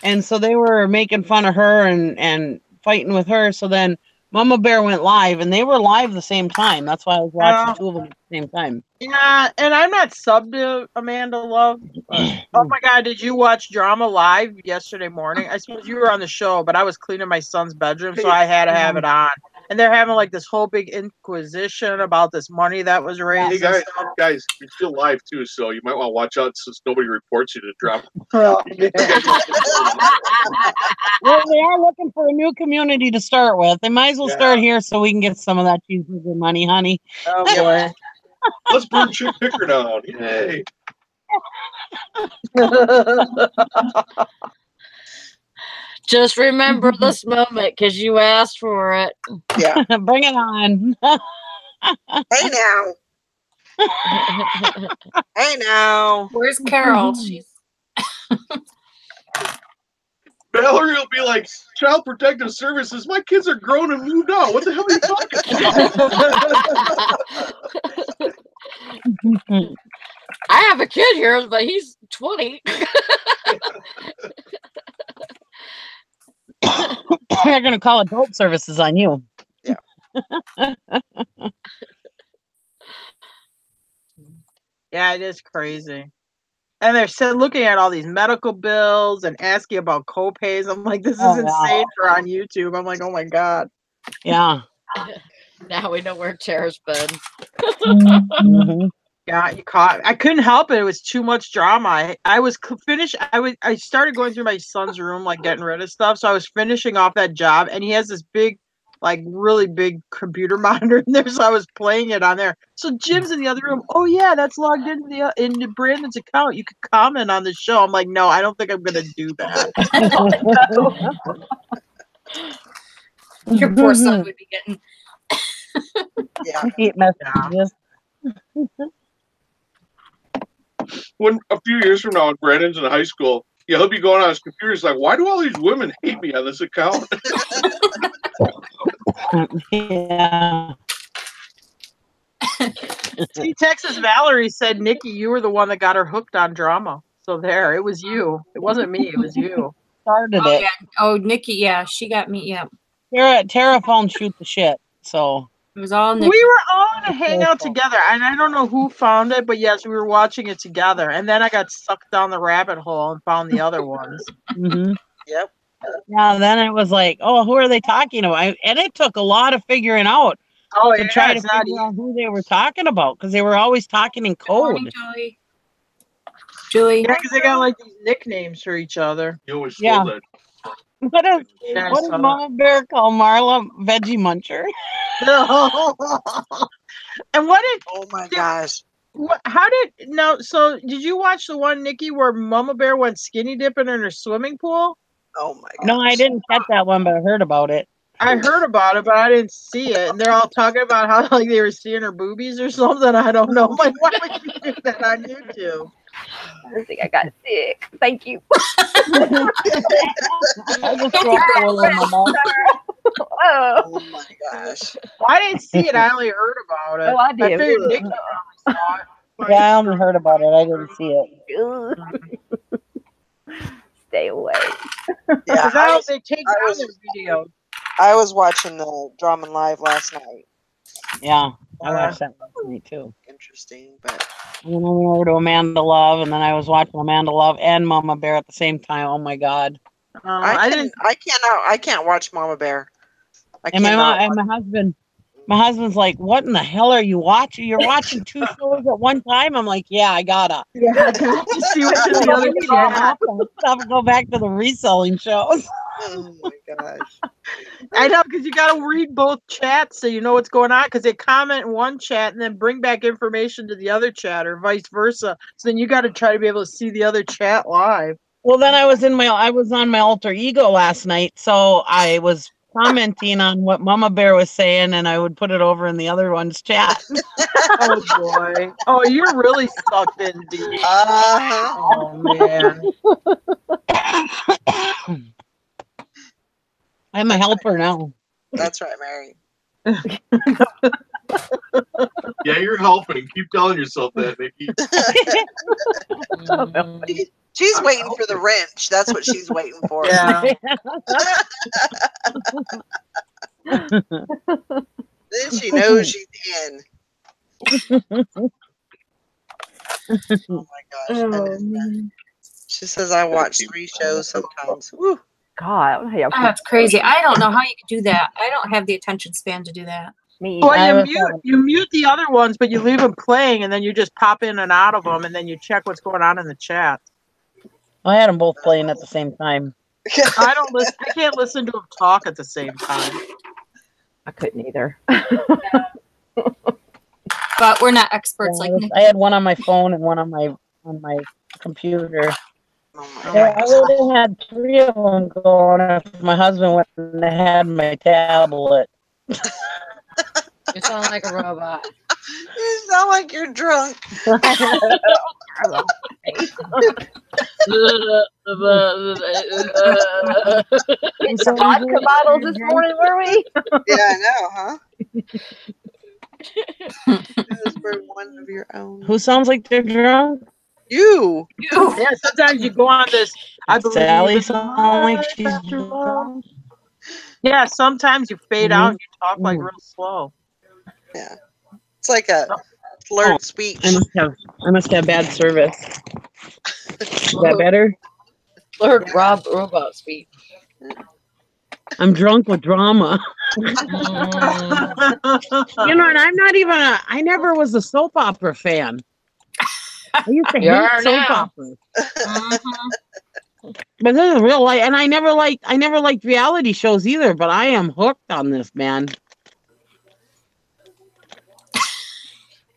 and so they were making fun of her and fighting with her. So then Mama Bear went live, and they were live the same time. That's why I was watching 2 of them at the same time. Yeah, and I'm not subbed to Amanda Love. But, oh my God, did you watch Drama Live yesterday morning? I suppose you were on the show, but I was cleaning my son's bedroom, so I had to have it on. And they're having like this whole big inquisition about this money that was raised. Hey and guys, stuff. guys, you're still live too, so you might want to watch out since nobody reports you to drop. Well, yeah. Well, they are looking for a new community to start with. They might as well start here so we can get some of that cheeseburger money, honey. Oh boy. Let's burn Chick Picker down. Yay. Just remember this moment because you asked for it. Yeah. Bring it on. Hey now. Hey now. Where's Carol? She's Valerie will be like, Child Protective Services, my kids are grown and moved out. What the hell are you talking about? I have a kid here, but he's 20. They're going to call adult services on you. Yeah. Yeah, it is crazy. And they're still looking at all these medical bills and asking about co-pays. I'm like, this is Oh, wow. insane for on YouTube. I'm like, oh my God. Yeah. Now we know where Tara's been. Mhm. Yeah, you caught. I couldn't help it. It was too much drama. I was finished. I started going through my son's room, like getting rid of stuff. So I was finishing off that job, and he has this big, like really big computer monitor in there. So I was playing it on there. So Jim's in the other room. Oh yeah, that's logged into Brandon's account. You could comment on the show. I'm like, no, I don't think I'm gonna do that. your poor son would be getting. Yeah. Hate messages. When a few years from now, when Brandon's in high school, yeah, he'll be going on his computer. He's like, why do all these women hate me on this account? Yeah. See, Texas Valerie said, Nikki, you were the one that got her hooked on drama. So there, it was you. It wasn't me. It was you. started Oh it. yeah. Oh, Nikki. Yeah, she got me. Yeah, Tara phone shoot the shit. So it was all We Nikki. were all in a hangout together, and I don't know who found it, but yes, we were watching it together. And then I got sucked down the rabbit hole and found the other ones. mhm. Yep. Yeah, then it was like, oh, who are they talking about? And it took a lot of figuring out Oh to yeah, try to it's not figure easy. out who they were talking about because they were always talking in Good morning, code. Julie. Julie. Yeah, because they got like these nicknames for each other. You always Yeah. stole that. Yeah, I What does saw Mama Bear call Marla? Veggie Muncher. that. And what Oh my did gosh. how did no? So did you watch the one, Nikki, where Mama Bear went skinny dipping in her swimming pool? Oh my No, I gosh. didn't catch that one, but I heard about it. I heard about it, but I didn't see it. And they're all talking about how like they were seeing her boobies or something. I don't know. I'm like, why would you do that on YouTube? I think I got sick. Thank you. I just dropped a little in my mouth. Oh, Oh my gosh. I didn't see it. I only heard about it. oh, I I did. figured Nikki probably saw it. Yeah, I only heard about it. I didn't see it. Stay away. Yeah, Because I now was, they take I down was, their videos. I was watching the Drama Live last night. Yeah, I watched that last night too. Interesting, but And then I went over to Amanda Love, and then I was watching Amanda Love and Mama Bear at the same time. Oh my god! I can't watch Mama Bear. I And cannot. my husband's like, "What in the hell are you watching? You're watching two shows at one time." I'm like, "Yeah, I gotta." Yeah, I got to see what's in the I other need to get chat. off that stuff and go back to the reselling shows. Oh my gosh. I know, because you got to read both chats so you know what's going on. Because they comment in one chat and then bring back information to the other chat, or vice versa. So then you got to try to be able to see the other chat live. Well, then I was on my alter ego last night, so I was commenting on what Mama Bear was saying, and I would put it over in the other one's chat. Oh boy! Oh, you're really sucked in deep. Uh-huh. Oh man! I'm a helper now. That's right, Mary. Yeah, you're helping. Keep telling yourself that, Nikki. She's waiting for the wrench. That's what she's waiting for. Yeah. Then she knows she's in. Oh my gosh. And she says I watch 3 shows sometimes. Woo. God, I don't know how That's crazy. I don't know how you could do that. I don't have the attention span to do that. me. Well, you mute the other ones, but you leave them playing, and then you just pop in and out of them, and then you check what's going on in the chat. I had them both playing at the same time. I don't listen. I can't listen to them talk at the same time. I couldn't either. But we're not experts like Nikki. I had one on my phone and one on my computer. Oh I would have had 3 of them going if my husband went and had my tablet. You sound like a robot. You sound like you're drunk. It's vodka bottles this morning, were we? Yeah, I know, huh? Those were one of your own. Who sounds like they're drunk? You. Yeah, sometimes you go on this. I believe Sally in sounds life like she's after love. drunk. Yeah, sometimes you fade out and you talk like real slow. Yeah. It's like a slurred speech. I must have bad service. Is that better? Lord Rob robot speak. I'm drunk with drama. Mm. You know, and I'm not even I never was a soap opera fan. I used to You hate are soap now. operas. But this is real life, and I never liked reality shows either, but I am hooked on this, man.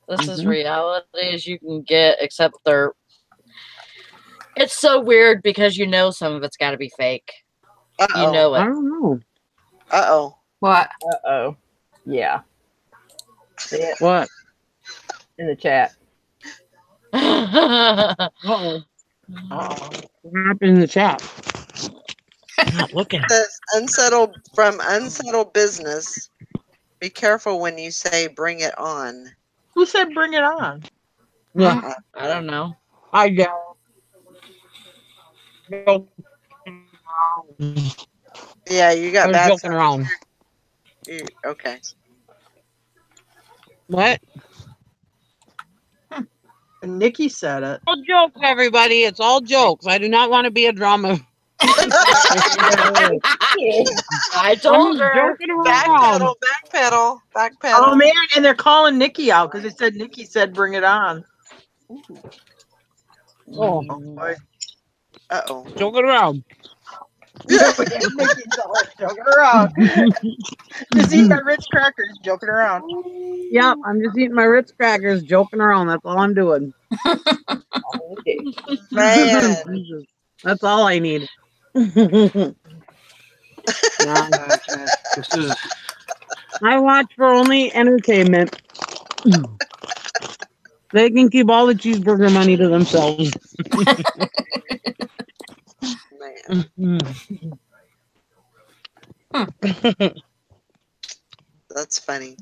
This is reality as you can get, except it's so weird because you know some of it's got to be fake. Uh-oh. You know I it. don't know. Uh-oh. What? Uh-oh. Yeah. See it What? in the chat. Uh-oh. What happened in the chat? I'm not looking. It says unsettled business. Be careful when you say bring it on. Who said bring it on? Yeah, I don't know. I know. Yeah, you I got was bad joking sound. around. Okay. What? And Nikki said it. All jokes, everybody. It's all jokes. I do not want to be a drama. I told her. Joking around. Backpedal, backpedal, backpedal. Oh man, and they're calling Nikki out because they said Nikki said bring it on. Oh, Boy. Uh-oh. joking around. Nikki's always joking around. Just eat my Ritz crackers, joking around. Yep, I'm just eating my Ritz crackers, joking around. That's all I'm doing. Man. That's all I need. Yeah. This is I watch for only entertainment. They can keep all the cheeseburger money to themselves. Man. That's funny.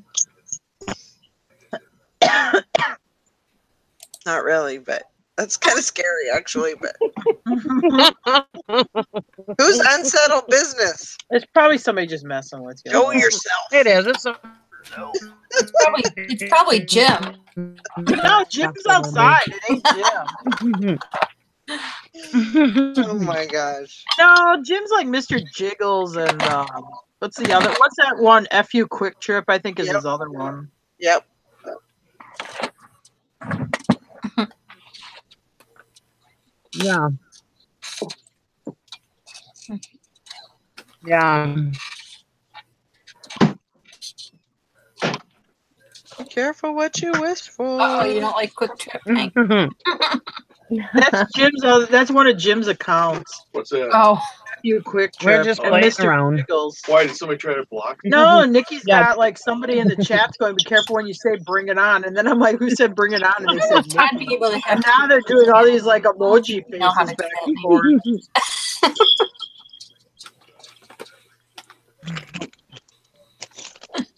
Not really, but that's kind of scary, actually. But who's unsettled business? It's probably somebody just messing with you. Go yourself. It is. It's It's probably Jim. No, Jim's outside. It ain't Jim. Oh my gosh. No, Jim's like Mr. Jiggles and what's the other? What's that one? FU Quick Trip, I think is his other one. Yep. Yeah. Yeah. Be careful what you wish for. Oh, you don't like Quick Trip? That's Jim's. That's one of Jim's accounts. What's that? Oh, FU Quick We're Trip just and playing Mr. around. Jiggles. Why did somebody try to block me? No, Nikki's Yeah. got like somebody in the chat's going, be careful when you say bring it on. And then I'm like, who said bring it on? And they said trying to Nikki. be able to have And now they're doing all these like emoji know how faces to back spell and me. forth.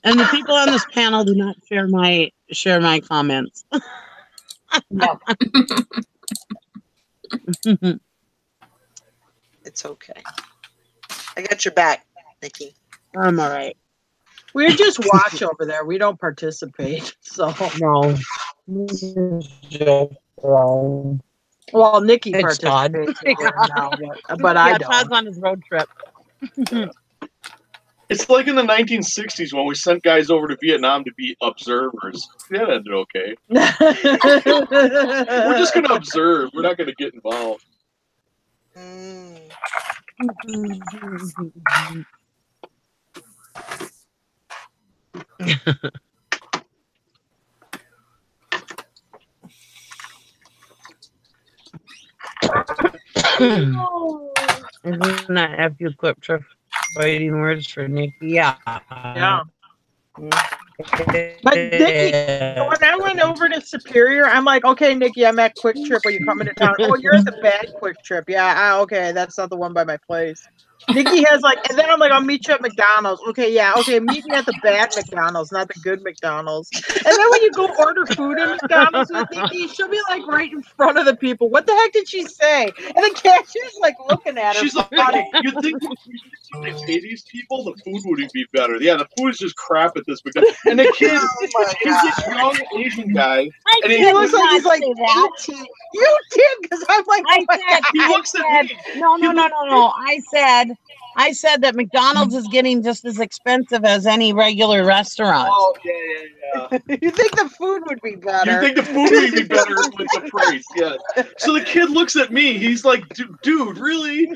And the people on this panel do not share my comments. no. It's okay. I got your back, Nikki. I'm all right. We just watch over there. We don't participate. So No. well, Nikki It's Todd. participates in it now, but I Yeah, don't. Todd's on his road trip. It's like in the 1960s when we sent guys over to Vietnam to be observers. That ended okay. We're just going to observe. We're not going to get involved. Mm. Isn't that a few Quick Trip fighting words for Nikki? Yeah. Yeah. But Nikki, when I went over to Superior, I'm like, okay, Nikki, I'm at Quick Trip. Are you coming to town? Oh, you're at the bad Quick Trip. Yeah, okay, that's not the one by my place. Nikki has like, and then I'm like, I'll meet you at McDonald's. Okay, yeah, okay, meet me at the bad McDonald's, not the good McDonald's. And then when you go order food at McDonald's with Nikki, she'll be like right in front of the people. What the heck did she say? And the cashier's like looking at her. She's like, you'd think if they pay these people, the food would be better. Yeah, the food is just crap at this McDonald's. And the kid, he's this young Asian guy. And he looks like he's like 18. You did, because I'm like, oh my God. He looks at me. No. I said that McDonald's is getting just as expensive as any regular restaurant. Oh, yeah. You think the food would be better? You think the food would be better with the price, yeah. So the kid looks at me. He's like, dude, really?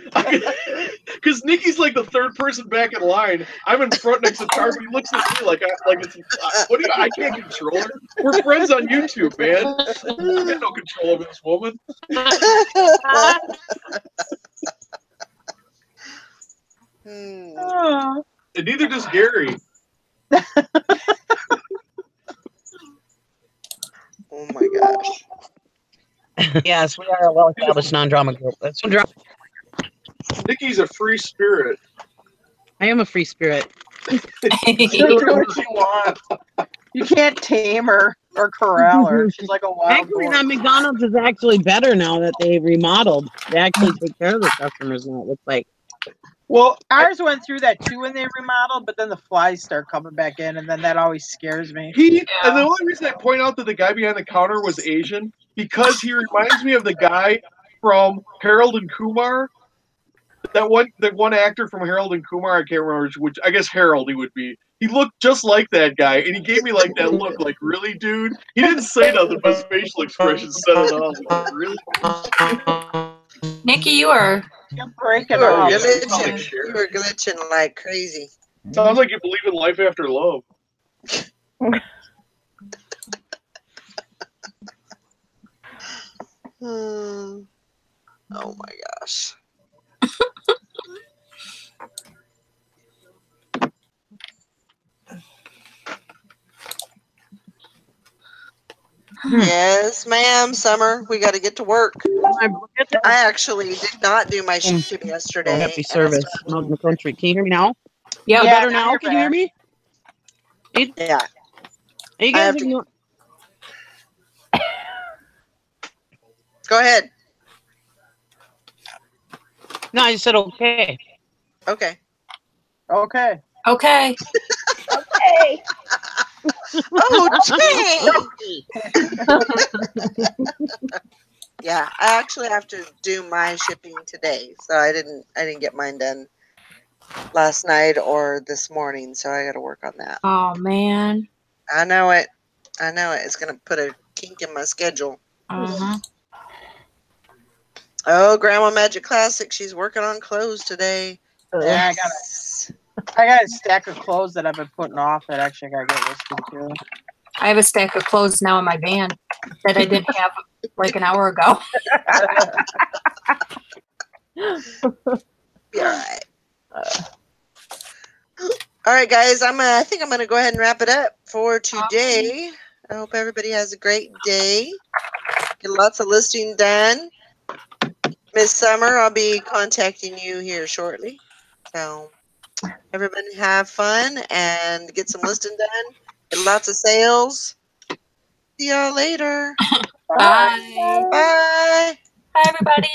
Because Nikki's like the third person back in line. I'm in front next to Tar, but he looks at me like it's, what do you, I can't control her. We're friends on YouTube, man. I got no control over this woman. And neither does Gary. Oh my gosh. Yes, we are a well-established non-drama group. That's no drama. Nikki's a free spirit. I am a free spirit. She'll do what you want. You can't tame her or corral her. She's like a wild Actually, boar. that McDonald's is actually better now that they remodeled. They actually take care of the customers now. It looks like Well, Ours went through that too when they remodeled, but then the flies start coming back in, and then that always scares me. and the only reason I point out that the guy behind the counter was Asian because he reminds me of the guy from Harold and Kumar. That one actor from Harold and Kumar, I can't remember which. I guess Harold he would be. He looked just like that guy, and he gave me like that look, like really, dude. He didn't say nothing, but his facial expression set it off. Like, really? Nikki, you are. You're breaking You were up. glitching. You were glitching like crazy. Sounds like you believe in life after love. Oh my gosh. Yes, ma'am, Summer. We got to get to work. I actually did not do my shift yesterday. Oh, happy service out in the country. Can you hear me now? Yeah. Better now? Can you hear me? Yeah. Are you guys ignoring? Go ahead. No, I just said okay. Okay. Okay. Okay. Okay. Oh, yeah, I actually have to do my shipping today, so I didn't get mine done last night or this morning, so I got to work on that. Oh man. I know it. It's gonna put a kink in my schedule. Oh, Grandma Magic Classic, she's working on clothes today. Yeah, I got a stack of clothes that I've been putting off that actually I gotta get listed too. I have a stack of clothes now in my van that I didn't have like an hour ago. Be all right. All right, guys. I think I'm gonna go ahead and wrap it up for today. I hope everybody has a great day. Get lots of listing done. Miss Summer, I'll be contacting you here shortly. So everybody have fun and get some listing done. Get lots of sales. See y'all later. Bye. Bye. Bye, everybody.